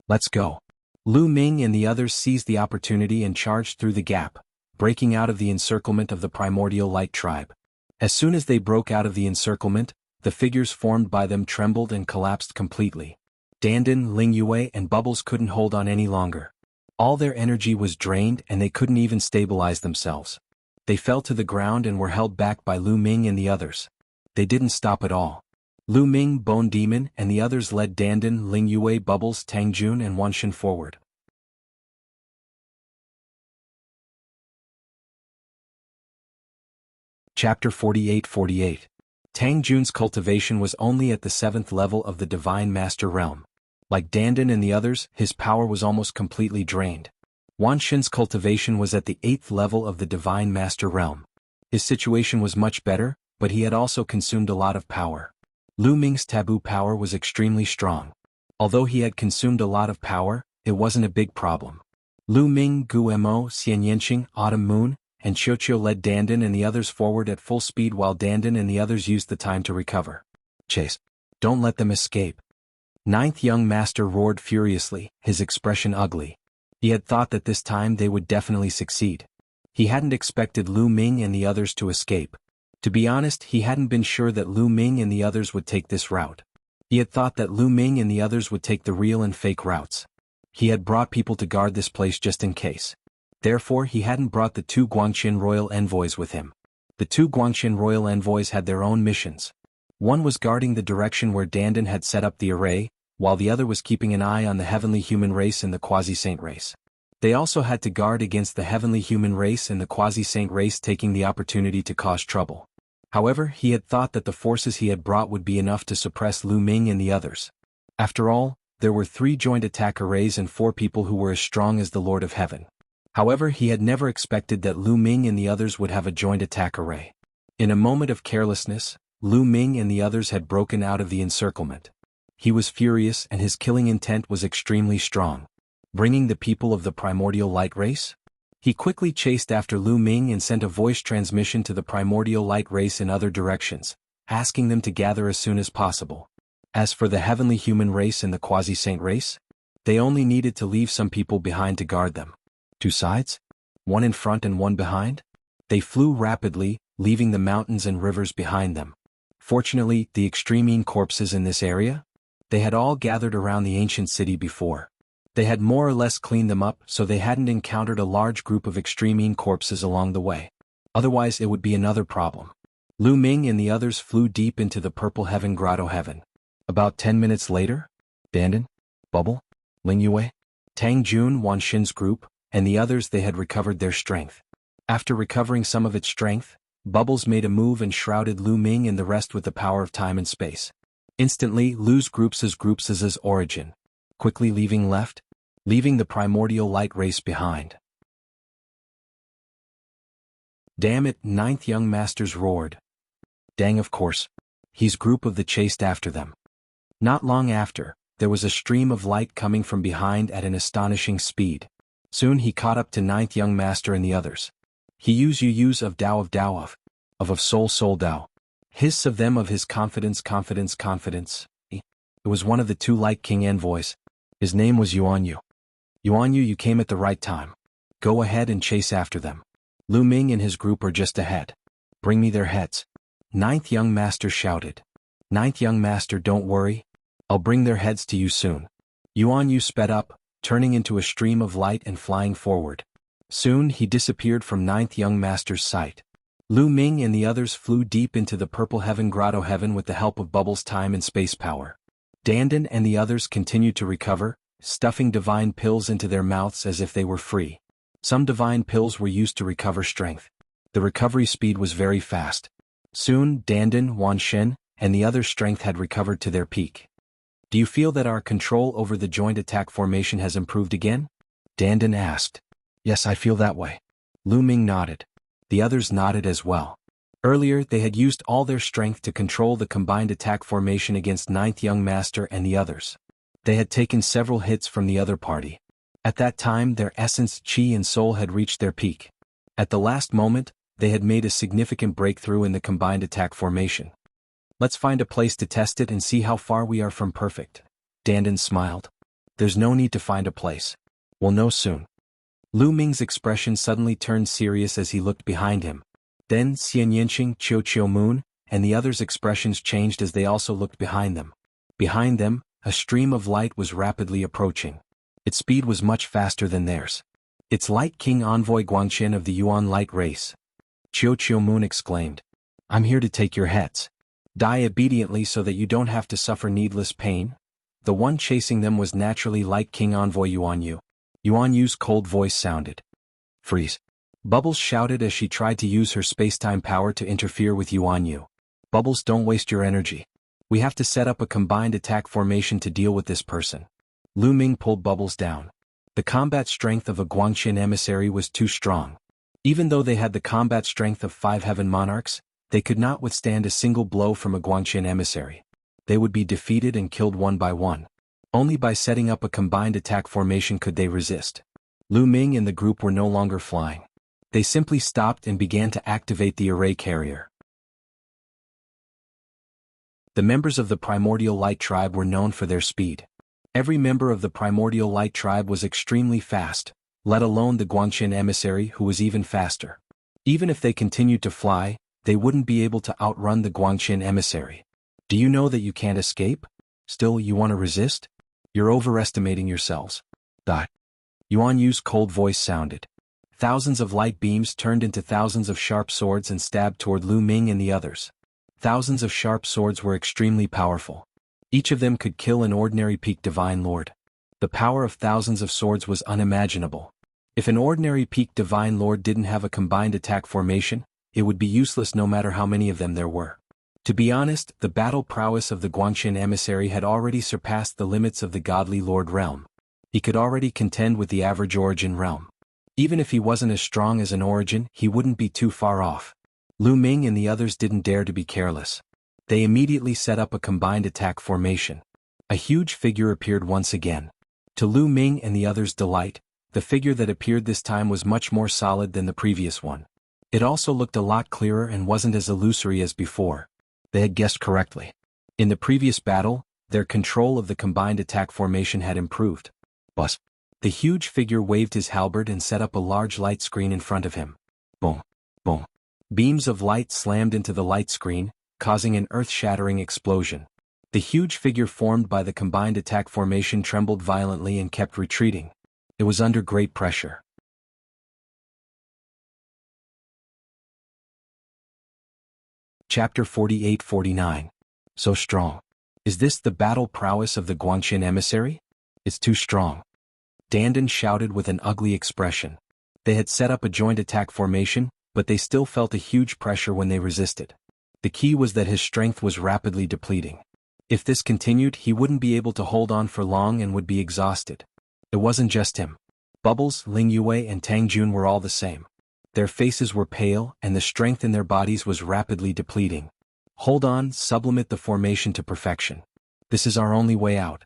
Let's go. Lu Ming and the others seized the opportunity and charged through the gap, breaking out of the encirclement of the primordial light tribe. As soon as they broke out of the encirclement, the figures formed by them trembled and collapsed completely. Dandan, Ling Yue, and Bubbles couldn't hold on any longer. All their energy was drained and they couldn't even stabilize themselves. They fell to the ground and were held back by Lu Ming and the others. They didn't stop at all. Lu Ming, Bone Demon, and the others led Dandan, Ling Yue, Bubbles, Tang Jun, and Wanshin forward. Chapter 48-48. Tang Jun's cultivation was only at the 7th level of the Divine Master Realm. Like Dandan and the others, his power was almost completely drained. Wan Xin's cultivation was at the 8th level of the Divine Master realm. His situation was much better, but he had also consumed a lot of power. Lu Ming's taboo power was extremely strong. Although he had consumed a lot of power, it wasn't a big problem. Lu Ming, Gu Mo, Xian Yanqing, Autumn Moon, and Qiuqiu led Dandan and the others forward at full speed while Dandan and the others used the time to recover. Chase. Don't let them escape. Ninth young master roared furiously, his expression ugly. He had thought that this time they would definitely succeed. He hadn't expected Lu Ming and the others to escape. To be honest, he hadn't been sure that Lu Ming and the others would take this route. He had thought that Lu Ming and the others would take the real and fake routes. He had brought people to guard this place just in case. Therefore, he hadn't brought the 2 Guangxin royal envoys with him. The 2 Guangxin royal envoys had their own missions. One was guarding the direction where Dandan had set up the array, while the other was keeping an eye on the heavenly human race and the quasi-saint race. They also had to guard against the heavenly human race and the quasi-saint race taking the opportunity to cause trouble. However, he had thought that the forces he had brought would be enough to suppress Lu Ming and the others. After all, there were 3 joint attack arrays and 4 people who were as strong as the Lord of Heaven. However, he had never expected that Lu Ming and the others would have a joint attack array. In a moment of carelessness, Lu Ming and the others had broken out of the encirclement. He was furious and his killing intent was extremely strong. Bringing the people of the primordial light race? He quickly chased after Lu Ming and sent a voice transmission to the primordial light race in other directions, asking them to gather as soon as possible. As for the heavenly human race and the quasi-saint race, they only needed to leave some people behind to guard them. 2 sides? One in front and one behind? They flew rapidly, leaving the mountains and rivers behind them. Fortunately, the extremine corpses in this area? They had all gathered around the ancient city before. They had more or less cleaned them up so they hadn't encountered a large group of extremine corpses along the way. Otherwise it would be another problem. Lu Ming and the others flew deep into the purple heaven grotto heaven. About 10 minutes later, Dandan, Bubble, Ling Yue, Tang Jun, Wan Xin's group, and the others they had recovered their strength. After recovering some of its strength, Bubbles made a move and shrouded Lu Ming and the rest with the power of time and space. Instantly, Lu's group's origin. Quickly leaving the primordial light race behind. Damn it, 9th young masters roared. Dang, of course. He's group of the chased after them. Not long after, there was a stream of light coming from behind at an astonishing speed. Soon he caught up to 9th young master and the others. He use of Dao of soul Dao. Hiss of them of his confidence. It was one of the 2 Light King envoys. His name was Yuanyu. Yuanyu, you came at the right time. Go ahead and chase after them. Lu Ming and his group are just ahead. Bring me their heads. 9th young master shouted. 9th young master, don't worry. I'll bring their heads to you soon. Yuanyu sped up, turning into a stream of light and flying forward. Soon he disappeared from 9th young master's sight. Lu Ming and the others flew deep into the purple heaven grotto heaven with the help of Bubbles' time and space power. Dandan and the others continued to recover, stuffing divine pills into their mouths as if they were free. Some divine pills were used to recover strength. The recovery speed was very fast. Soon, Dandan, Wan Xin, and the others' strength had recovered to their peak. Do you feel that our control over the joint attack formation has improved again? Dandan asked. Yes, I feel that way. Lu Ming nodded. The others nodded as well. Earlier, they had used all their strength to control the combined attack formation against 9th young master and the others. They had taken several hits from the other party. At that time, their essence, chi and soul had reached their peak. At the last moment, they had made a significant breakthrough in the combined attack formation. Let's find a place to test it and see how far we are from perfect. Dandan smiled. There's no need to find a place. We'll know soon. Lu Ming's expression suddenly turned serious as he looked behind him. Then Xian Yanqing, Qiuqiu Moon, and the others' expressions changed as they also looked behind them. Behind them, a stream of light was rapidly approaching. Its speed was much faster than theirs. It's Light King Envoy Guangqian of the Yuan Light Race. Qiuqiu Moon exclaimed. I'm here to take your heads. Die obediently so that you don't have to suffer needless pain. The one chasing them was naturally Light King Envoy Yuanyu. Yuanyu's cold voice sounded. Freeze. Bubbles shouted as she tried to use her space-time power to interfere with Yuanyu. Bubbles, don't waste your energy. We have to set up a combined attack formation to deal with this person. Lu Ming pulled Bubbles down. The combat strength of a Guangxin emissary was too strong. Even though they had the combat strength of 5 heaven monarchs, they could not withstand a single blow from a Guangxin emissary. They would be defeated and killed one by one. Only by setting up a combined attack formation could they resist. Lu Ming and the group were no longer flying. They simply stopped and began to activate the array carrier. The members of the Primordial Light Tribe were known for their speed. Every member of the Primordial Light Tribe was extremely fast, let alone the Guangxin emissary, who was even faster. Even if they continued to fly, they wouldn't be able to outrun the Guangxin emissary. Do you know that you can't escape? Still, you want to resist? You're overestimating yourselves. Yuan Yu's cold voice sounded. Thousands of light beams turned into thousands of sharp swords and stabbed toward Lu Ming and the others. Thousands of sharp swords were extremely powerful. Each of them could kill an ordinary peak divine lord. The power of thousands of swords was unimaginable. If an ordinary peak divine lord didn't have a combined attack formation, it would be useless no matter how many of them there were. To be honest, the battle prowess of the Guangxin emissary had already surpassed the limits of the godly lord realm. He could already contend with the average origin realm. Even if he wasn't as strong as an origin, he wouldn't be too far off. Lu Ming and the others didn't dare to be careless. They immediately set up a combined attack formation. A huge figure appeared once again. To Lu Ming and the others' delight, the figure that appeared this time was much more solid than the previous one. It also looked a lot clearer and wasn't as illusory as before. They had guessed correctly. In the previous battle, their control of the combined attack formation had improved. The huge figure waved his halberd and set up a large light screen in front of him. Boom, boom. Beams of light slammed into the light screen, causing an earth-shattering explosion. The huge figure formed by the combined attack formation trembled violently and kept retreating. It was under great pressure. Chapter 48-49. So strong. Is this the battle prowess of the Guangxin emissary? It's too strong. Dandan shouted with an ugly expression. They had set up a joint attack formation, but they still felt a huge pressure when they resisted. The key was that his strength was rapidly depleting. If this continued, he wouldn't be able to hold on for long and would be exhausted. It wasn't just him. Bubbles, Ling Yue and Tang Jun were all the same. Their faces were pale and the strength in their bodies was rapidly depleting. Hold on, sublimate the formation to perfection. This is our only way out.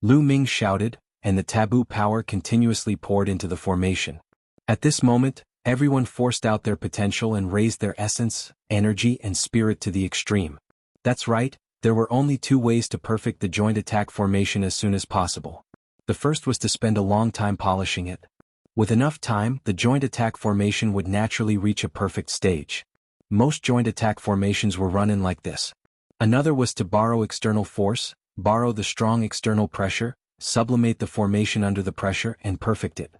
Lu Ming shouted, and the taboo power continuously poured into the formation. At this moment, everyone forced out their potential and raised their essence, energy and spirit to the extreme. That's right, there were only 2 ways to perfect the joint attack formation as soon as possible. The first was to spend a long time polishing it. With enough time, the joint attack formation would naturally reach a perfect stage. Most joint attack formations were run in like this. Another was to borrow external force, borrow the strong external pressure, sublimate the formation under the pressure and perfect it.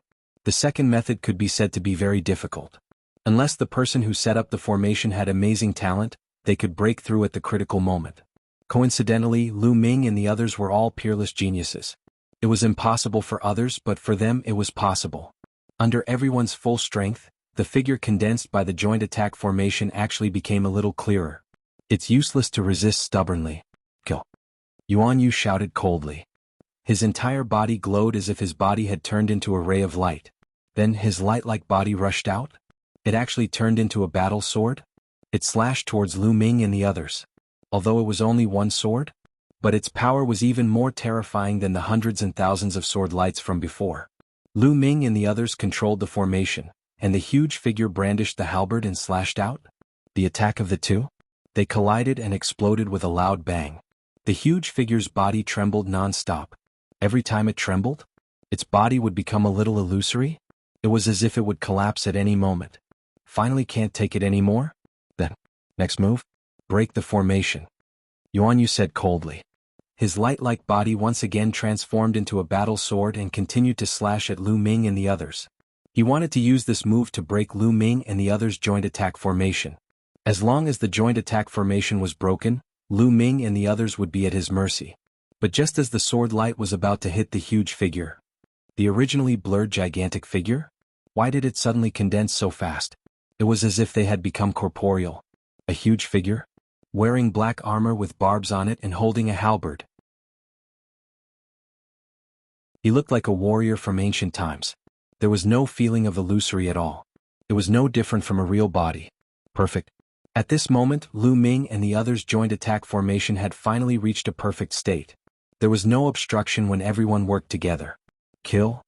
The second method could be said to be very difficult. Unless the person who set up the formation had amazing talent, they could break through at the critical moment. Coincidentally, Lu Ming and the others were all peerless geniuses. It was impossible for others, but for them it was possible. Under everyone's full strength, the figure condensed by the joint attack formation actually became a little clearer. It's useless to resist stubbornly. Kill. Yuan Yu shouted coldly. His entire body glowed as if his body had turned into a ray of light. Then his light-like body rushed out. It actually turned into a battle sword. It slashed towards Lu Ming and the others. Although it was only one sword, but its power was even more terrifying than the hundreds and thousands of sword lights from before. Lu Ming and the others controlled the formation, and the huge figure brandished the halberd and slashed out. The attack of the two? They collided and exploded with a loud bang. The huge figure's body trembled non-stop. Every time it trembled, its body would become a little illusory. It was as if it would collapse at any moment. Finally can't take it anymore? Then, next move? Break the formation. Yuan Yu said coldly. His light-like body once again transformed into a battle sword and continued to slash at Lu Ming and the others. He wanted to use this move to break Lu Ming and the others' joint attack formation. As long as the joint attack formation was broken, Lu Ming and the others would be at his mercy. But just as the sword light was about to hit the huge figure, the originally blurred gigantic figure, why did it suddenly condense so fast? It was as if they had become corporeal. A huge figure, wearing black armor with barbs on it and holding a halberd. He looked like a warrior from ancient times. There was no feeling of illusory at all. It was no different from a real body. Perfect. At this moment, Lu Ming and the others' joint attack formation had finally reached a perfect state. There was no obstruction when everyone worked together. Kill.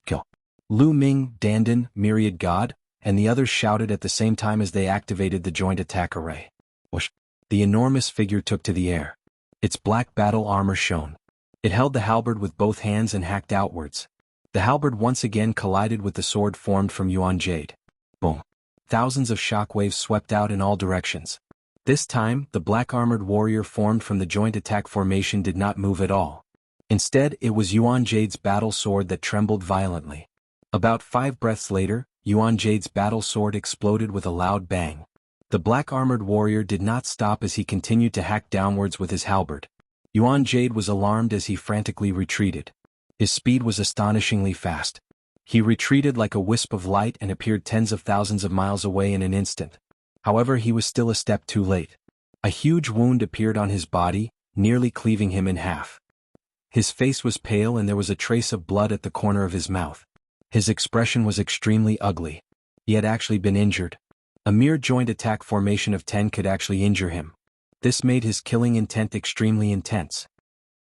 Kill. Lu Ming, Dandan, Myriad God, and the others shouted at the same time as they activated the joint attack array. Whoosh. The enormous figure took to the air. Its black battle armor shone. It held the halberd with both hands and hacked outwards. The halberd once again collided with the sword formed from Yuan Jade. Boom. Thousands of shockwaves swept out in all directions. This time, the black-armored warrior formed from the joint attack formation did not move at all. Instead, it was Yuan Jade's battle sword that trembled violently. About 5 breaths later, Yuan Jade's battle sword exploded with a loud bang. The black-armored warrior did not stop as he continued to hack downwards with his halberd. Yuan Jade was alarmed as he frantically retreated. His speed was astonishingly fast. He retreated like a wisp of light and appeared tens of thousands of miles away in an instant. However, he was still a step too late. A huge wound appeared on his body, nearly cleaving him in half. His face was pale and there was a trace of blood at the corner of his mouth. His expression was extremely ugly. He had actually been injured. A mere joint attack formation of 10 could actually injure him. This made his killing intent extremely intense.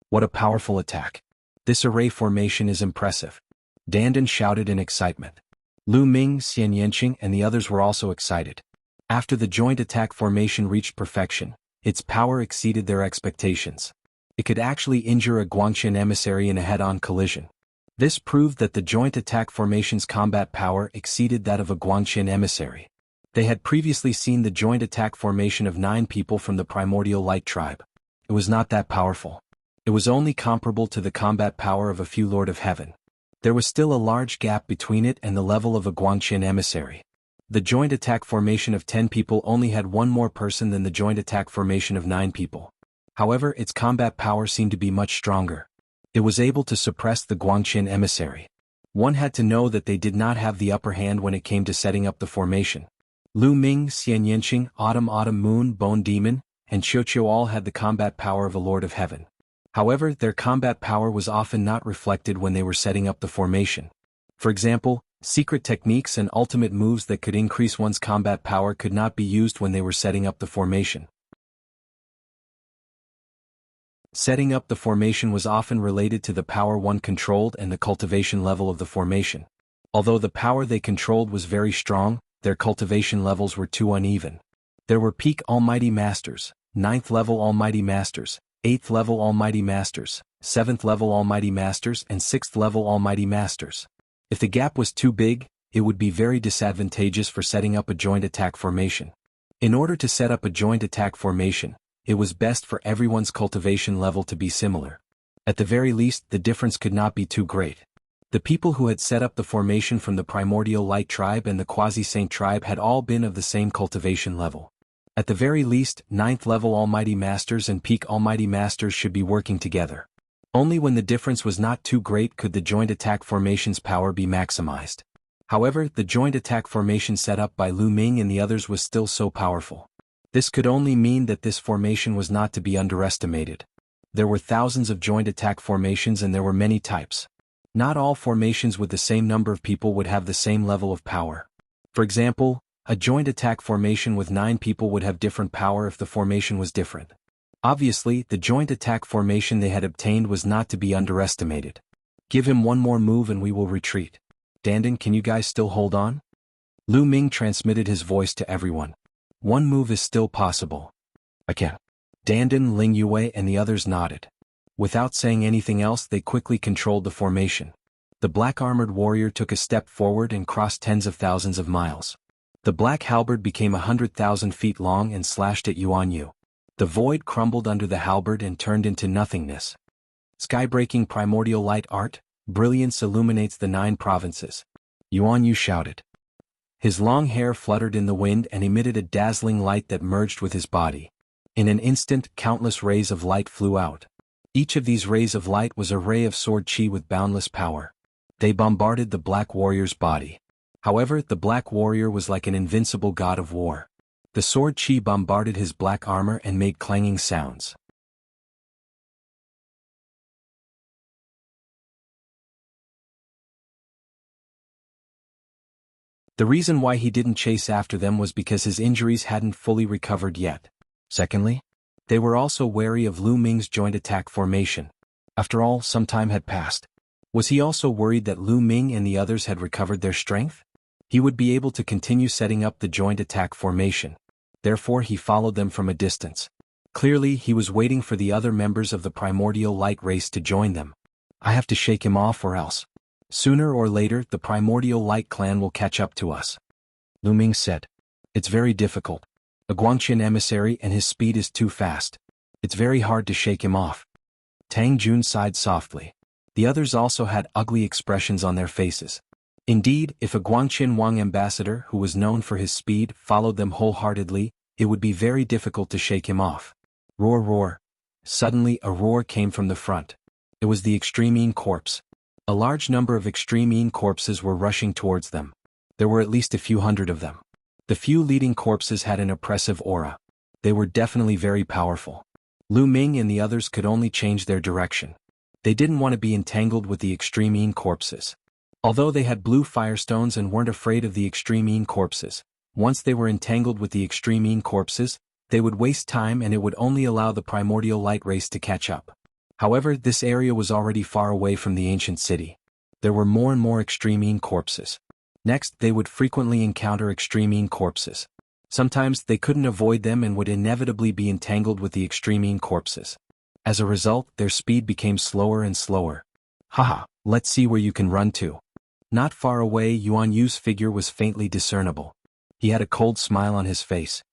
What a powerful attack. This array formation is impressive. Dandan shouted in excitement. Lu Ming, Xian Yanqing and the others were also excited. After the joint attack formation reached perfection, its power exceeded their expectations. It could actually injure a Guangqian emissary in a head-on collision. This proved that the joint attack formation's combat power exceeded that of a Guangqian emissary. They had previously seen the joint attack formation of 9 people from the primordial light tribe. It was not that powerful. It was only comparable to the combat power of a few Lord of Heaven. There was still a large gap between it and the level of a Guangqian emissary. The joint attack formation of 10 people only had one more person than the joint attack formation of 9 people. However, its combat power seemed to be much stronger. It was able to suppress the Guangqian emissary. One had to know that they did not have the upper hand when it came to setting up the formation. Lu Ming, Xian Yanqing, Autumn Moon, Bone Demon, and Qiuqiu all had the combat power of a Lord of Heaven. However, their combat power was often not reflected when they were setting up the formation. For example, secret techniques and ultimate moves that could increase one's combat power could not be used when they were setting up the formation. Setting up the formation was often related to the power one controlled and the cultivation level of the formation. Although the power they controlled was very strong, their cultivation levels were too uneven. There were peak Almighty Masters, 9th level Almighty Masters, 8th level Almighty Masters, 7th level Almighty Masters and 6th level Almighty Masters. If the gap was too big, it would be very disadvantageous for setting up a joint attack formation. In order to set up a joint attack formation, it was best for everyone's cultivation level to be similar. At the very least, the difference could not be too great. The people who had set up the formation from the Primordial Light Tribe and the Quasi-Saint Tribe had all been of the same cultivation level. At the very least, 9th level Almighty Masters and Peak Almighty Masters should be working together. Only when the difference was not too great could the joint attack formation's power be maximized. However, the joint attack formation set up by Lu Ming and the others was still so powerful. This could only mean that this formation was not to be underestimated. There were thousands of joint attack formations and there were many types. Not all formations with the same number of people would have the same level of power. For example, a joint attack formation with 9 people would have different power if the formation was different. Obviously, the joint attack formation they had obtained was not to be underestimated. Give him one more move and we will retreat. Dandan, can you guys still hold on? Lu Ming transmitted his voice to everyone. One move is still possible. I can. Dandan, Ling Yue and the others nodded. Without saying anything else, they quickly controlled the formation. The black-armored warrior took a step forward and crossed tens of thousands of miles. The black halberd became 100,000 feet long and slashed at Yuan Yu. The void crumbled under the halberd and turned into nothingness. Sky-breaking primordial light art, brilliance illuminates the 9 provinces. Yuan Yu shouted. His long hair fluttered in the wind and emitted a dazzling light that merged with his body. In an instant, countless rays of light flew out. Each of these rays of light was a ray of sword chi with boundless power. They bombarded the black warrior's body. However, the black warrior was like an invincible god of war. The sword chi bombarded his black armor and made clanging sounds. The reason why he didn't chase after them was because his injuries hadn't fully recovered yet. Secondly, they were also wary of Lu Ming's joint attack formation. After all, some time had passed. Was he also worried that Lu Ming and the others had recovered their strength? He would be able to continue setting up the joint attack formation. Therefore he followed them from a distance. Clearly he was waiting for the other members of the primordial light race to join them. I have to shake him off or else. Sooner or later the primordial light clan will catch up to us. Lu Ming said. It's very difficult. A Guangqian emissary and his speed is too fast. It's very hard to shake him off. Tang Jun sighed softly. The others also had ugly expressions on their faces. Indeed, if a Guangqian Wang ambassador who was known for his speed followed them wholeheartedly, it would be very difficult to shake him off. Roar roar. Suddenly a roar came from the front. It was the Extreme Corps. A large number of Extreme corpses were rushing towards them. There were at least a few hundred of them. The few leading corpses had an oppressive aura. They were definitely very powerful. Lu Ming and the others could only change their direction. They didn't want to be entangled with the Extreme corpses. Although they had blue firestones and weren't afraid of the Extreme corpses, once they were entangled with the Extreme corpses, they would waste time and it would only allow the primordial light race to catch up. However, this area was already far away from the ancient city. There were more and more Extreme corpses. Next, they would frequently encounter Extreme corpses. Sometimes they couldn't avoid them and would inevitably be entangled with the Extreme corpses. As a result, their speed became slower and slower. Haha, let's see where you can run to. Not far away, Yuan Yu's figure was faintly discernible. He had a cold smile on his face.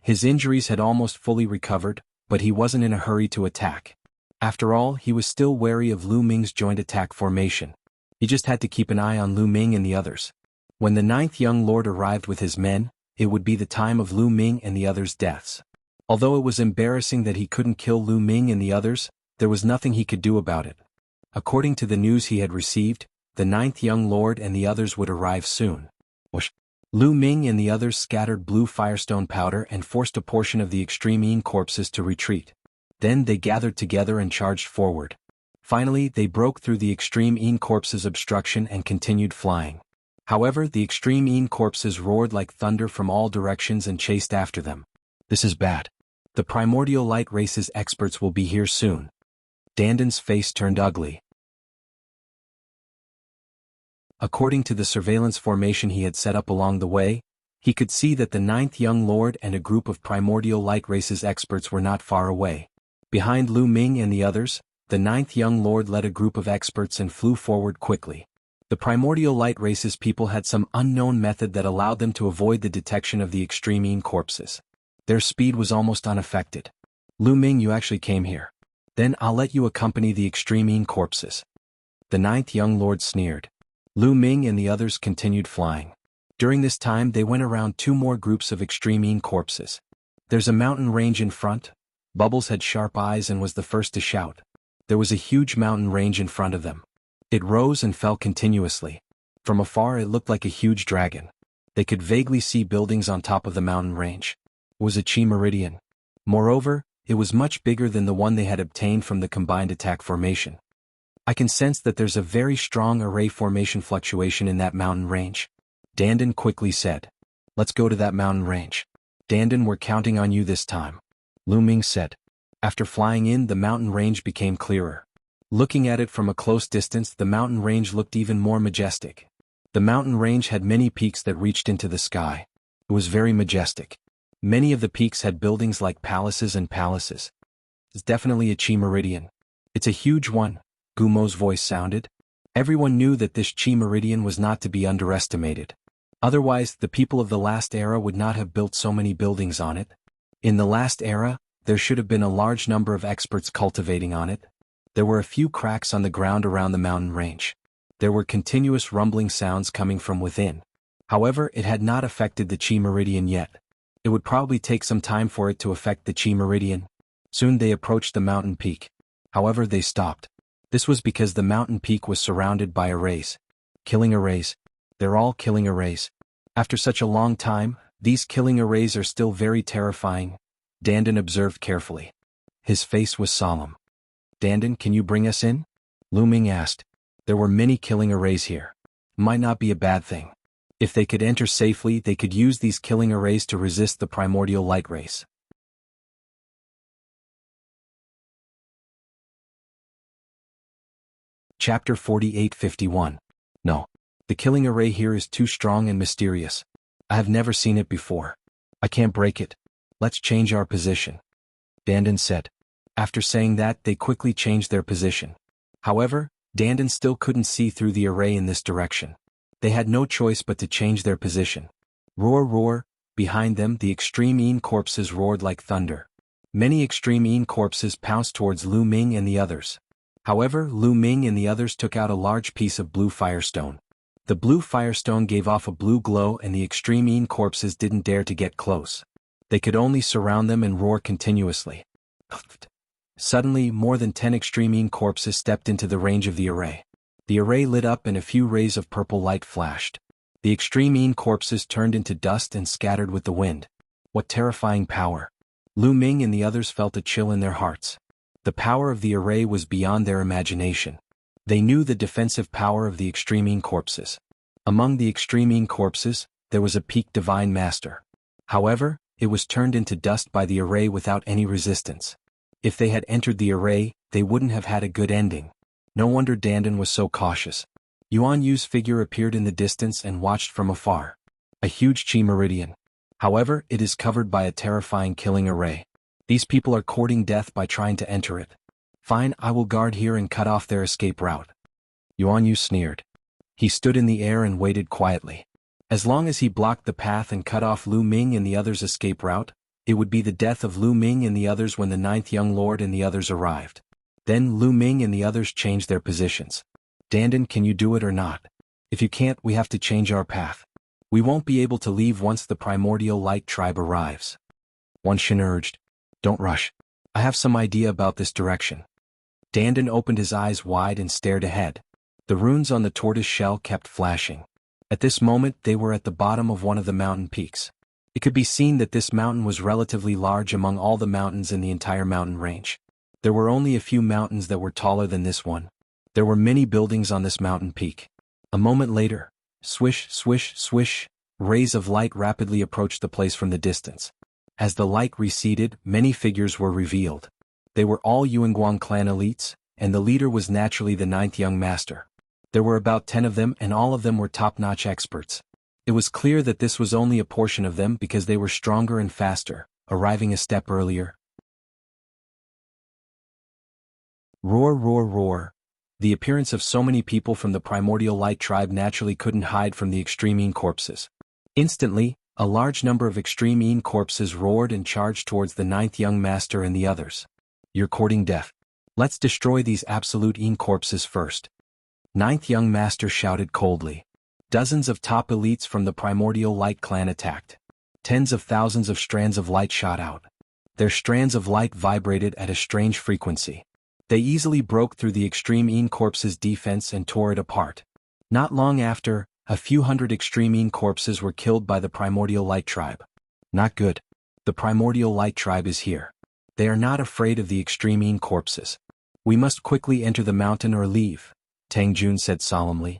His injuries had almost fully recovered, but he wasn't in a hurry to attack. After all, he was still wary of Lu Ming's joint attack formation. He just had to keep an eye on Lu Ming and the others. When the 9th young lord arrived with his men, it would be the time of Lu Ming and the others' deaths. Although it was embarrassing that he couldn't kill Lu Ming and the others, there was nothing he could do about it. According to the news he had received, the 9th young lord and the others would arrive soon. Whoosh. Lu Ming and the others scattered blue firestone powder and forced a portion of the Extreme corpses to retreat. Then they gathered together and charged forward. Finally, they broke through the Extreme corpses' obstruction and continued flying. However, the Extreme corpses roared like thunder from all directions and chased after them. This is bad. The primordial light race's experts will be here soon. Dandan's face turned ugly. According to the surveillance formation he had set up along the way, he could see that the 9th young lord and a group of primordial light race's experts were not far away. Behind Lu Ming and the others, the 9th young lord led a group of experts and flew forward quickly. The primordial light race's people had some unknown method that allowed them to avoid the detection of the Extreme corpses. Their speed was almost unaffected. Lu Ming, you actually came here. Then I'll let you accompany the Extreme corpses. The 9th young lord sneered. Lu Ming and the others continued flying. During this time they went around 2 more groups of Extreme corpses. There's a mountain range in front. Bubbles had sharp eyes and was the first to shout. There was a huge mountain range in front of them. It rose and fell continuously. From afar it looked like a huge dragon. They could vaguely see buildings on top of the mountain range. It was a chi meridian. Moreover, it was much bigger than the one they had obtained from the combined attack formation. I can sense that there's a very strong array formation fluctuation in that mountain range. Dandan quickly said. Let's go to that mountain range. Dandan, we're counting on you this time. Lu Ming said. After flying in, the mountain range became clearer. Looking at it from a close distance, the mountain range looked even more majestic. The mountain range had many peaks that reached into the sky. It was very majestic. Many of the peaks had buildings like palaces and palaces. It's definitely a chi meridian. It's a huge one. Gumo's voice sounded. Everyone knew that this chi meridian was not to be underestimated. Otherwise, the people of the last era would not have built so many buildings on it. In the last era, there should have been a large number of experts cultivating on it. There were a few cracks on the ground around the mountain range. There were continuous rumbling sounds coming from within. However, it had not affected the chi meridian yet. It would probably take some time for it to affect the chi meridian. Soon they approached the mountain peak. However, they stopped. This was because the mountain peak was surrounded by arrays. Killing arrays. They're all killing arrays. After such a long time, these killing arrays are still very terrifying. Dandan observed carefully. His face was solemn. Dandan, can you bring us in? Lu Ming asked. There were many killing arrays here. Might not be a bad thing. If they could enter safely, they could use these killing arrays to resist the primordial light rays. Chapter 48-51. No. The killing array here is too strong and mysterious. I have never seen it before. I can't break it. Let's change our position, Dandan said. After saying that, they quickly changed their position. However, Dandan still couldn't see through the array in this direction. They had no choice but to change their position. Roar, roar. Behind them, the extreme Yin corpses roared like thunder. Many extreme Yin corpses pounced towards Lu Ming and the others. However, Lu Ming and the others took out a large piece of blue firestone. The blue firestone gave off a blue glow, and the extreme Yin corpses didn't dare to get close. They could only surround them and roar continuously. Suddenly, more than 10 extreme Yin corpses stepped into the range of the array. The array lit up and a few rays of purple light flashed. The extreme Yin corpses turned into dust and scattered with the wind. What terrifying power! Lu Ming and the others felt a chill in their hearts. The power of the array was beyond their imagination. They knew the defensive power of the extreme Yin corpses. Among the extreme Yin corpses, there was a peak divine master. However, it was turned into dust by the array without any resistance. If they had entered the array, they wouldn't have had a good ending. No wonder Dandan was so cautious. Yuan Yu's figure appeared in the distance and watched from afar. A huge chi meridian. However, it is covered by a terrifying killing array. These people are courting death by trying to enter it. Fine, I will guard here and cut off their escape route. Yuan Yu sneered. He stood in the air and waited quietly. As long as he blocked the path and cut off Lu Ming and the others' escape route, it would be the death of Lu Ming and the others when the 9th young lord and the others arrived. Then Lu Ming and the others changed their positions. Dandan, can you do it or not? If you can't, we have to change our path. We won't be able to leave once the primordial light tribe arrives. Wan Shin urged. Don't rush. I have some idea about this direction. Dandan opened his eyes wide and stared ahead. The runes on the tortoise shell kept flashing. At this moment, they were at the bottom of one of the mountain peaks. It could be seen that this mountain was relatively large among all the mountains in the entire mountain range. There were only a few mountains that were taller than this one. There were many buildings on this mountain peak. A moment later, swish, swish, swish, rays of light rapidly approached the place from the distance. As the light receded, many figures were revealed. They were all Yuanguang clan elites, and the leader was naturally the 9th young master. There were about 10 of them, and all of them were top-notch experts. It was clear that this was only a portion of them because they were stronger and faster, arriving a step earlier. Roar, roar, roar. The appearance of so many people from the primordial light tribe naturally couldn't hide from the extreme Yin corpses. Instantly, a large number of extreme Yin corpses roared and charged towards the 9th young master and the others. You're courting death. Let's destroy these absolute Yin corpses first. 9th young master shouted coldly. Dozens of top elites from the primordial light clan attacked. Tens of thousands of strands of light shot out. Their strands of light vibrated at a strange frequency. They easily broke through the extreme Yin corpse's defense and tore it apart. Not long after, a few hundred extreme Yin corpses were killed by the primordial light tribe. Not good. The primordial light tribe is here. They are not afraid of the extreme Yin corpses. We must quickly enter the mountain or leave, Tang Jun said solemnly.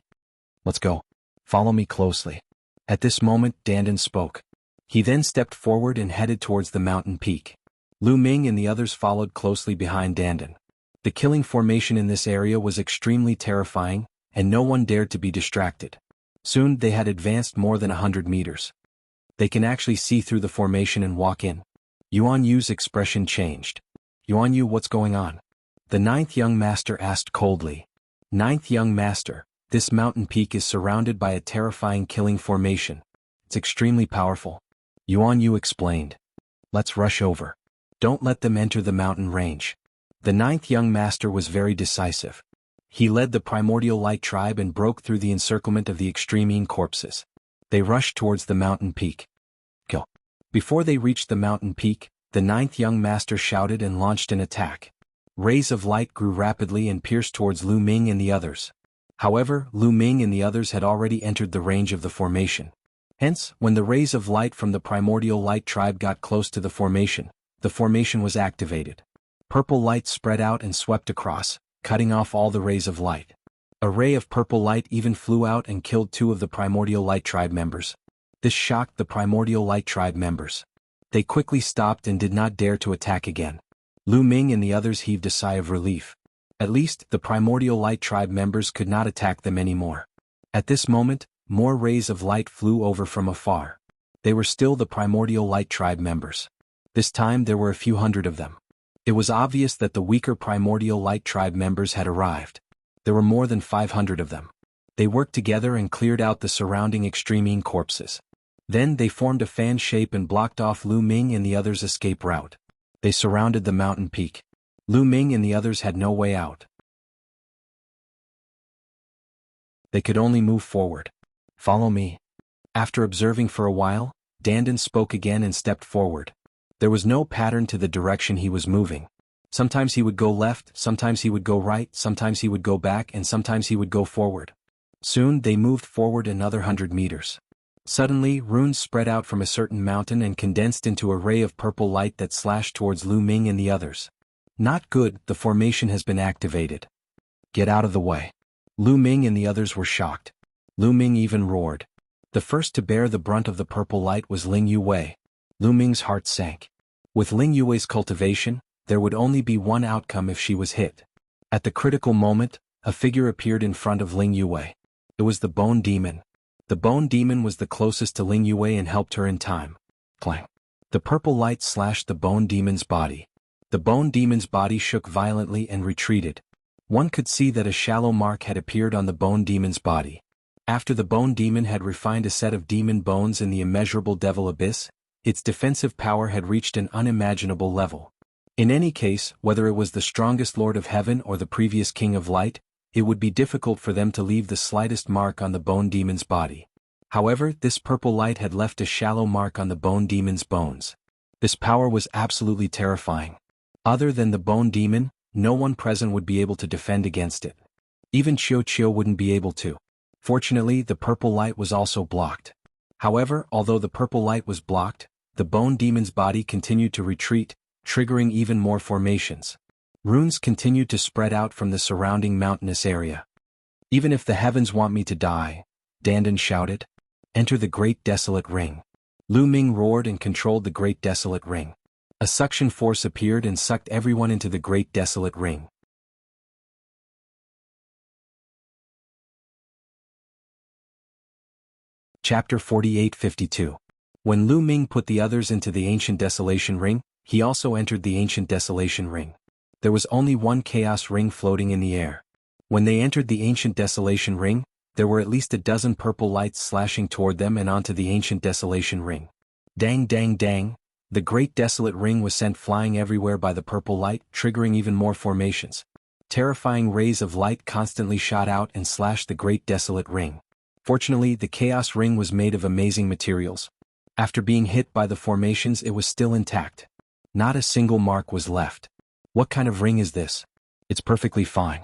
Let's go. Follow me closely. At this moment, Dandan spoke. He then stepped forward and headed towards the mountain peak. Lu Ming and the others followed closely behind Dandan. The killing formation in this area was extremely terrifying, and no one dared to be distracted. Soon they had advanced more than 100 meters. They can actually see through the formation and walk in. Yuan Yu's expression changed. Yuan Yu, what's going on? The 9th young master asked coldly. 9th young master, this mountain peak is surrounded by a terrifying killing formation. It's extremely powerful. Yuan Yu explained. Let's rush over. Don't let them enter the mountain range. The 9th young master was very decisive. He led the primordial light tribe and broke through the encirclement of the extreme Yin corpses. They rushed towards the mountain peak. Go. Before they reached the mountain peak, the 9th young master shouted and launched an attack. Rays of light grew rapidly and pierced towards Lu Ming and the others. However, Lu Ming and the others had already entered the range of the formation. Hence, when the rays of light from the primordial light tribe got close to the formation was activated. Purple light spread out and swept across, cutting off all the rays of light. A ray of purple light even flew out and killed 2 of the Primordial Light Tribe members. This shocked the Primordial Light Tribe members. They quickly stopped and did not dare to attack again. Lu Ming and the others heaved a sigh of relief. At least, the Primordial Light Tribe members could not attack them anymore. At this moment, more rays of light flew over from afar. They were still the Primordial Light Tribe members. This time there were a few hundred of them. It was obvious that the weaker Primordial Light Tribe members had arrived. There were more than 500 of them. They worked together and cleared out the surrounding extreme corpses. Then they formed a fan shape and blocked off Lu Ming and the others' escape route. They surrounded the mountain peak. Lu Ming and the others had no way out. They could only move forward. Follow me. After observing for a while, Dandan spoke again and stepped forward. There was no pattern to the direction he was moving. Sometimes he would go left, sometimes he would go right, sometimes he would go back, and sometimes he would go forward. Soon they moved forward another 100 meters. Suddenly, runes spread out from a certain mountain and condensed into a ray of purple light that slashed towards Lu Ming and the others. Not good, the formation has been activated. Get out of the way. Lu Ming and the others were shocked. Lu Ming even roared. The first to bear the brunt of the purple light was Ling Yue. Lu Ming's heart sank. With Ling Yue's cultivation, there would only be one outcome if she was hit. At the critical moment, a figure appeared in front of Ling Yue. It was the Bone Demon. The Bone Demon was the closest to Ling Yue and helped her in time. Clang. The purple light slashed the Bone Demon's body. The Bone Demon's body shook violently and retreated. One could see that a shallow mark had appeared on the Bone Demon's body. After the Bone Demon had refined a set of demon bones in the immeasurable devil abyss, its defensive power had reached an unimaginable level. In any case, whether it was the strongest Lord of Heaven or the previous King of Light, it would be difficult for them to leave the slightest mark on the Bone Demon's body. However, this purple light had left a shallow mark on the Bone Demon's bones. This power was absolutely terrifying. Other than the Bone Demon, no one present would be able to defend against it. Even Chiu wouldn't be able to. Fortunately, the purple light was also blocked. However, although the purple light was blocked, the Bone Demon's body continued to retreat, triggering even more formations. Runes continued to spread out from the surrounding mountainous area. Even if the heavens want me to die, Dandan shouted. Enter the Great Desolate Ring. Lu Ming roared and controlled the Great Desolate Ring. A suction force appeared and sucked everyone into the Great Desolate Ring. Chapter 48-52. When Lu Ming put the others into the Ancient Desolation Ring, he also entered the Ancient Desolation Ring. There was only one Chaos Ring floating in the air. When they entered the Ancient Desolation Ring, there were at least a dozen purple lights slashing toward them and onto the Ancient Desolation Ring. Dang dang dang, the Great Desolate Ring was sent flying everywhere by the purple light, triggering even more formations. Terrifying rays of light constantly shot out and slashed the Great Desolate Ring. Fortunately, the Chaos Ring was made of amazing materials. After being hit by the formations, it was still intact. Not a single mark was left. What kind of ring is this? It's perfectly fine.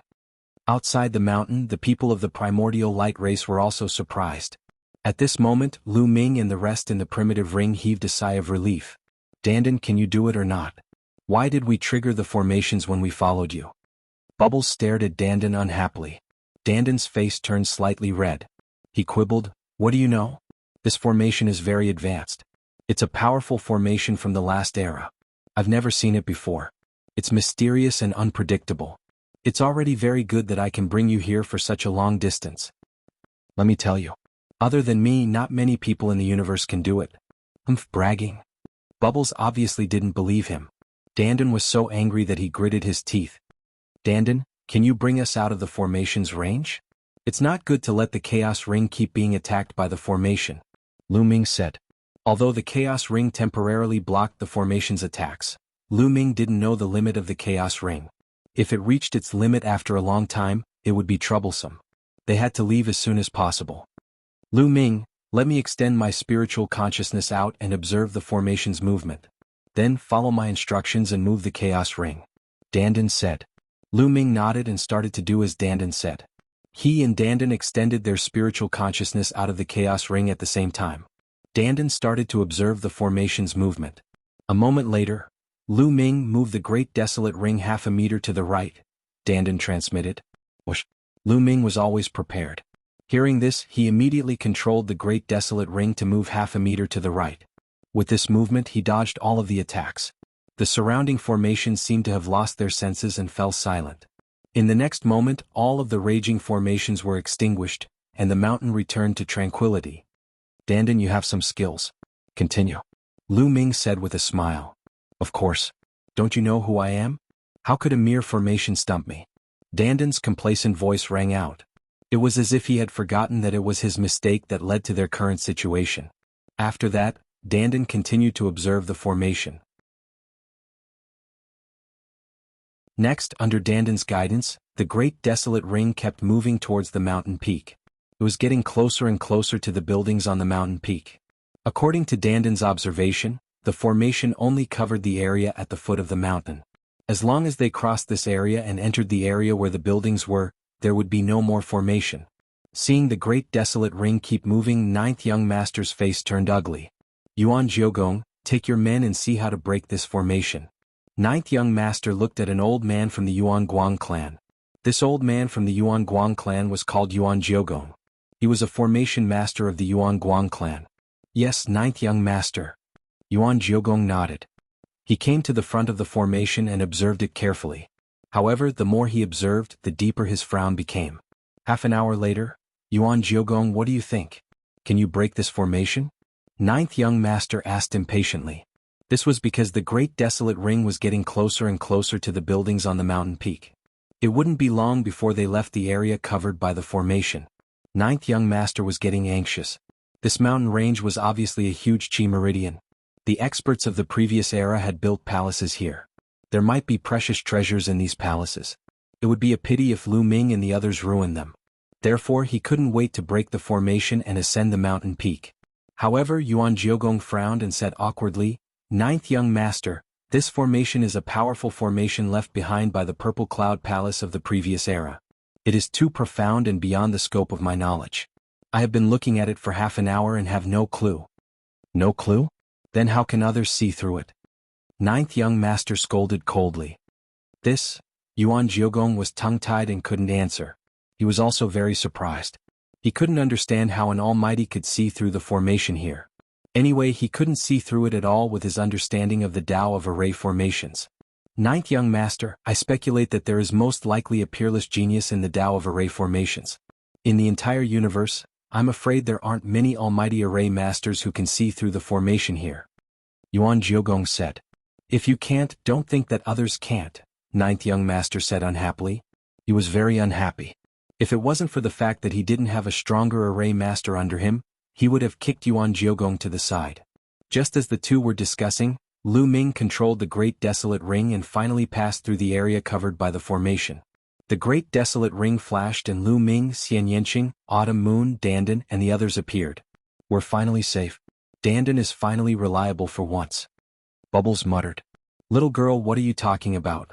Outside the mountain, the people of the primordial light race were also surprised. At this moment, Lu Ming and the rest in the primitive ring heaved a sigh of relief. Dandan, can you do it or not? Why did we trigger the formations when we followed you? Bubbles stared at Dandan unhappily. Dandan's face turned slightly red. He quibbled, what do you know? This formation is very advanced. It's a powerful formation from the last era. I've never seen it before. It's mysterious and unpredictable. It's already very good that I can bring you here for such a long distance. Let me tell you. Other than me, not many people in the universe can do it. Bragging. Bubbles obviously didn't believe him. Dandan was so angry that he gritted his teeth. Dandan, can you bring us out of the formation's range? It's not good to let the Chaos Ring keep being attacked by the formation, Lu Ming said. Although the Chaos Ring temporarily blocked the formation's attacks, Lu Ming didn't know the limit of the Chaos Ring. If it reached its limit after a long time, it would be troublesome. They had to leave as soon as possible. Lu Ming, let me extend my spiritual consciousness out and observe the formation's movement. Then follow my instructions and move the Chaos Ring, Dandan said. Lu Ming nodded and started to do as Dandan said. He and Dandan extended their spiritual consciousness out of the Chaos Ring at the same time. Dandan started to observe the formation's movement. A moment later, Lu Ming moved the Great Desolate Ring half a meter to the right, Dandan transmitted. Whoosh. Lu Ming was always prepared. Hearing this, he immediately controlled the great desolate ring to move half a meter to the right. With this movement he dodged all of the attacks. The surrounding formations seemed to have lost their senses and fell silent. In the next moment all of the raging formations were extinguished, and the mountain returned to tranquility. Dandan, you have some skills. Continue. Lu Ming said with a smile. Of course. Don't you know who I am? How could a mere formation stump me? Dandan's complacent voice rang out. It was as if he had forgotten that it was his mistake that led to their current situation. After that, Dandan continued to observe the formation. Next, under Dandan's guidance, the great desolate ring kept moving towards the mountain peak. It was getting closer and closer to the buildings on the mountain peak. According to Dandan's observation, the formation only covered the area at the foot of the mountain. As long as they crossed this area and entered the area where the buildings were, there would be no more formation. Seeing the great desolate ring keep moving, ninth young master's face turned ugly. Yuan Jiogong, take your men and see how to break this formation. Ninth young master looked at an old man from the Yuan Guang clan. This old man from the Yuan Guang clan was called Yuan Jiogong. He was a formation master of the Yuan Guang clan. Yes, ninth young master. Yuan Jiogong nodded. He came to the front of the formation and observed it carefully. However, the more he observed, the deeper his frown became. Half an hour later, Yuan Jiogong, what do you think? Can you break this formation? Ninth young master asked impatiently. This was because the great desolate ring was getting closer and closer to the buildings on the mountain peak. It wouldn't be long before they left the area covered by the formation. Ninth young master was getting anxious. This mountain range was obviously a huge chi meridian. The experts of the previous era had built palaces here. There might be precious treasures in these palaces. It would be a pity if Lu Ming and the others ruined them. Therefore he couldn't wait to break the formation and ascend the mountain peak. However, Yuan Jiogong frowned and said awkwardly, Ninth young master, this formation is a powerful formation left behind by the Purple Cloud Palace of the previous era. It is too profound and beyond the scope of my knowledge. I have been looking at it for half an hour and have no clue. No clue? Then how can others see through it? Ninth young master scolded coldly. This? Yuan Jiogong was tongue-tied and couldn't answer. He was also very surprised. He couldn't understand how an almighty could see through the formation here. Anyway, he couldn't see through it at all with his understanding of the Tao of array formations. Ninth young master, I speculate that there is most likely a peerless genius in the Tao of array formations. In the entire universe, I'm afraid there aren't many almighty array masters who can see through the formation here. Yuan Jiogong said. If you can't, don't think that others can't, ninth young master said unhappily. He was very unhappy. If it wasn't for the fact that he didn't have a stronger array master under him, he would have kicked Yuan Jiogong to the side. Just as the two were discussing, Lu Ming controlled the great desolate ring and finally passed through the area covered by the formation. The great desolate ring flashed and Lu Ming, Xian Yanqing, Autumn Moon, Dandan and the others appeared. We're finally safe. Dandan is finally reliable for once. Bubbles muttered. Little girl, what are you talking about?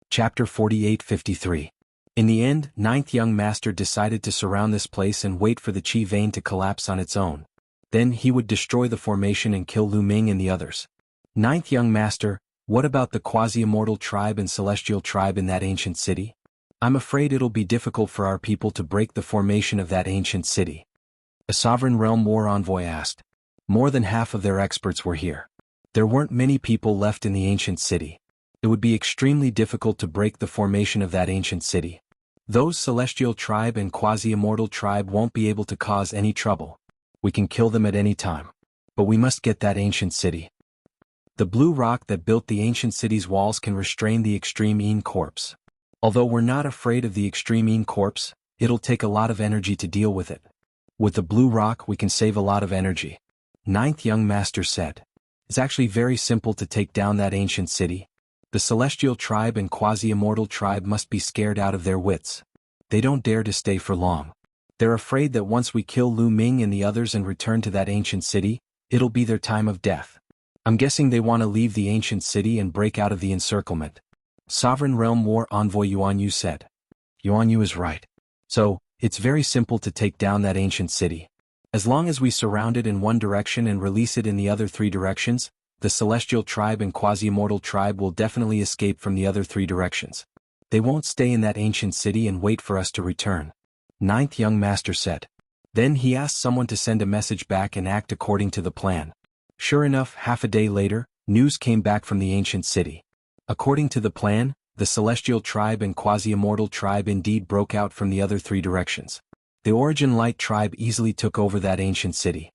Chapter 48-53. In the end, ninth young master decided to surround this place and wait for the chi vein to collapse on its own. Then he would destroy the formation and kill Lu Ming and the others. Ninth young master, what about the quasi-immortal tribe and celestial tribe in that ancient city? I'm afraid it'll be difficult for our people to break the formation of that ancient city. A sovereign realm war envoy asked. More than half of their experts were here. There weren't many people left in the ancient city. It would be extremely difficult to break the formation of that ancient city. Those celestial tribe and quasi-immortal tribe won't be able to cause any trouble. We can kill them at any time. But we must get that ancient city. The blue rock that built the ancient city's walls can restrain the extreme Een corpse. Although we're not afraid of the extreme Een corpse, it'll take a lot of energy to deal with it. With the blue rock we can save a lot of energy. Ninth young master said. It's actually very simple to take down that ancient city. The celestial tribe and quasi-immortal tribe must be scared out of their wits. They don't dare to stay for long. They're afraid that once we kill Lu Ming and the others and return to that ancient city, it'll be their time of death. I'm guessing they want to leave the ancient city and break out of the encirclement. Sovereign Realm War Envoy Yuan Yu said. Yuan Yu is right. So, it's very simple to take down that ancient city. As long as we surround it in one direction and release it in the other three directions, the celestial tribe and quasi-immortal tribe will definitely escape from the other three directions. They won't stay in that ancient city and wait for us to return. Ninth young master said. Then he asked someone to send a message back and act according to the plan. Sure enough, half a day later, news came back from the ancient city. According to the plan, the celestial tribe and quasi-immortal tribe indeed broke out from the other three directions. The Origin Light tribe easily took over that ancient city.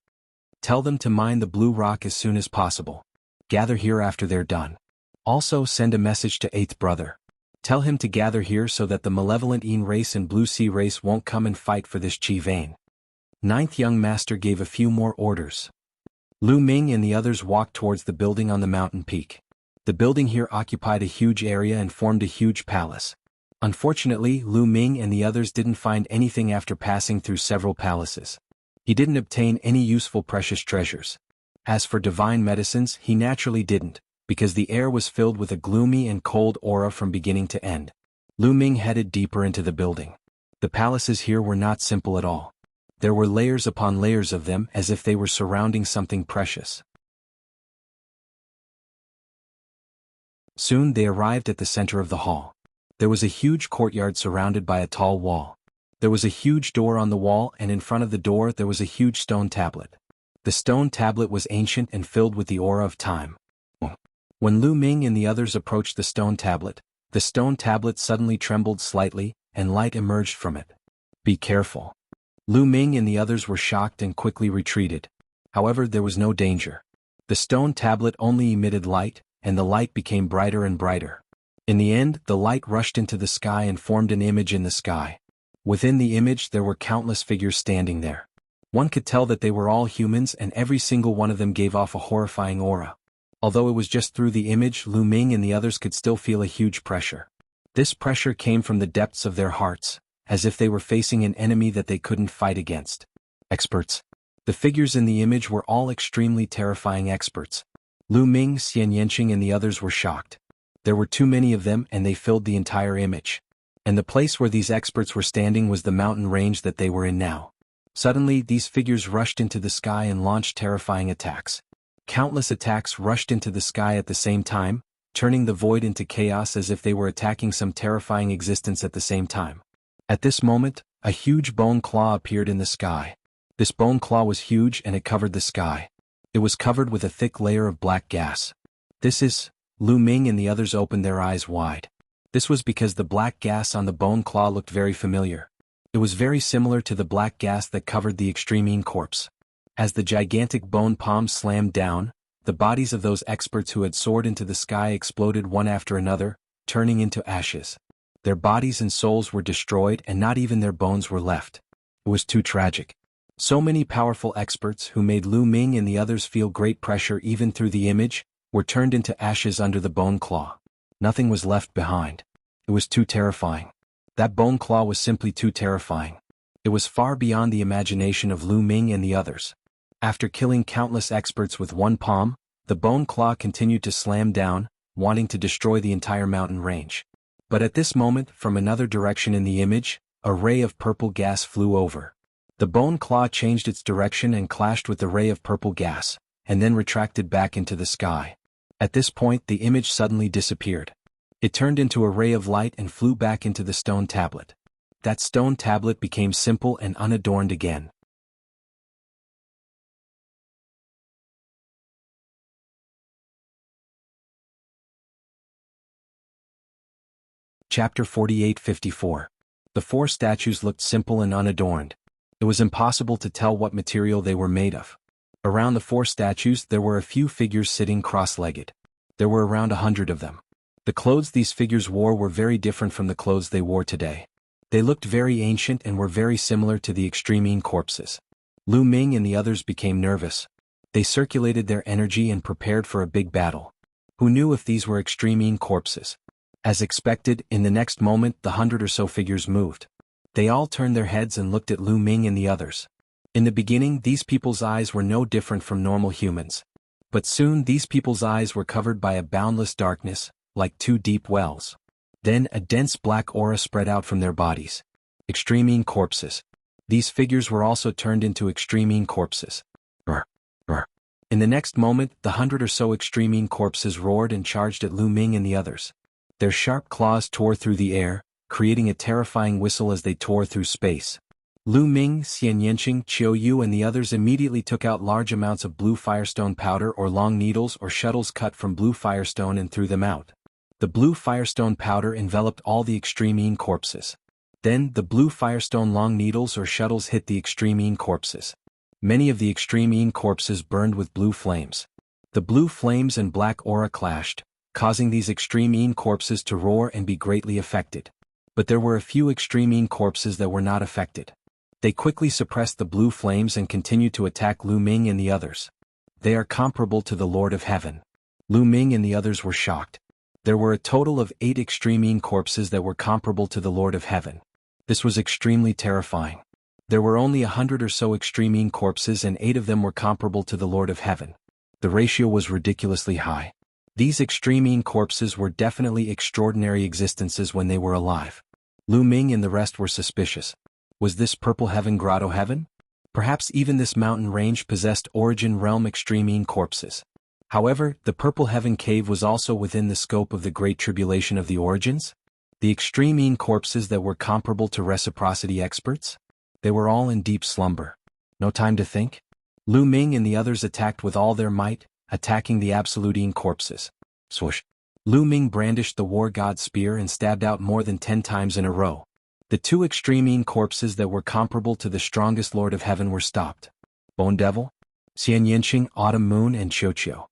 Tell them to mine the blue rock as soon as possible. Gather here after they're done. Also send a message to Eighth Brother. Tell him to gather here so that the malevolent Yin race and Blue Sea race won't come and fight for this Chi vein. Ninth young master gave a few more orders. Lu Ming and the others walked towards the building on the mountain peak. The building here occupied a huge area and formed a huge palace. Unfortunately, Lu Ming and the others didn't find anything after passing through several palaces. He didn't obtain any useful precious treasures. As for divine medicines, he naturally didn't, because the air was filled with a gloomy and cold aura from beginning to end. Lu Ming headed deeper into the building. The palaces here were not simple at all. There were layers upon layers of them as if they were surrounding something precious. Soon they arrived at the center of the hall. There was a huge courtyard surrounded by a tall wall. There was a huge door on the wall, and in front of the door there was a huge stone tablet. The stone tablet was ancient and filled with the aura of time. When Lu Ming and the others approached the stone tablet suddenly trembled slightly, and light emerged from it. Be careful. Lu Ming and the others were shocked and quickly retreated. However, there was no danger. The stone tablet only emitted light, and the light became brighter and brighter. In the end, the light rushed into the sky and formed an image in the sky. Within the image there were countless figures standing there. One could tell that they were all humans, and every single one of them gave off a horrifying aura. Although it was just through the image, Lu Ming and the others could still feel a huge pressure. This pressure came from the depths of their hearts, as if they were facing an enemy that they couldn't fight against. Experts. The figures in the image were all extremely terrifying experts. Lu Ming, Xian Yanqing and the others were shocked. There were too many of them and they filled the entire image. And the place where these experts were standing was the mountain range that they were in now. Suddenly, these figures rushed into the sky and launched terrifying attacks. Countless attacks rushed into the sky at the same time, turning the void into chaos as if they were attacking some terrifying existence at the same time. At this moment, a huge bone claw appeared in the sky. This bone claw was huge and it covered the sky. It was covered with a thick layer of black gas. Lu Ming and the others opened their eyes wide. This was because the black gas on the bone claw looked very familiar. It was very similar to the black gas that covered the extreme Yin corpse. As the gigantic bone palms slammed down, the bodies of those experts who had soared into the sky exploded one after another, turning into ashes. Their bodies and souls were destroyed and not even their bones were left. It was too tragic. So many powerful experts who made Lu Ming and the others feel great pressure even through the image, were turned into ashes under the bone claw. Nothing was left behind. It was too terrifying. That bone claw was simply too terrifying. It was far beyond the imagination of Lu Ming and the others. After killing countless experts with one palm, the bone claw continued to slam down, wanting to destroy the entire mountain range. But at this moment, from another direction in the image, a ray of purple gas flew over. The bone claw changed its direction and clashed with the ray of purple gas, and then retracted back into the sky. At this point, the image suddenly disappeared. It turned into a ray of light and flew back into the stone tablet. That stone tablet became simple and unadorned again. Chapter 48-54. The four statues looked simple and unadorned. It was impossible to tell what material they were made of. Around the four statues there were a few figures sitting cross-legged. There were around 100 of them. The clothes these figures wore were very different from the clothes they wore today. They looked very ancient and were very similar to the extreme Yin corpses. Lu Ming and the others became nervous. They circulated their energy and prepared for a big battle. Who knew if these were extreme Yin corpses? As expected, in the next moment the 100 or so figures moved. They all turned their heads and looked at Lu Ming and the others. In the beginning, these people's eyes were no different from normal humans. But soon these people's eyes were covered by a boundless darkness, like two deep wells. Then a dense black aura spread out from their bodies. Extreme Yin corpses. These figures were also turned into extremine corpses. Roar, roar. In the next moment, the 100 or so extremine corpses roared and charged at Lu Ming and the others. Their sharp claws tore through the air, creating a terrifying whistle as they tore through space. Lu Ming, Xian Yanqing, Qiu Yu and the others immediately took out large amounts of blue firestone powder or long needles or shuttles cut from blue firestone and threw them out. The blue firestone powder enveloped all the extremine corpses. Then, the blue firestone long needles or shuttles hit the extremine corpses. Many of the extremine corpses burned with blue flames. The blue flames and black aura clashed, causing these extremine corpses to roar and be greatly affected. But there were a few extremine corpses that were not affected. They quickly suppressed the blue flames and continued to attack Lu Ming and the others. They are comparable to the Lord of Heaven. Lu Ming and the others were shocked. There were a total of 8 extremine corpses that were comparable to the Lord of Heaven. This was extremely terrifying. There were only 100 or so extremine corpses and 8 of them were comparable to the Lord of Heaven. The ratio was ridiculously high. These extremine corpses were definitely extraordinary existences when they were alive. Lu Ming and the rest were suspicious. Was this Purple Heaven Grotto Heaven? Perhaps even this mountain range possessed Origin Realm extremine corpses. However, the Purple Heaven Cave was also within the scope of the Great Tribulation of the Origins? The extremine corpses that were comparable to reciprocity experts? They were all in deep slumber. No time to think? Lu Ming and the others attacked with all their might, attacking the Absolutine corpses. Swoosh! Lu Ming brandished the War God Spear and stabbed out more than 10 times in a row. The 2 extremine corpses that were comparable to the strongest Lord of Heaven were stopped. Bone Devil, Xian Yanqing, Autumn Moon and Qiu.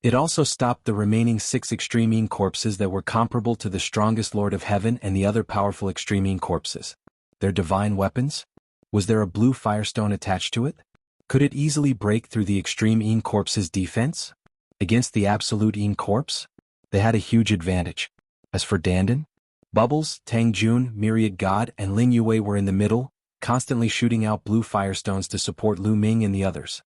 It also stopped the remaining 6 extremine corpses that were comparable to the strongest Lord of Heaven and the other powerful extremine corpses. Their divine weapons? Was there a blue firestone attached to it? Could it easily break through the extremine corpse's defense? Against the Absolutine corpse? They had a huge advantage. As for Dandan, Bubbles, Tang Jun, Myriad God and Ling Yue were in the middle, constantly shooting out blue firestones to support Lu Ming and the others.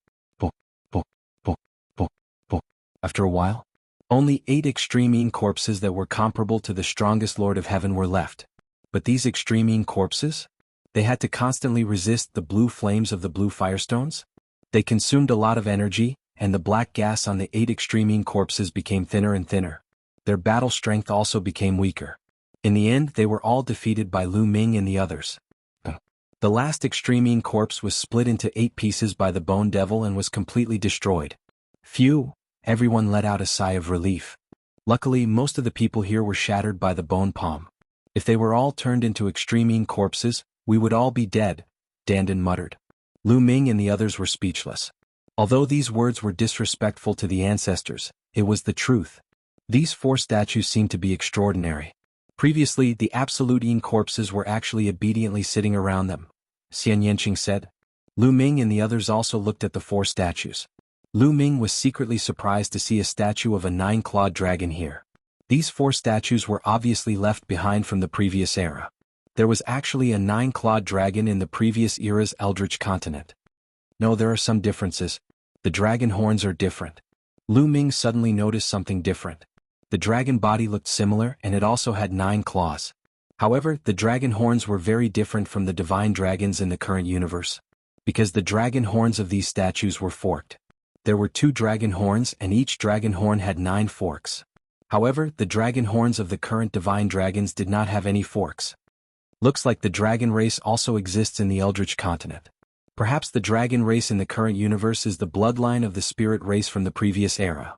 After a while, only 8 extremine corpses that were comparable to the strongest Lord of Heaven were left. But these extremine corpses? They had to constantly resist the blue flames of the blue firestones? They consumed a lot of energy, and the black gas on the 8 extremine corpses became thinner and thinner. Their battle strength also became weaker. In the end, they were all defeated by Lu Ming and the others. The last extremine corpse was split into 8 pieces by the Bone Devil and was completely destroyed. Phew! Everyone let out a sigh of relief. Luckily, most of the people here were shattered by the bone palm. If they were all turned into extremine corpses, we would all be dead, Dandan muttered. Lu Ming and the others were speechless. Although these words were disrespectful to the ancestors, it was the truth. These 4 statues seemed to be extraordinary. Previously, the Absolutine corpses were actually obediently sitting around them, Xian Yanqing said. Lu Ming and the others also looked at the 4 statues. Lu Ming was secretly surprised to see a statue of a 9-clawed dragon here. These 4 statues were obviously left behind from the previous era. There was actually a 9-clawed dragon in the previous era's Eldritch continent. No, there are some differences. The dragon horns are different. Lu Ming suddenly noticed something different. The dragon body looked similar and it also had 9 claws. However, the dragon horns were very different from the divine dragons in the current universe. Because the dragon horns of these statues were forked. There were 2 dragon horns and each dragon horn had 9 forks. However, the dragon horns of the current divine dragons did not have any forks. Looks like the dragon race also exists in the Eldritch continent. Perhaps the dragon race in the current universe is the bloodline of the spirit race from the previous era.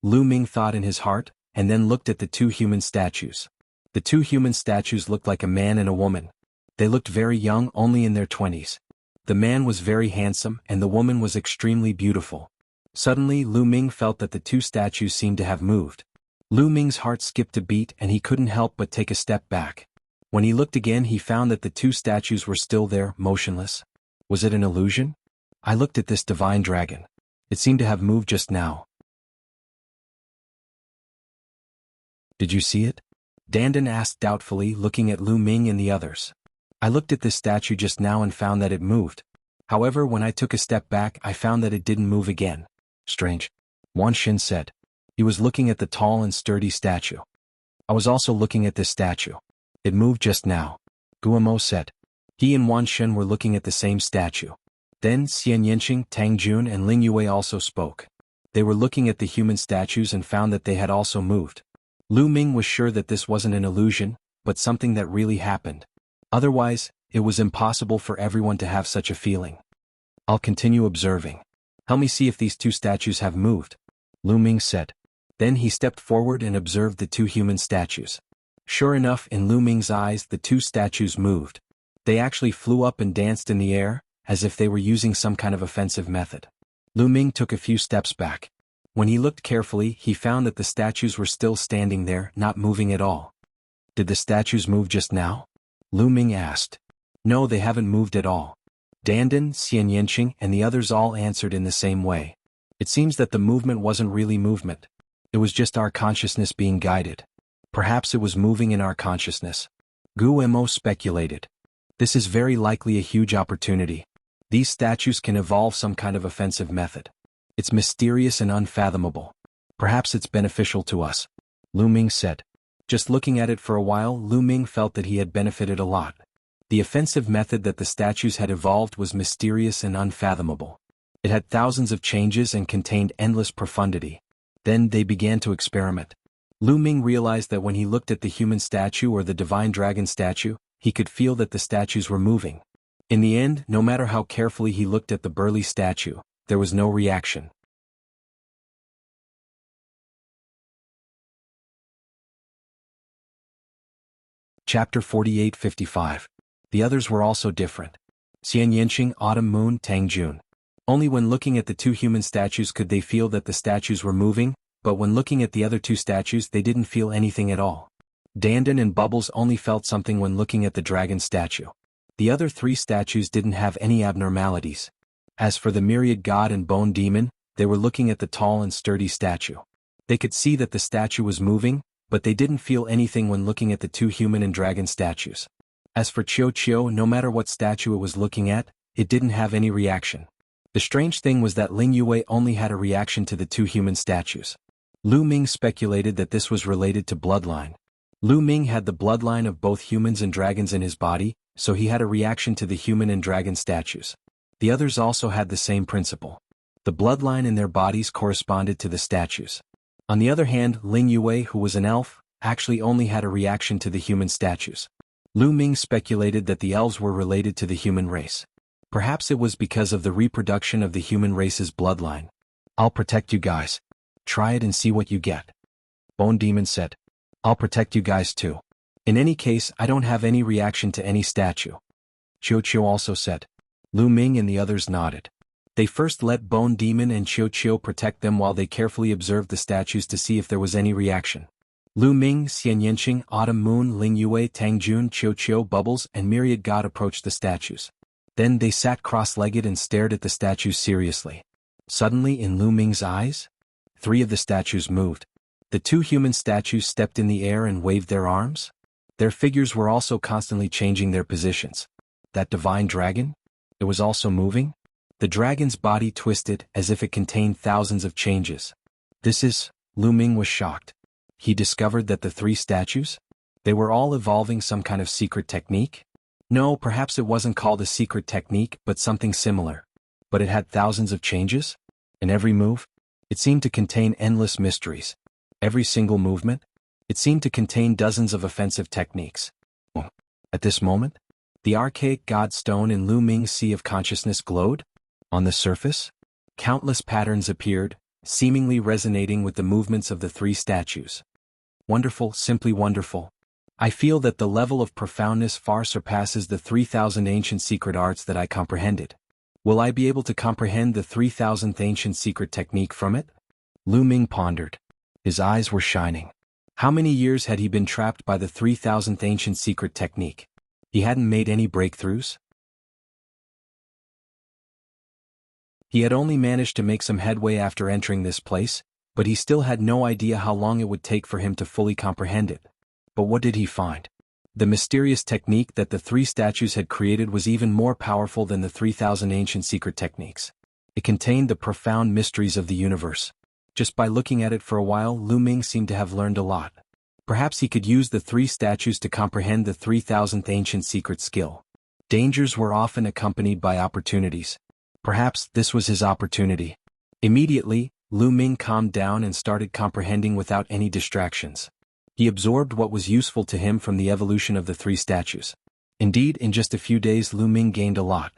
Lu Ming thought in his heart, and then looked at the 2 human statues. The 2 human statues looked like a man and a woman. They looked very young, only in their 20s. The man was very handsome and the woman was extremely beautiful. Suddenly, Lu Ming felt that the 2 statues seemed to have moved. Lu Ming's heart skipped a beat and he couldn't help but take a step back. When he looked again, he found that the 2 statues were still there, motionless. Was it an illusion? I looked at this divine dragon. It seemed to have moved just now. Did you see it? Dandan asked doubtfully, looking at Lu Ming and the others. I looked at this statue just now and found that it moved. However, when I took a step back, I found that it didn't move again. Strange. Wan Xin said. He was looking at the tall and sturdy statue. I was also looking at this statue. It moved just now. Guamo said. He and Wan Shen were looking at the same statue. Then Xian Yanqing, Tang Jun and Ling Yue also spoke. They were looking at the human statues and found that they had also moved. Lu Ming was sure that this wasn't an illusion, but something that really happened. Otherwise, it was impossible for everyone to have such a feeling. I'll continue observing. Help me see if these two statues have moved, Lu Ming said. Then he stepped forward and observed the two human statues. Sure enough, in Lu Ming's eyes the two statues moved. They actually flew up and danced in the air, as if they were using some kind of offensive method. Lu Ming took a few steps back. When he looked carefully, he found that the statues were still standing there, not moving at all. Did the statues move just now? Lu Ming asked. No, they haven't moved at all. Dandan, Xian Yanqing and the others all answered in the same way. It seems that the movement wasn't really movement. It was just our consciousness being guided. Perhaps it was moving in our consciousness. Gu Mo speculated. This is very likely a huge opportunity. These statues can evolve some kind of offensive method. It's mysterious and unfathomable. Perhaps it's beneficial to us, Lu Ming said. Just looking at it for a while, Lu Ming felt that he had benefited a lot. The offensive method that the statues had evolved was mysterious and unfathomable. It had thousands of changes and contained endless profundity. Then they began to experiment. Lu Ming realized that when he looked at the human statue or the divine dragon statue, he could feel that the statues were moving. In the end, no matter how carefully he looked at the burly statue, there was no reaction. Chapter 48-55. The others were also different. Xian Yanqing, Autumn Moon, Tang Jun. Only when looking at the two human statues could they feel that the statues were moving, but when looking at the other two statues they didn't feel anything at all. Dandan and Bubbles only felt something when looking at the dragon statue. The other three statues didn't have any abnormalities. As for the myriad god and bone demon, they were looking at the tall and sturdy statue. They could see that the statue was moving, but they didn't feel anything when looking at the two human and dragon statues. As for Chiu, no matter what statue it was looking at, it didn't have any reaction. The strange thing was that Ling Yue only had a reaction to the two human statues. Lu Ming speculated that this was related to bloodline. Lu Ming had the bloodline of both humans and dragons in his body, so he had a reaction to the human and dragon statues. The others also had the same principle. The bloodline in their bodies corresponded to the statues. On the other hand, Ling Yue, who was an elf, actually only had a reaction to the human statues. Lu Ming speculated that the elves were related to the human race. Perhaps it was because of the reproduction of the human race's bloodline. I'll protect you guys. Try it and see what you get, Bone Demon said. I'll protect you guys too. In any case, I don't have any reaction to any statue, Chiu also said. Lu Ming and the others nodded. They first let Bone Demon and Chiu protect them while they carefully observed the statues to see if there was any reaction. Lu Ming, Xian Yanqing, Autumn Moon, Ling Yue, Tang Jun, Chiu, Bubbles, and Myriad God approached the statues. Then they sat cross-legged and stared at the statues seriously. Suddenly, in Lu Ming's eyes, 3 of the statues moved. The 2 human statues stepped in the air and waved their arms. Their figures were also constantly changing their positions. That divine dragon? It was also moving? The dragon's body twisted as if it contained thousands of changes. Lu Ming was shocked. He discovered that the 3 statues? They were all evolving some kind of secret technique? No, perhaps it wasn't called a secret technique, but something similar. But it had thousands of changes? In every move? It seemed to contain endless mysteries. Every single movement? It seemed to contain dozens of offensive techniques. At this moment, the archaic god stone in Lu Ming's sea of consciousness glowed. On the surface, countless patterns appeared, seemingly resonating with the movements of the 3 statues. Wonderful, simply wonderful. I feel that the level of profoundness far surpasses the 3,000 ancient secret arts that I comprehended. Will I be able to comprehend the 3,000th ancient secret technique from it? Lu Ming pondered. His eyes were shining. How many years had he been trapped by the 3,000th ancient secret technique? He hadn't made any breakthroughs? He had only managed to make some headway after entering this place, but he still had no idea how long it would take for him to fully comprehend it. But what did he find? The mysterious technique that the 3 statues had created was even more powerful than the 3,000 ancient secret techniques. It contained the profound mysteries of the universe. Just by looking at it for a while, Lu Ming seemed to have learned a lot. Perhaps he could use the 3 statues to comprehend the 3000th ancient secret skill. Dangers were often accompanied by opportunities. Perhaps this was his opportunity. Immediately, Lu Ming calmed down and started comprehending without any distractions. He absorbed what was useful to him from the evolution of the 3 statues. Indeed, in just a few days Lu Ming gained a lot.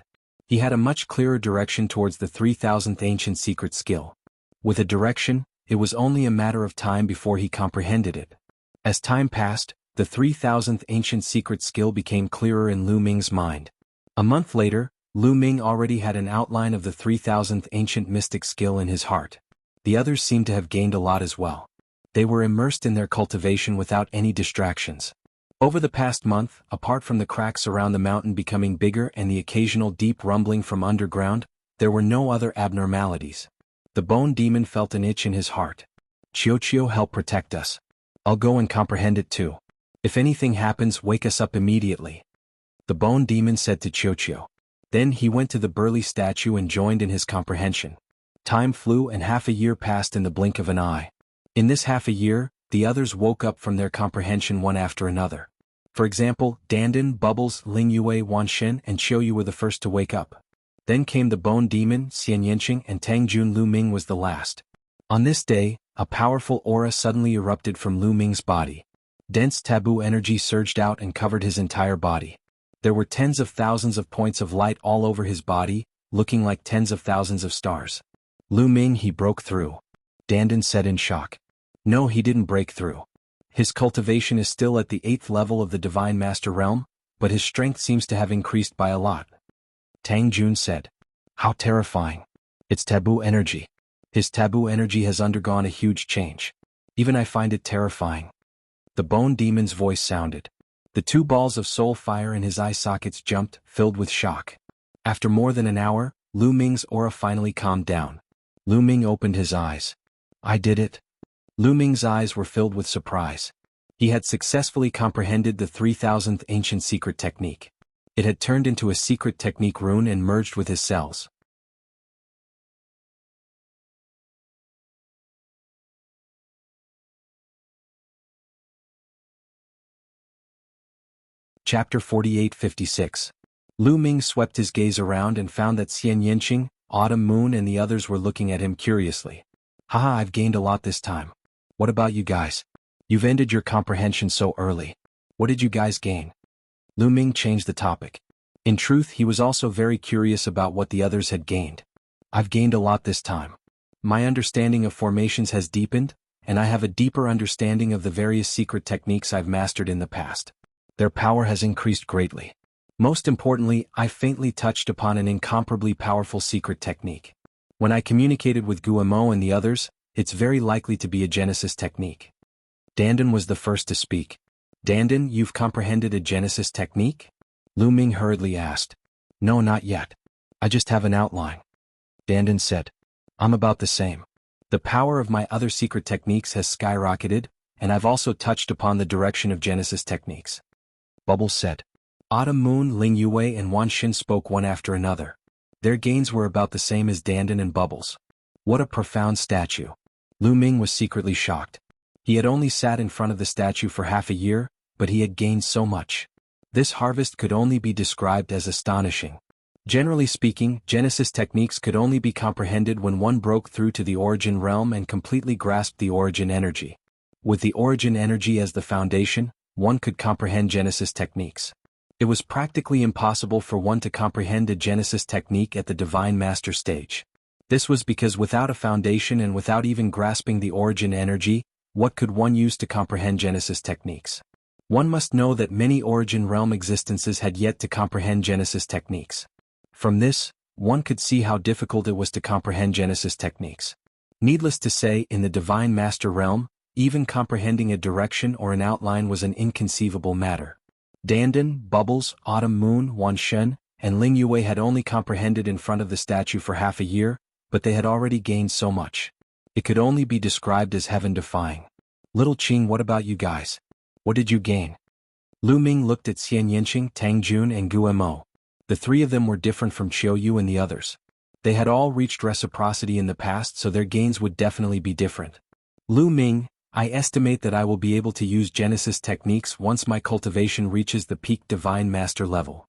He had a much clearer direction towards the 3000th ancient secret skill. With a direction, it was only a matter of time before he comprehended it. As time passed, the 3000th ancient secret skill became clearer in Lu Ming's mind. A month later, Lu Ming already had an outline of the 3000th ancient mystic skill in his heart. The others seemed to have gained a lot as well. They were immersed in their cultivation without any distractions. Over the past month, apart from the cracks around the mountain becoming bigger and the occasional deep rumbling from underground, there were no other abnormalities. The bone demon felt an itch in his heart. Chiyo, help protect us. I'll go and comprehend it too. If anything happens, wake us up immediately. The bone demon said to Chiyo. Then he went to the burly statue and joined in his comprehension. Time flew and half a year passed in the blink of an eye. In this half a year, the others woke up from their comprehension one after another. For example, Dandan, Bubbles, Lingyue, Wanshen, and Chiyo were the first to wake up. Then came the bone demon, Xianyanqing, and Tangjun. Lu Ming was the last. On this day, a powerful aura suddenly erupted from Lu Ming's body. Dense taboo energy surged out and covered his entire body. There were tens of thousands of points of light all over his body, looking like tens of thousands of stars. Lu Ming, he broke through. Dandan said in shock. No, he didn't break through. His cultivation is still at the 8th level of the Divine Master Realm, but his strength seems to have increased by a lot. Tang Jun said. How terrifying. It's taboo energy. His taboo energy has undergone a huge change. Even I find it terrifying. The bone demon's voice sounded. The 2 balls of soul fire in his eye sockets jumped, filled with shock. After more than an hour, Lu Ming's aura finally calmed down. Lu Ming opened his eyes. I did it. Lu Ming's eyes were filled with surprise. He had successfully comprehended the 3000th ancient secret technique. It had turned into a secret technique rune and merged with his cells. Chapter 48-56. Lu Ming swept his gaze around and found that Xianyanqing, Autumn Moon and the others were looking at him curiously. Haha, I've gained a lot this time. What about you guys? You've ended your comprehension so early. What did you guys gain? Lu Ming changed the topic. In truth, he was also very curious about what the others had gained. I've gained a lot this time. My understanding of formations has deepened, and I have a deeper understanding of the various secret techniques I've mastered in the past. Their power has increased greatly. Most importantly, I faintly touched upon an incomparably powerful secret technique. When I communicated with Guillemot and the others, it's very likely to be a Genesis technique. Dandan was the first to speak. Dandan, you've comprehended a Genesis technique? Lu Ming hurriedly asked. No, not yet. I just have an outline. Dandan said. I'm about the same. The power of my other secret techniques has skyrocketed, and I've also touched upon the direction of Genesis techniques. Bubbles said. Autumn Moon, Lingyue and Wanshin spoke one after another. Their gains were about the same as Dandan and Bubbles. What a profound statue. Lu Ming was secretly shocked. He had only sat in front of the statue for half a year, but he had gained so much. This harvest could only be described as astonishing. Generally speaking, Genesis techniques could only be comprehended when one broke through to the origin realm and completely grasped the origin energy. With the origin energy as the foundation, one could comprehend Genesis techniques. It was practically impossible for one to comprehend a Genesis technique at the Divine Master stage. This was because without a foundation and without even grasping the origin energy, what could one use to comprehend Genesis techniques? One must know that many origin realm existences had yet to comprehend Genesis techniques. From this, one could see how difficult it was to comprehend Genesis techniques. Needless to say, in the Divine Master realm, even comprehending a direction or an outline was an inconceivable matter. Dandan, Bubbles, Autumn Moon, Wanshen, and Lingyue had only comprehended in front of the statue for half a year, but they had already gained so much. It could only be described as heaven-defying. Little Qing, what about you guys? What did you gain? Lu Ming looked at Xianyanqing, Tangjun and Guillemot. The 3 of them were different from Chiyo and the others. They had all reached reciprocity in the past, so their gains would definitely be different. Lu Ming, I estimate that I will be able to use Genesis techniques once my cultivation reaches the peak Divine Master level.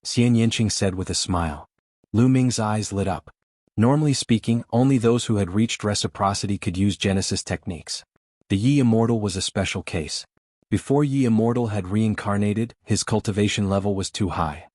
Xian Yinqing said with a smile. Lu Ming's eyes lit up. Normally speaking, only those who had reached reciprocity could use Genesis techniques. The Yi Immortal was a special case. Before Yi Immortal had reincarnated, his cultivation level was too high.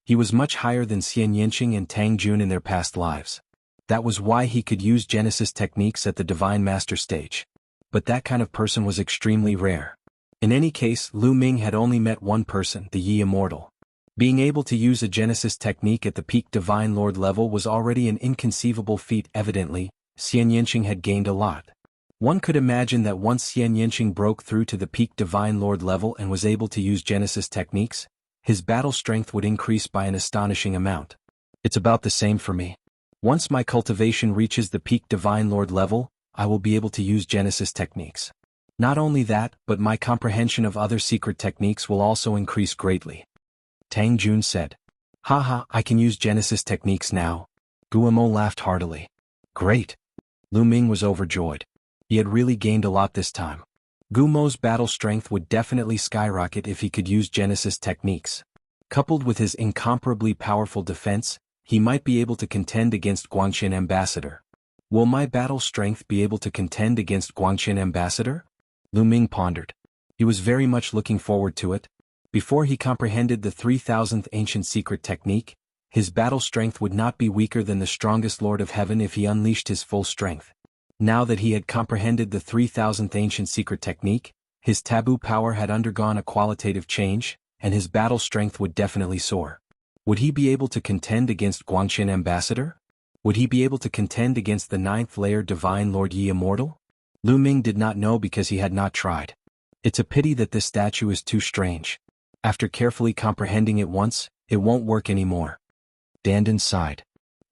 He was much higher than Xian Yinqing and Tang Jun in their past lives. That was why he could use Genesis techniques at the Divine Master stage. But that kind of person was extremely rare. In any case, Lu Ming had only met one person, the Yi Immortal. Being able to use a Genesis technique at the peak Divine Lord level was already an inconceivable feat. Evidently, Xian Yinqing had gained a lot. One could imagine that once Xian Yinqing broke through to the peak Divine Lord level and was able to use Genesis techniques, his battle strength would increase by an astonishing amount. It's about the same for me. Once my cultivation reaches the peak Divine Lord level, I will be able to use Genesis techniques. Not only that, but my comprehension of other secret techniques will also increase greatly. Tang Jun said. Haha, I can use Genesis techniques now. Guimo laughed heartily. Great. Lu Ming was overjoyed. He had really gained a lot this time. Gumo's battle strength would definitely skyrocket if he could use Genesis techniques. Coupled with his incomparably powerful defense, he might be able to contend against Guangxin Ambassador. Will my battle strength be able to contend against Guangxin Ambassador? Lu Ming pondered. He was very much looking forward to it. Before he comprehended the 3000th ancient secret technique, his battle strength would not be weaker than the strongest Lord of Heaven if he unleashed his full strength. Now that he had comprehended the 3000th ancient secret technique, his taboo power had undergone a qualitative change, and his battle strength would definitely soar. Would he be able to contend against Guangxin Ambassador? Would he be able to contend against the 9th layer Divine Lord Yi Immortal? Lu Ming did not know because he had not tried. It's a pity that this statue is too strange. After carefully comprehending it once, it won't work anymore. Dandan sighed.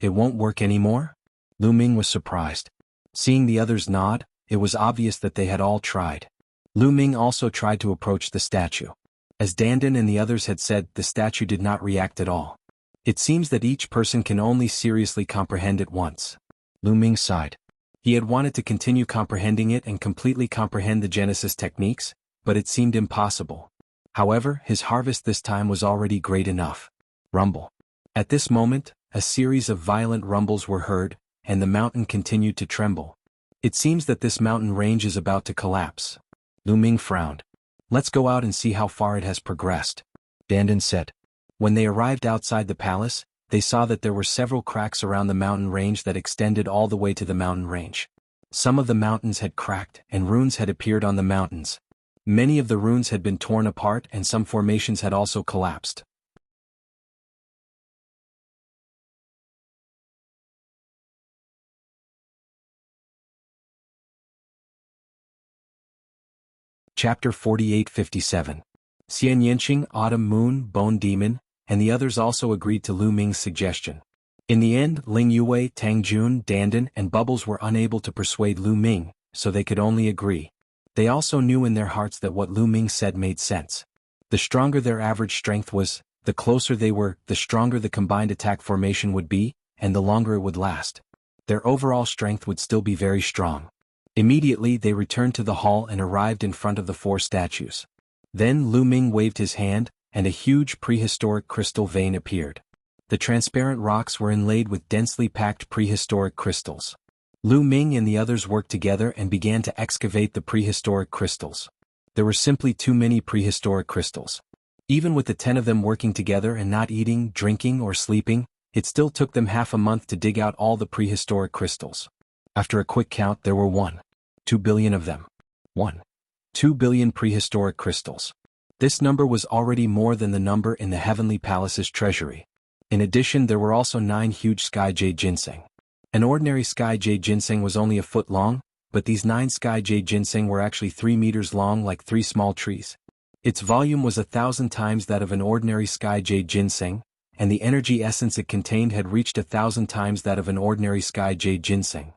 It won't work anymore? Lu Ming was surprised. Seeing the others nod, it was obvious that they had all tried. Lu Ming also tried to approach the statue. As Dandan and the others had said, the statue did not react at all. It seems that each person can only seriously comprehend it once. Lu Ming sighed. He had wanted to continue comprehending it and completely comprehend the Genesis techniques, but it seemed impossible. However, his harvest this time was already great enough. Rumble. At this moment, a series of violent rumbles were heard, and the mountain continued to tremble. It seems that this mountain range is about to collapse. Lu Ming frowned. Let's go out and see how far it has progressed. Dandan said. When they arrived outside the palace, they saw that there were several cracks around the mountain range that extended all the way to the mountain range. Some of the mountains had cracked, and runes had appeared on the mountains. Many of the runes had been torn apart and some formations had also collapsed. Chapter 48-57. Xian Yinqing, Autumn Moon, Bone Demon, and the others also agreed to Lu Ming's suggestion. In the end, Ling Yue, Tang Jun, Dandan, and Bubbles were unable to persuade Lu Ming, so they could only agree. They also knew in their hearts that what Lu Ming said made sense. The stronger their average strength was, the closer they were, the stronger the combined attack formation would be, and the longer it would last. Their overall strength would still be very strong. Immediately they returned to the hall and arrived in front of the 4 statues. Then Lu Ming waved his hand, and a huge prehistoric crystal vein appeared. The transparent rocks were inlaid with densely packed prehistoric crystals. Lu Ming and the others worked together and began to excavate the prehistoric crystals. There were simply too many prehistoric crystals. Even with the 10 of them working together and not eating, drinking, or sleeping, it still took them half a month to dig out all the prehistoric crystals. After a quick count, there were 1.2 billion of them. 1.2 billion prehistoric crystals. This number was already more than the number in the Heavenly Palace's treasury. In addition, there were also 9 huge sky jade ginseng. An ordinary sky jade ginseng was only a foot long, but these 9 sky jade ginseng were actually 3 meters long, like 3 small trees. Its volume was 1,000 times that of an ordinary sky jade ginseng, and the energy essence it contained had reached 1,000 times that of an ordinary sky jade ginseng.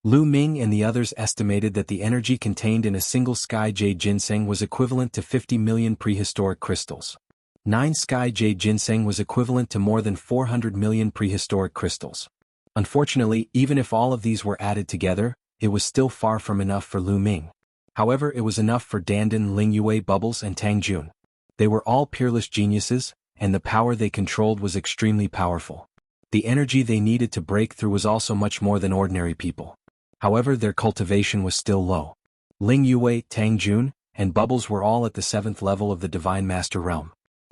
Lu Ming and the others estimated that the energy contained in a single sky jade ginseng was equivalent to 50 million prehistoric crystals. 9 sky jade ginseng was equivalent to more than 400 million prehistoric crystals. Unfortunately, even if all of these were added together, it was still far from enough for Lu Ming. However, it was enough for Dandan, Ling Yue, Bubbles, and Tang Jun. They were all peerless geniuses, and the power they controlled was extremely powerful. The energy they needed to break through was also much more than ordinary people. However, their cultivation was still low. Ling Yue, Tang Jun, and Bubbles were all at the 7th level of the Divine Master Realm.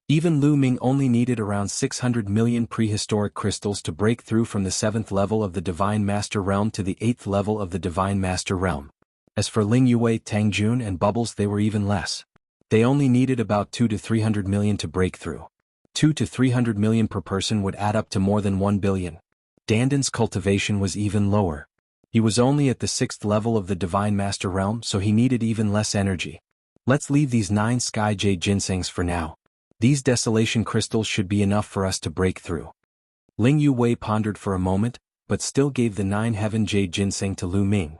Even Lu Ming only needed around 600 million prehistoric crystals to break through from the 7th level of the Divine Master Realm to the 8th level of the Divine Master Realm. As for Ling Yue, Tang Jun, and Bubbles, they were even less. They only needed about 2 to 300 million to break through. 2 to 300 million per person would add up to more than 1 billion. Dandan's cultivation was even lower. He was only at the 6th level of the Divine Master Realm, so he needed even less energy. Let's leave these 9 Sky Jade Ginsengs for now. These desolation crystals should be enough for us to break through. Ling Yue pondered for a moment, but still gave the 9 Heaven Jade Ginseng to Lu Ming.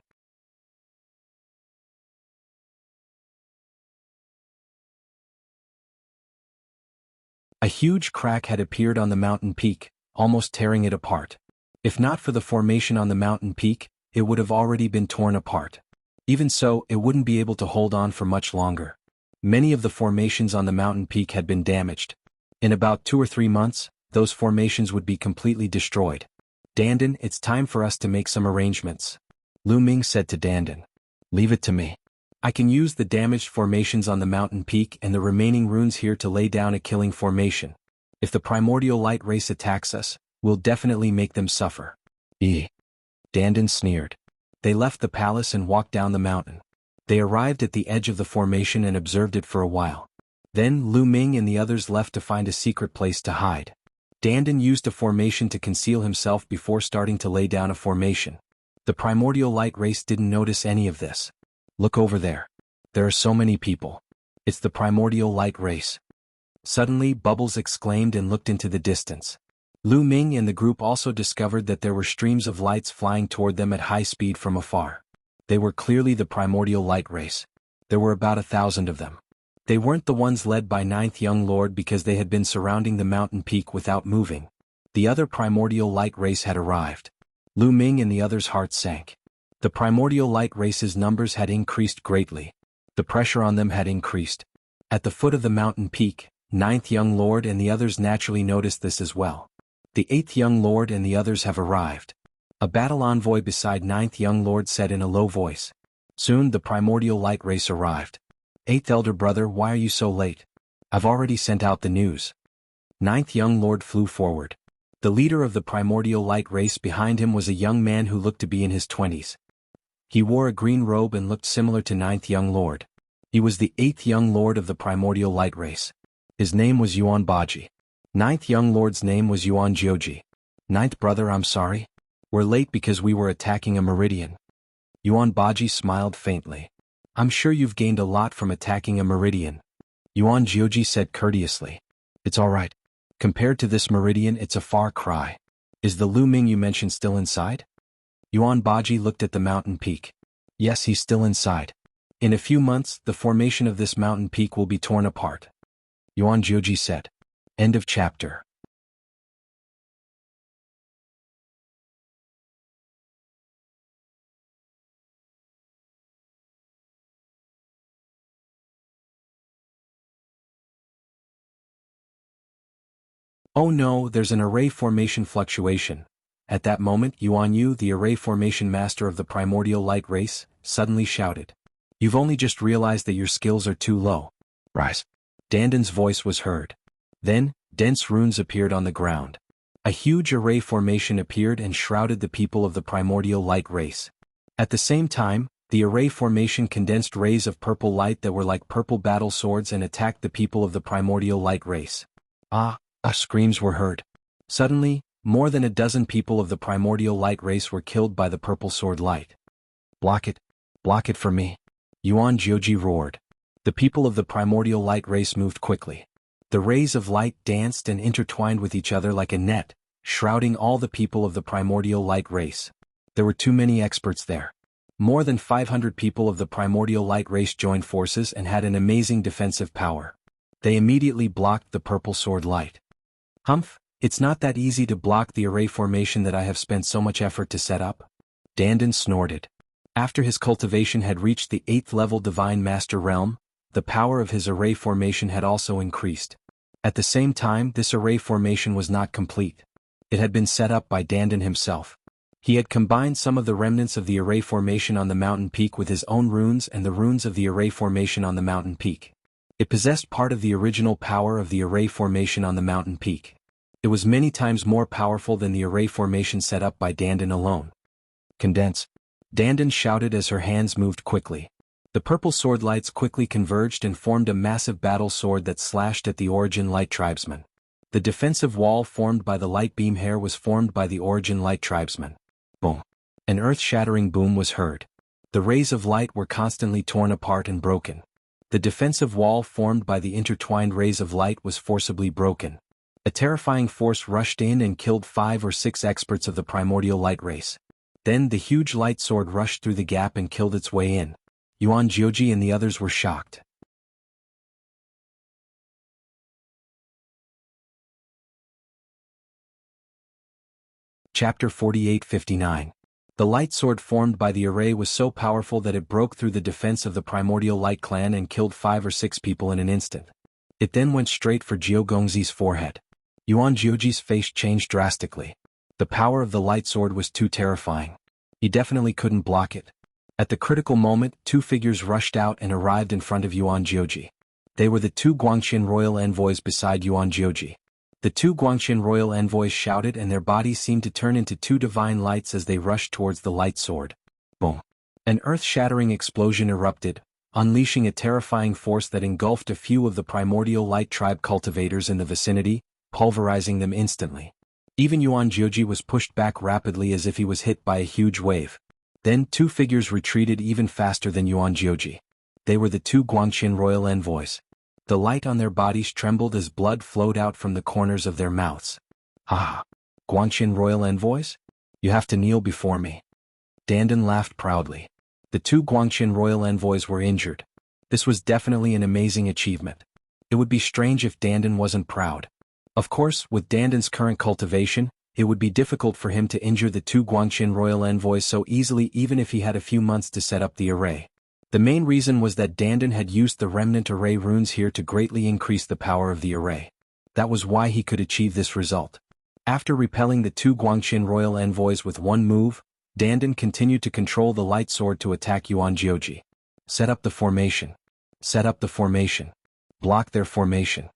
A huge crack had appeared on the mountain peak, almost tearing it apart. If not for the formation on the mountain peak, it would have already been torn apart. Even so, it wouldn't be able to hold on for much longer. Many of the formations on the mountain peak had been damaged. In about 2 or 3 months, those formations would be completely destroyed. Dandan, it's time for us to make some arrangements. Lu Ming said to Dandan. Leave it to me. I can use the damaged formations on the mountain peak and the remaining runes here to lay down a killing formation. If the primordial light race attacks us, we'll definitely make them suffer. Dandan sneered. They left the palace and walked down the mountain. They arrived at the edge of the formation and observed it for a while. Then Lu Ming and the others left to find a secret place to hide. Dandan used a formation to conceal himself before starting to lay down a formation. The primordial light race didn't notice any of this. Look over there. There are so many people. It's the primordial light race. Suddenly, Bubbles exclaimed and looked into the distance. Lu Ming and the group also discovered that there were streams of lights flying toward them at high speed from afar. They were clearly the primordial light race. There were about 1,000 of them. They weren't the ones led by 9th Young Lord because they had been surrounding the mountain peak without moving. The other primordial light race had arrived. Lu Ming and the others' hearts sank. The primordial light race's numbers had increased greatly. The pressure on them had increased. At the foot of the mountain peak, 9th Young Lord and the others naturally noticed this as well. The 8th Young Lord and the others have arrived. A battle envoy beside 9th Young Lord said in a low voice. Soon the primordial light race arrived. 8th Elder Brother, why are you so late? I've already sent out the news. 9th Young Lord flew forward. The leader of the primordial light race behind him was a young man who looked to be in his 20s. He wore a green robe and looked similar to 9th Young Lord. He was the 8th Young Lord of the primordial light race. His name was Yuan Baji. 9th Young Lord's name was Yuan Jioji. 9th Brother, I'm sorry. We're late because we were attacking a meridian. Yuan Baji smiled faintly. I'm sure you've gained a lot from attacking a meridian. Yuan Jioji said courteously. It's all right. Compared to this meridian, it's a far cry. Is the Lu Ming you mentioned still inside? Yuan Baji looked at the mountain peak. Yes, he's still inside. In a few months, the formation of this mountain peak will be torn apart. Yuan Jioji said. End of chapter. Oh no, there's an array formation fluctuation. At that moment, Yuan Yu, the array formation master of the primordial light race, suddenly shouted. You've only just realized that your skills are too low. Rise. Dandan's voice was heard. Then, dense runes appeared on the ground. A huge array formation appeared and shrouded the people of the primordial light race. At the same time, the array formation condensed rays of purple light that were like purple battle swords and attacked the people of the primordial light race. Screams were heard. Suddenly, more than a dozen people of the primordial light race were killed by the purple sword light. Block it for me. Yuan Jioji roared. The people of the primordial light race moved quickly. The rays of light danced and intertwined with each other like a net, shrouding all the people of the primordial light race. There were too many experts there. More than 500 people of the primordial light race joined forces and had an amazing defensive power. They immediately blocked the purple sword light. Humph, It's not that easy to block the array formation that I have spent so much effort to set up. Dandan snorted. After his cultivation had reached the 8th level Divine Master realm, the power of his array formation had also increased. At the same time, this array formation was not complete. It had been set up by Dandan himself. He had combined some of the remnants of the array formation on the mountain peak with his own runes and the runes of the array formation on the mountain peak. It possessed part of the original power of the array formation on the mountain peak. It was many times more powerful than the array formation set up by Dandan alone. Condense. Dandan shouted as her hands moved quickly. The purple sword lights quickly converged and formed a massive battle sword that slashed at the Origin Light Tribesmen. The defensive wall formed by the light beam hair was formed by the Origin Light Tribesmen. Boom. An earth-shattering boom was heard. The rays of light were constantly torn apart and broken. The defensive wall formed by the intertwined rays of light was forcibly broken. A terrifying force rushed in and killed 5 or 6 experts of the primordial light race. Then the huge light sword rushed through the gap and killed its way in. Yuan Jioji and the others were shocked. Chapter 48-59. The light sword formed by the array was so powerful that it broke through the defense of the primordial light clan and killed 5 or 6 people in an instant. It then went straight for Jiao Gongzi's forehead. Yuan Jioji's face changed drastically. The power of the light sword was too terrifying. He definitely couldn't block it. At the critical moment, 2 figures rushed out and arrived in front of Yuan Jioji. They were the 2 Guangxin royal envoys beside Yuan Jioji. The 2 Guangxin royal envoys shouted and their bodies seemed to turn into 2 divine lights as they rushed towards the light sword. Boom. An earth-shattering explosion erupted, unleashing a terrifying force that engulfed a few of the primordial light tribe cultivators in the vicinity, pulverizing them instantly. Even Yuan Jioji was pushed back rapidly as if he was hit by a huge wave. Then 2 figures retreated even faster than Yuan Jioji. They were the 2 Guangxin royal envoys. The light on their bodies trembled as blood flowed out from the corners of their mouths. Ah! Guangxin royal envoys? You have to kneel before me. Dandan laughed proudly. The 2 Guangxin royal envoys were injured. This was definitely an amazing achievement. It would be strange if Dandan wasn't proud. Of course, with Dandan's current cultivation, it would be difficult for him to injure the 2 Guangxin royal envoys so easily even if he had a few months to set up the array. The main reason was that Dandan had used the remnant array runes here to greatly increase the power of the array. That was why he could achieve this result. After repelling the 2 Guangxin royal envoys with one move, Dandan continued to control the light sword to attack Yuan Jioji. Set up the formation. Set up the formation. Block their formation.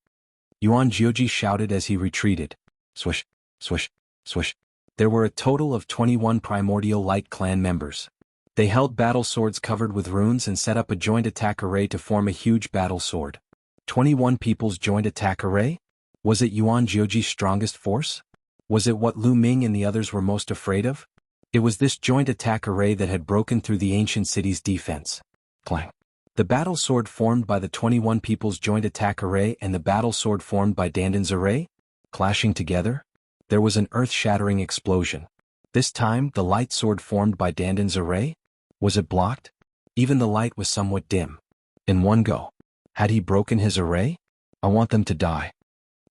Yuan Jioji shouted as he retreated. Swish, swish, swish. There were a total of 21 primordial light clan members. They held battle swords covered with runes and set up a joint attack array to form a huge battle sword. 21 people's joint attack array? Was it Yuan Jioji's strongest force? Was it what Lu Ming and the others were most afraid of? It was this joint attack array that had broken through the ancient city's defense. Clang. The battle sword formed by the 21 people's joint attack array and the battle sword formed by Dandan's array? Clashing together? There was an earth-shattering explosion. This time, the light sword formed by Dandan's array? Was it blocked? Even the light was somewhat dim. In one go. Had he broken his array? I want them to die.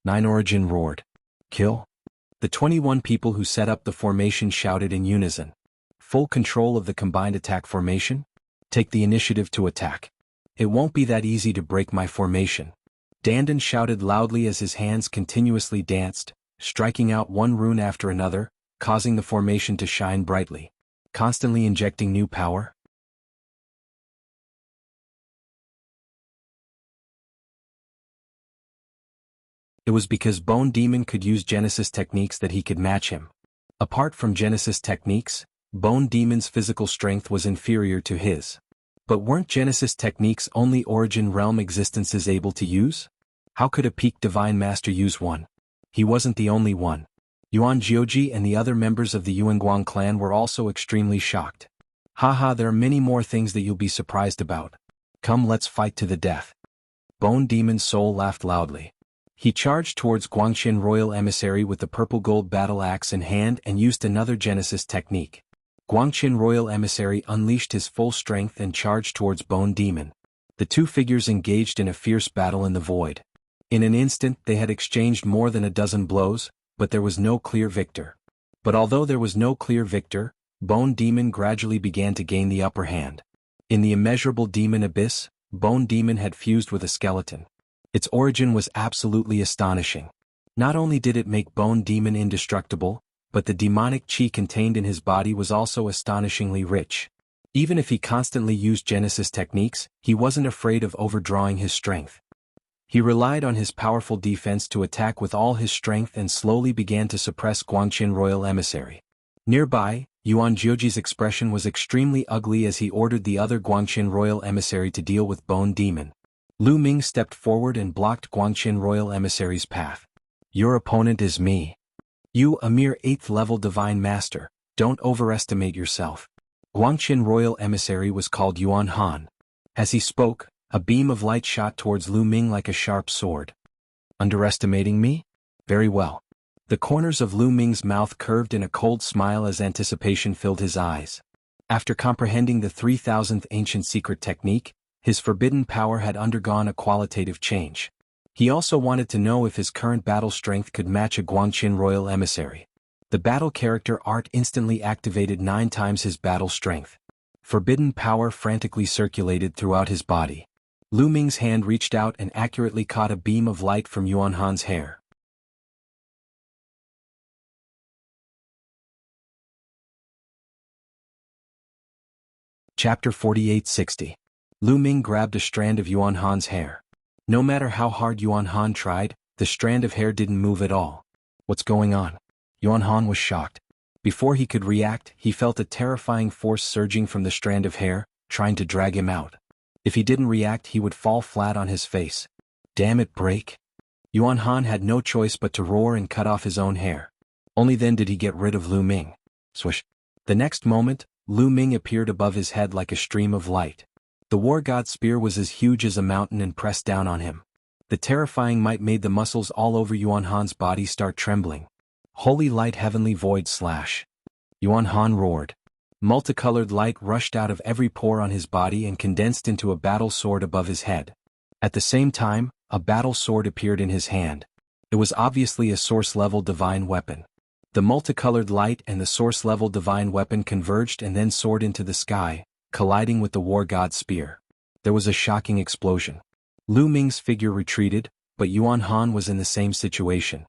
9 Origin roared. Kill? The 21 people who set up the formation shouted in unison. Full control of the combined attack formation? Take the initiative to attack. It won't be that easy to break my formation. Dandan shouted loudly as his hands continuously danced, striking out one rune after another, causing the formation to shine brightly. Constantly injecting new power? It was because Bone Demon could use Genesis techniques that he could match him. Apart from Genesis techniques, Bone Demon's physical strength was inferior to his. But weren't Genesis techniques only Origin Realm existences able to use? How could a peak Divine Master use one? He wasn't the only one. Yuan Jioji and the other members of the Yuanguang clan were also extremely shocked. Haha, there are many more things that you'll be surprised about. Come, let's fight to the death. Bone Demon's soul laughed loudly. He charged towards Guangxin Royal Emissary with the purple gold battle axe in hand and used another Genesis technique. Guangxin Royal Emissary unleashed his full strength and charged towards Bone Demon. The 2 figures engaged in a fierce battle in the void. In an instant they had exchanged more than a dozen blows, but there was no clear victor. But although there was no clear victor, Bone Demon gradually began to gain the upper hand. In the immeasurable demon abyss, Bone Demon had fused with a skeleton. Its origin was absolutely astonishing. Not only did it make Bone Demon indestructible, but the demonic chi contained in his body was also astonishingly rich. Even if he constantly used Genesis techniques, he wasn't afraid of overdrawing his strength. He relied on his powerful defense to attack with all his strength and slowly began to suppress Guangqin Royal Emissary. Nearby, Yuan Jiuji's expression was extremely ugly as he ordered the other Guangqin Royal Emissary to deal with Bone Demon. Lu Ming stepped forward and blocked Guangqin Royal Emissary's path. Your opponent is me. You, a mere 8th level Divine Master, don't overestimate yourself. Guangqin Royal Emissary was called Yuan Han. As he spoke, a beam of light shot towards Lu Ming like a sharp sword. Underestimating me? Very well. The corners of Lu Ming's mouth curved in a cold smile as anticipation filled his eyes. After comprehending the 3000th ancient secret technique, his forbidden power had undergone a qualitative change. He also wanted to know if his current battle strength could match a Guangqin Royal Emissary. The battle character art instantly activated 9 times his battle strength. Forbidden power frantically circulated throughout his body. Lu Ming's hand reached out and accurately caught a beam of light from Yuan Han's hair. Chapter 4860. Lu Ming grabbed a strand of Yuan Han's hair. No matter how hard Yuan Han tried, the strand of hair didn't move at all. What's going on? Yuan Han was shocked. Before he could react, he felt a terrifying force surging from the strand of hair, trying to drag him out. If he didn't react, he would fall flat on his face. Damn it, break! Yuan Han had no choice but to roar and cut off his own hair. Only then did he get rid of Lu Ming. Swish! The next moment, Lu Ming appeared above his head like a stream of light. The war god's spear was as huge as a mountain and pressed down on him. The terrifying might made the muscles all over Yuan Han's body start trembling. Holy light, heavenly void slash! Yuan Han roared. Multicolored light rushed out of every pore on his body and condensed into a battle sword above his head. At the same time, a battle sword appeared in his hand. It was obviously a source-level divine weapon. The multicolored light and the source-level divine weapon converged and then soared into the sky, colliding with the war god's spear. There was a shocking explosion. Lu Ming's figure retreated, but Yuan Han was in the same situation.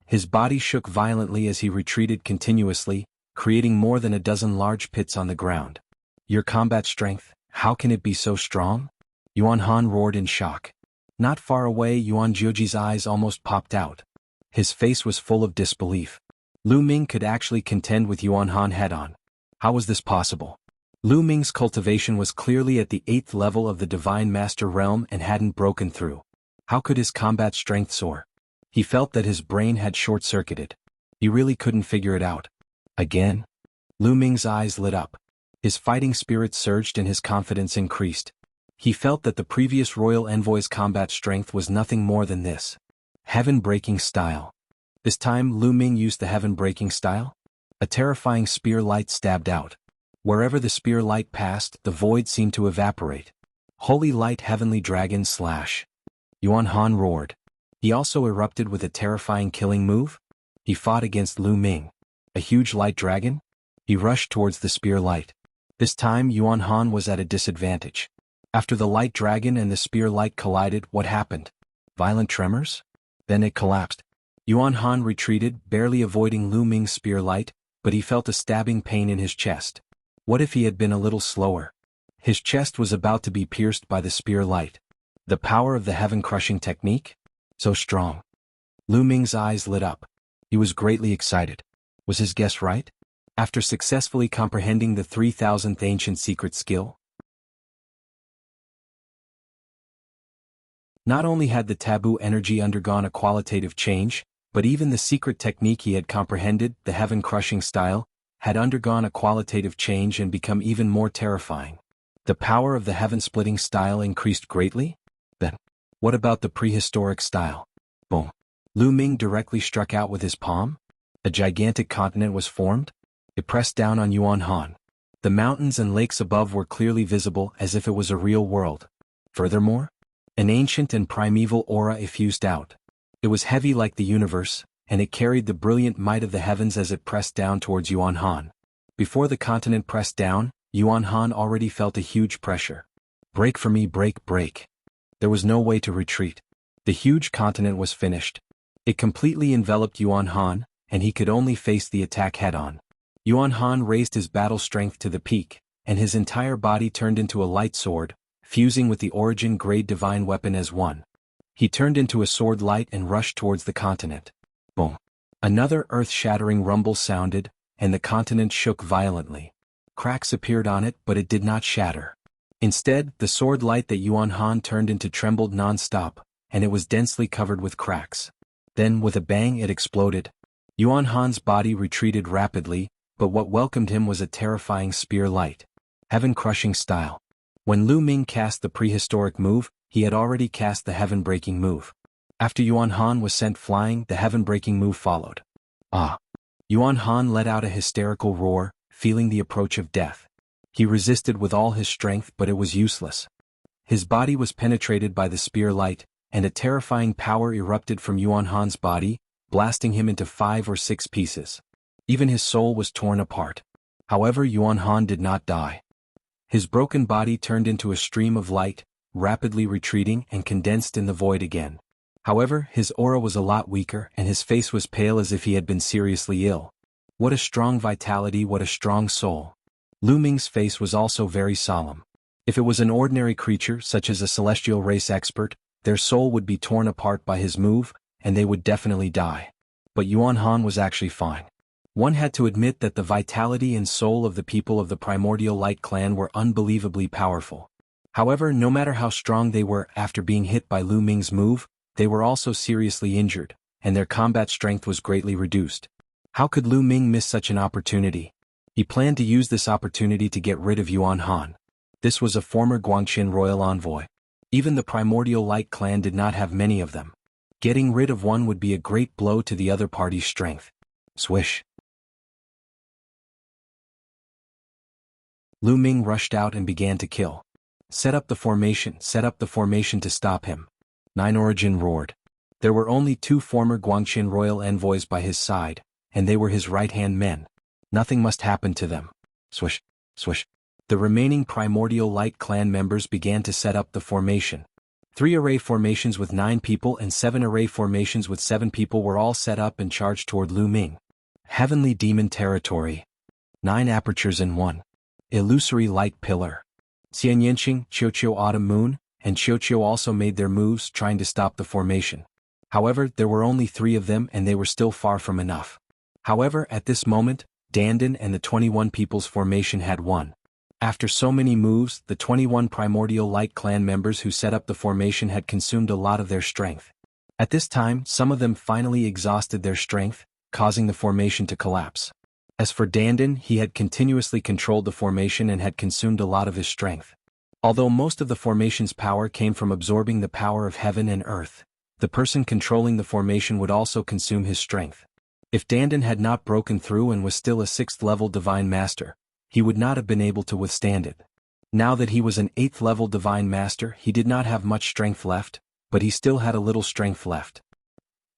His body shook violently as he retreated continuously, creating more than a dozen large pits on the ground. Your combat strength, how can it be so strong? Yuan Han roared in shock. Not far away, Yuan Jiuji's eyes almost popped out. His face was full of disbelief. Lu Ming could actually contend with Yuan Han head-on. How was this possible? Lu Ming's cultivation was clearly at the 8th level of the Divine Master realm and hadn't broken through. How could his combat strength soar? He felt that his brain had short-circuited. He really couldn't figure it out. Again? Lu Ming's eyes lit up. His fighting spirit surged and his confidence increased. He felt that the previous royal envoy's combat strength was nothing more than this. Heaven-breaking style. This time Lu Ming used the heaven-breaking style. A terrifying spear light stabbed out. Wherever the spear light passed, the void seemed to evaporate. Holy light, heavenly dragon slash! Yuan Han roared. He also erupted with a terrifying killing move. He fought against Lu Ming. A huge light dragon? He rushed towards the spear light. This time Yuan Han was at a disadvantage. After the light dragon and the spear light collided, what happened? Violent tremors? Then it collapsed. Yuan Han retreated, barely avoiding Lu Ming's spear light, but he felt a stabbing pain in his chest. What if he had been a little slower? His chest was about to be pierced by the spear light. The power of the heaven-crushing technique? So strong. Lu Ming's eyes lit up. He was greatly excited. Was his guess right? After successfully comprehending the 3000th ancient secret skill? Not only had the taboo energy undergone a qualitative change, but even the secret technique he had comprehended, the heaven-crushing style, had undergone a qualitative change and become even more terrifying. The power of the heaven-splitting style increased greatly? Then, what about the prehistoric style? Boom. Lu Ming directly struck out with his palm. A gigantic continent was formed. It pressed down on Yuan Han. The mountains and lakes above were clearly visible as if it was a real world. Furthermore, an ancient and primeval aura effused out. It was heavy like the universe, and it carried the brilliant might of the heavens as it pressed down towards Yuan Han. Before the continent pressed down, Yuan Han already felt a huge pressure. Break for me, break, break. There was no way to retreat. The huge continent was finished. It completely enveloped Yuan Han, and he could only face the attack head-on. Yuan Han raised his battle strength to the peak, and his entire body turned into a light sword, fusing with the origin-grade divine weapon as one. He turned into a sword light and rushed towards the continent. Boom. Another earth-shattering rumble sounded, and the continent shook violently. Cracks appeared on it, but it did not shatter. Instead, the sword light that Yuan Han turned into trembled non-stop, and it was densely covered with cracks. Then, with a bang, it exploded. Yuan Han's body retreated rapidly, but what welcomed him was a terrifying spear light. Heaven-crushing style. When Lu Ming cast the prehistoric move, he had already cast the heaven-breaking move. After Yuan Han was sent flying, the heaven-breaking move followed. Ah! Yuan Han let out a hysterical roar, feeling the approach of death. He resisted with all his strength, but it was useless. His body was penetrated by the spear light, and a terrifying power erupted from Yuan Han's body, blasting him into 5 or 6 pieces. Even his soul was torn apart. However, Yuan Han did not die. His broken body turned into a stream of light, rapidly retreating and condensed in the void again. However, his aura was a lot weaker and his face was pale as if he had been seriously ill. What a strong vitality, what a strong soul. Lu Ming's face was also very solemn. If it was an ordinary creature such as a celestial race expert, their soul would be torn apart by his move, and they would definitely die. But Yuan Han was actually fine. One had to admit that the vitality and soul of the people of the Primordial Light Clan were unbelievably powerful. However, no matter how strong they were after being hit by Lu Ming's move, they were also seriously injured, and their combat strength was greatly reduced. How could Lu Ming miss such an opportunity? He planned to use this opportunity to get rid of Yuan Han. This was a former Guangxin royal envoy. Even the Primordial Light Clan did not have many of them. Getting rid of one would be a great blow to the other party's strength. Swish. Lu Ming rushed out and began to kill. Set up the formation to stop him. Nine Origin roared. There were only 2 former Guangxin royal envoys by his side, and they were his right-hand men. Nothing must happen to them. Swish, swish. The remaining Primordial Light Clan members began to set up the formation. 3 array formations with 9 people and 7 array formations with 7 people were all set up and charged toward Lu Ming. Heavenly Demon Territory. 9 apertures in 1. Illusory Light Pillar. Xian Yanqing, Qiuqiu Autumn Moon, and Qiuqiu also made their moves trying to stop the formation. However, there were only 3 of them and they were still far from enough. However, at this moment, Dandan and the 21 People's Formation had won. After so many moves, the 21 Primordial Light Clan members who set up the formation had consumed a lot of their strength. At this time, some of them finally exhausted their strength, causing the formation to collapse. As for Dandan, he had continuously controlled the formation and had consumed a lot of his strength. Although most of the formation's power came from absorbing the power of heaven and earth, the person controlling the formation would also consume his strength. If Dandan had not broken through and was still a 6th-level Divine Master, he would not have been able to withstand it. Now that he was an 8th-level Divine Master, he did not have much strength left, but he still had a little strength left.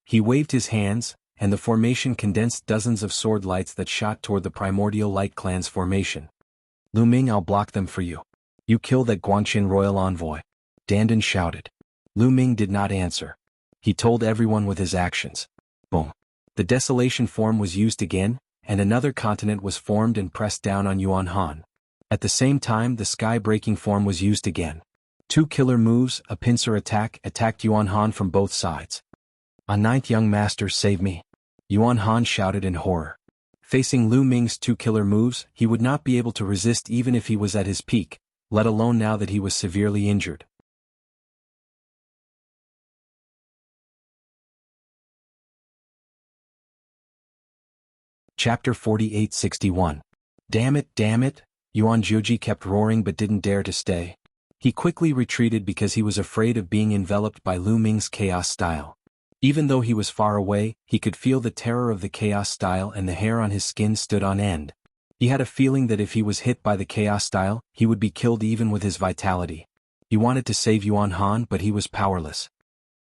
He waved his hands, and the formation condensed dozens of sword lights that shot toward the Primordial Light Clan's formation. Lu Ming, I'll block them for you. You kill that Guangxin royal envoy. Dandan shouted. Lu Ming did not answer. He told everyone with his actions. Boom. The Desolation form was used again, and another continent was formed and pressed down on Yuan Han. At the same time, the Sky-breaking form was used again. 2 killer moves, a pincer attack, attacked Yuan Han from both sides. A 9th young master, save me. Yuan Han shouted in horror. Facing Lu Ming's 2 killer moves, he would not be able to resist even if he was at his peak, let alone now that he was severely injured. Chapter 4861. Damn it, Yuan Zhuji kept roaring but didn't dare to stay. He quickly retreated because he was afraid of being enveloped by Lu Ming's chaos style. Even though he was far away, he could feel the terror of the chaos style and the hair on his skin stood on end. He had a feeling that if he was hit by the chaos style, he would be killed even with his vitality. He wanted to save Yuan Han but he was powerless.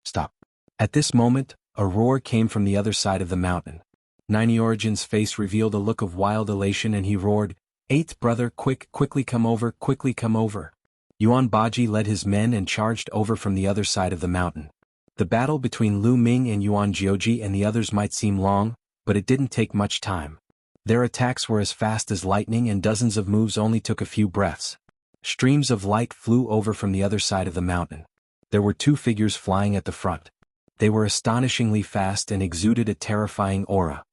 Stop. At this moment, A roar came from the other side of the mountain. Niney Origin's face revealed a look of wild elation and he roared, "Eighth brother, quickly come over, quickly come over." Yuan Baji led his men and charged over from the other side of the mountain. The battle between Lu Ming and Yuan Jioji and the others might seem long, but it didn't take much time. Their attacks were as fast as lightning and dozens of moves only took a few breaths. Streams of light flew over from the other side of the mountain. There were two figures flying at the front. They were astonishingly fast and exuded a terrifying aura.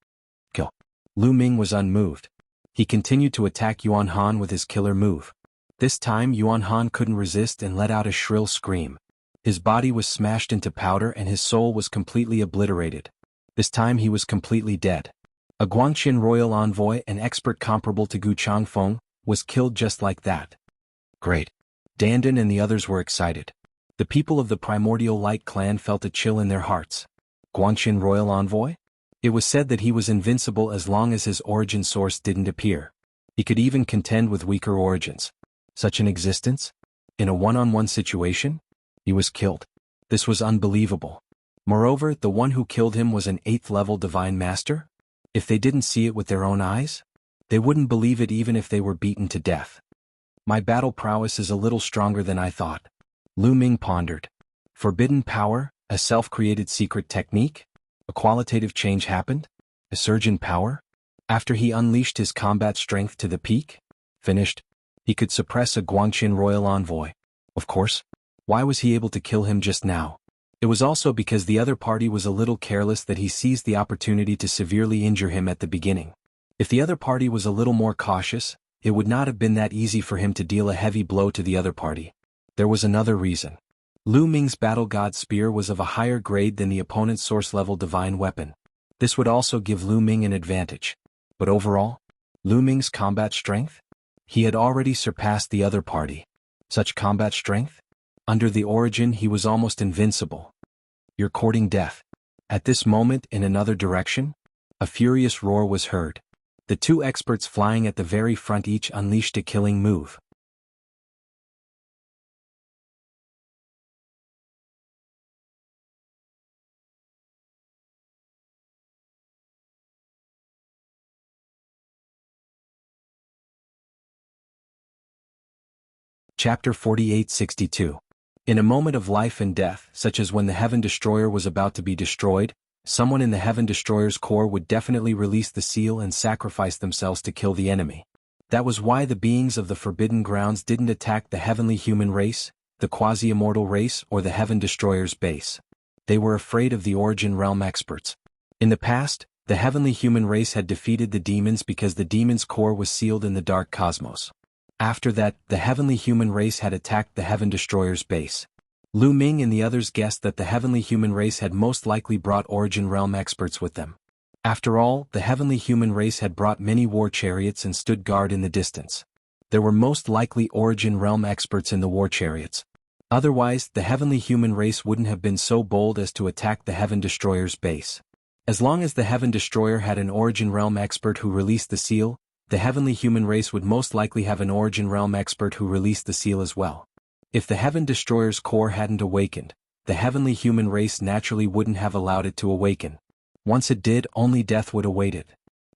Kill. Lu Ming was unmoved. He continued to attack Yuan Han with his killer move. This time Yuan Han couldn't resist and let out a shrill scream. His body was smashed into powder and his soul was completely obliterated. This time he was completely dead. A Guangxin royal envoy, an expert comparable to Gu Changfeng, was killed just like that. Great. Dandan and the others were excited. The people of the Primordial Light clan felt a chill in their hearts. Guangxin royal envoy? It was said that he was invincible as long as his origin source didn't appear. He could even contend with weaker origins. Such an existence? In a one-on-one situation? He was killed. This was unbelievable. Moreover, the one who killed him was an 8th-level divine master? If they didn't see it with their own eyes? They wouldn't believe it even if they were beaten to death. My battle prowess is a little stronger than I thought. Lu Ming pondered. Forbidden power, a self-created secret technique? A qualitative change happened? A surge in power? After he unleashed his combat strength to the peak? Finished. He could suppress a Guangxin royal envoy. Of course. Why was he able to kill him just now? It was also because the other party was a little careless that he seized the opportunity to severely injure him at the beginning. If the other party was a little more cautious, it would not have been that easy for him to deal a heavy blow to the other party. There was another reason. Lu Ming's Battle God Spear was of a higher grade than the opponent's source-level divine weapon. This would also give Lu Ming an advantage. But overall, Lu Ming's combat strength? He had already surpassed the other party. Such combat strength? Under the origin he was almost invincible. You're courting death. At this moment, in another direction, a furious roar was heard. The two experts flying at the very front each unleashed a killing move. Chapter 4862. In a moment of life and death, such as when the Heaven Destroyer was about to be destroyed, someone in the Heaven Destroyer's core would definitely release the seal and sacrifice themselves to kill the enemy. That was why the beings of the Forbidden Grounds didn't attack the heavenly human race, the quasi-immortal race, or the Heaven Destroyer's base. They were afraid of the Origin Realm experts. In the past, the heavenly human race had defeated the demons because the demon's core was sealed in the dark cosmos. After that, the heavenly human race had attacked the Heaven Destroyer's base. Lu Ming and the others guessed that the heavenly human race had most likely brought Origin Realm experts with them. After all, the heavenly human race had brought many war chariots and stood guard in the distance. There were most likely Origin Realm experts in the war chariots. Otherwise, the heavenly human race wouldn't have been so bold as to attack the Heaven Destroyer's base. As long as the Heaven Destroyer had an Origin Realm expert who released the seal, the heavenly human race would most likely have an Origin Realm expert who released the seal as well. If the Heaven Destroyer's core hadn't awakened, the heavenly human race naturally wouldn't have allowed it to awaken. Once it did, only death would await it.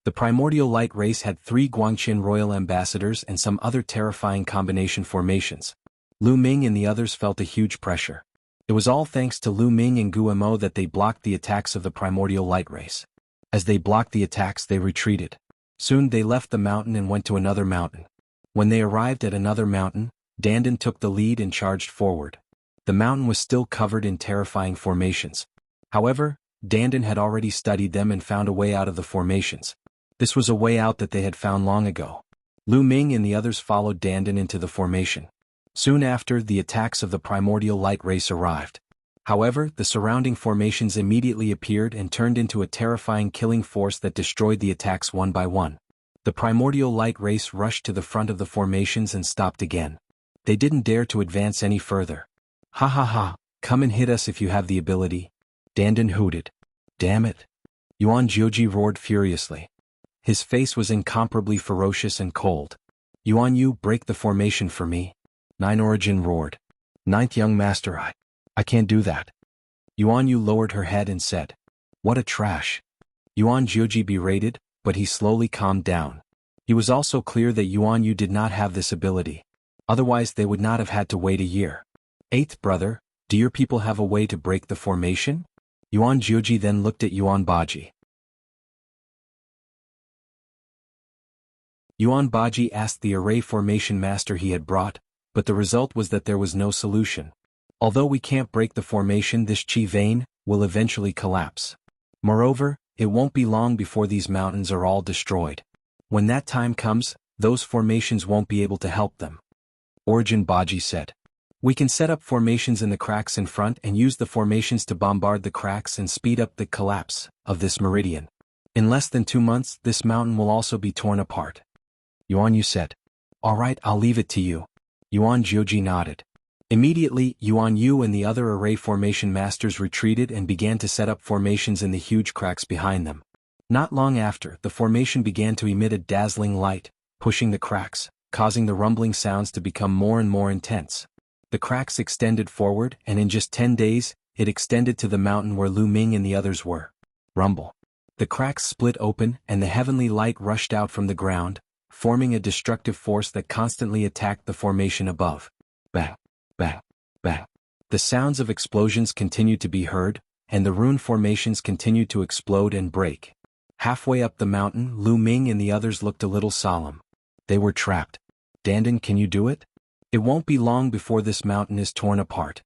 The Primordial Light race had 3 Guangxin royal ambassadors and some other terrifying combination formations. Lu Ming and the others felt a huge pressure. It was all thanks to Lu Ming and Gu Mo that they blocked the attacks of the Primordial Light race. As they blocked the attacks, they retreated. Soon they left the mountain and went to another mountain. When they arrived at another mountain, Dandan took the lead and charged forward. The mountain was still covered in terrifying formations. However, Dandan had already studied them and found a way out of the formations. This was a way out that they had found long ago. Lu Ming and the others followed Dandan into the formation. Soon after, the attacks of the Primordial Light race arrived. However, the surrounding formations immediately appeared and turned into a terrifying killing force that destroyed the attacks one by one. The Primordial Light race rushed to the front of the formations and stopped again. They didn't dare to advance any further. "Ha ha ha, come and hit us if you have the ability," Dandan hooted. "Damn it." Yuan Jioji roared furiously. His face was incomparably ferocious and cold. "Yuan Yu, break the formation for me." Nine Origin roared. "Ninth young master, I can't do that." Yuan Yu lowered her head and said, What a trash. Yuan Jiuji berated, but he slowly calmed down. He was also clear that Yuan Yu did not have this ability. Otherwise they would not have had to wait a year. Eighth brother, do your people have a way to break the formation? Yuan Jiuji then looked at Yuan Baji. Yuan Baji asked the array formation master he had brought, but the result was that there was no solution. Although we can't break the formation, this chi vein will eventually collapse. Moreover, it won't be long before these mountains are all destroyed. When that time comes, those formations won't be able to help them. Origin Baji said. We can set up formations in the cracks in front and use the formations to bombard the cracks and speed up the collapse of this meridian. In less than 2 months, this mountain will also be torn apart. Yuan Yu said. All right, I'll leave it to you. Yuan Jiuji nodded. Immediately, Yuan Yu and the other array formation masters retreated and began to set up formations in the huge cracks behind them. Not long after, the formation began to emit a dazzling light, pushing the cracks, causing the rumbling sounds to become more and more intense. The cracks extended forward, and in just 10 days, it extended to the mountain where Lu Ming and the others were. Rumble. The cracks split open, and the heavenly light rushed out from the ground, forming a destructive force that constantly attacked the formation above. Bang, bang, bang. The sounds of explosions continued to be heard, and the rune formations continued to explode and break. Halfway up the mountain, Lu Ming and the others looked a little solemn. They were trapped. Dandan, can you do it? It won't be long before this mountain is torn apart.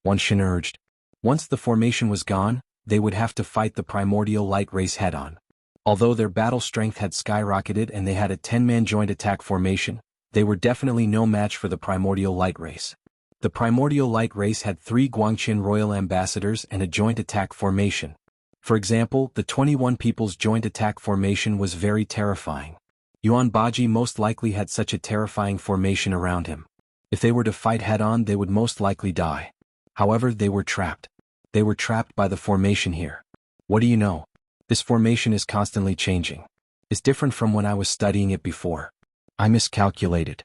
Wan Shen urged. Once the formation was gone, they would have to fight the primordial light race head-on. Although their battle strength had skyrocketed and they had a 10-man joint attack formation, they were definitely no match for the primordial light race. The primordial light race had 3 Guangqian royal ambassadors and a joint attack formation. For example, the 21 people's joint attack formation was very terrifying. Yuan Baji most likely had such a terrifying formation around him. If they were to fight head-on, they would most likely die. However, they were trapped. They were trapped by the formation here. What do you know? This formation is constantly changing. It's different from when I was studying it before. I miscalculated.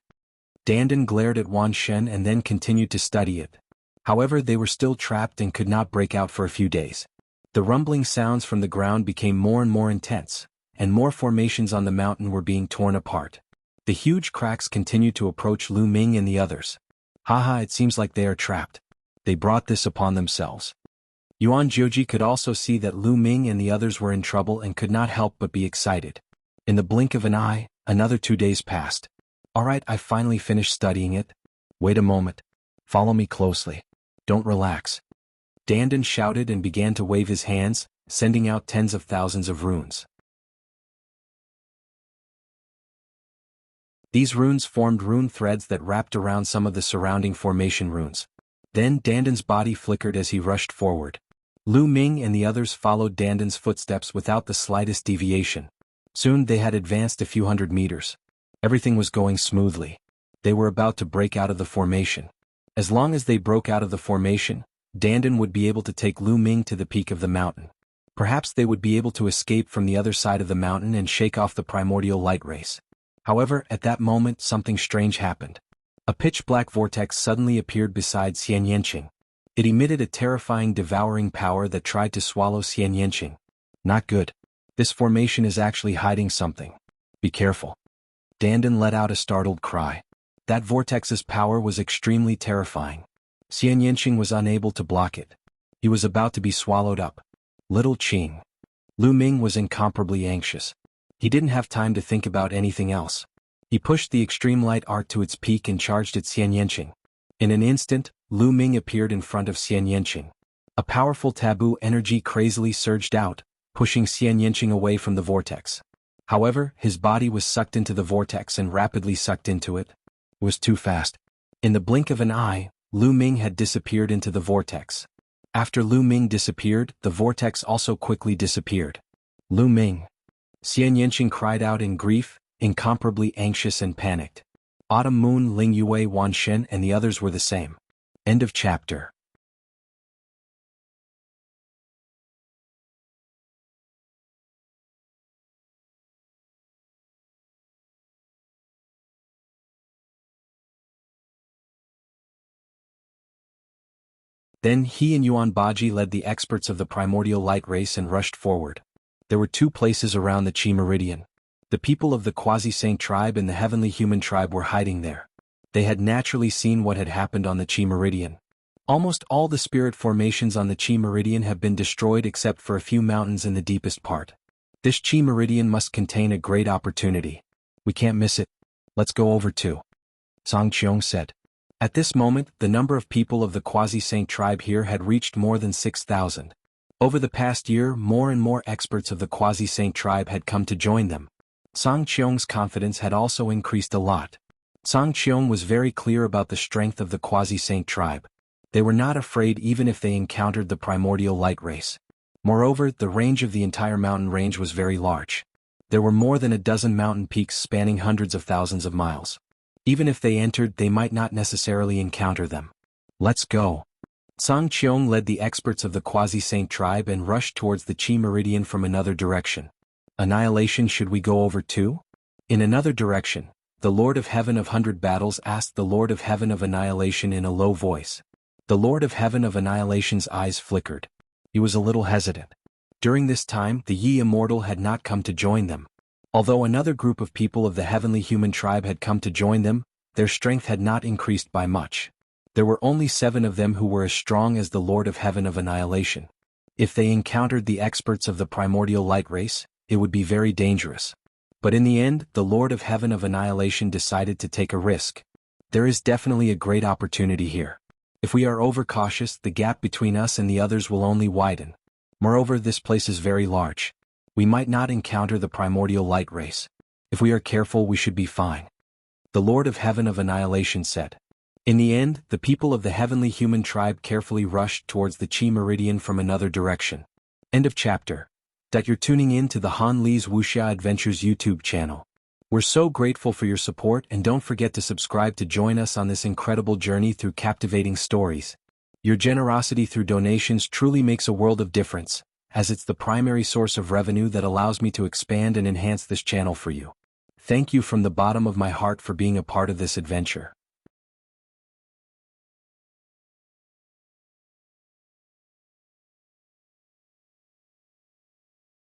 Dandan glared at Wan Shen and then continued to study it. However, they were still trapped and could not break out for a few days. The rumbling sounds from the ground became more and more intense, and more formations on the mountain were being torn apart. The huge cracks continued to approach Lu Ming and the others. Haha, it seems like they are trapped. They brought this upon themselves. Yuan Jiuji could also see that Lu Ming and the others were in trouble and could not help but be excited. In the blink of an eye, another 2 days passed. Alright, I finally finished studying it. Wait a moment. Follow me closely. Don't relax. Dandan shouted and began to wave his hands, sending out tens of thousands of runes. These runes formed rune threads that wrapped around some of the surrounding formation runes. Then Dandan's body flickered as he rushed forward. Lu Ming and the others followed Dandan's footsteps without the slightest deviation. Soon they had advanced a few hundred meters. Everything was going smoothly. They were about to break out of the formation. As long as they broke out of the formation, Dandan would be able to take Lu Ming to the peak of the mountain. Perhaps they would be able to escape from the other side of the mountain and shake off the primordial light race. However, at that moment something strange happened. A pitch-black vortex suddenly appeared beside Xian Yanqing. It emitted a terrifying devouring power that tried to swallow Xian Yanqing. Not good. This formation is actually hiding something. Be careful. Dandan let out a startled cry. That vortex's power was extremely terrifying. Xian Yanqing was unable to block it. He was about to be swallowed up. Little Qing. Lu Ming was incomparably anxious. He didn't have time to think about anything else. He pushed the extreme light art to its peak and charged at Xian Yanqing. In an instant, Lu Ming appeared in front of Xian Yanqing. A powerful taboo energy crazily surged out, pushing Xian Yanqing away from the vortex. However, his body was sucked into the vortex and rapidly sucked into it. It was too fast. In the blink of an eye, Lu Ming had disappeared into the vortex. After Lu Ming disappeared, the vortex also quickly disappeared. Lu Ming. Xian Yanqing cried out in grief, incomparably anxious and panicked. Autumn Moon, Ling Yue, Wan Shen and the others were the same. End of chapter. Then he and Yuan Baji led the experts of the primordial light race and rushed forward. There were 2 places around the Qi Meridian. The people of the Quasi-Saint tribe and the Heavenly Human tribe were hiding there. They had naturally seen what had happened on the Qi Meridian. Almost all the spirit formations on the Qi Meridian have been destroyed except for a few mountains in the deepest part. This Qi Meridian must contain a great opportunity. We can't miss it. Let's go over too. Song Qiong said. At this moment, the number of people of the Quasi-Saint tribe here had reached more than 6,000. Over the past year, more and more experts of the Quasi-Saint tribe had come to join them. Song Qiong's confidence had also increased a lot. Song Qiong was very clear about the strength of the Quasi-Saint tribe. They were not afraid even if they encountered the primordial light race. Moreover, the range of the entire mountain range was very large. There were more than a dozen mountain peaks spanning hundreds of thousands of miles. Even if they entered, they might not necessarily encounter them. Let's go. Song Qiong led the experts of the Quasi-Saint tribe and rushed towards the Qi Meridian from another direction. Annihilation, should we go over too? In another direction, the Lord of Heaven of 100 Battles asked the Lord of Heaven of Annihilation in a low voice. The Lord of Heaven of Annihilation's eyes flickered. He was a little hesitant. During this time, the Yi Immortal had not come to join them. Although another group of people of the Heavenly Human tribe had come to join them, their strength had not increased by much. There were only 7 of them who were as strong as the Lord of Heaven of Annihilation. If they encountered the experts of the primordial light race, it would be very dangerous. But in the end, the Lord of Heaven of Annihilation decided to take a risk. There is definitely a great opportunity here. If we are overcautious, the gap between us and the others will only widen. Moreover, this place is very large. We might not encounter the primordial light race. If we are careful, we should be fine. The Lord of Heaven of Annihilation said. In the end, the people of the Heavenly Human tribe carefully rushed towards the Qi Meridian from another direction. End of chapter. You're tuning in to the Han Li's Wuxia Adventures YouTube channel. We're so grateful for your support, and don't forget to subscribe to join us on this incredible journey through captivating stories. Your generosity through donations truly makes a world of difference, as it's the primary source of revenue that allows me to expand and enhance this channel for you. Thank you from the bottom of my heart for being a part of this adventure.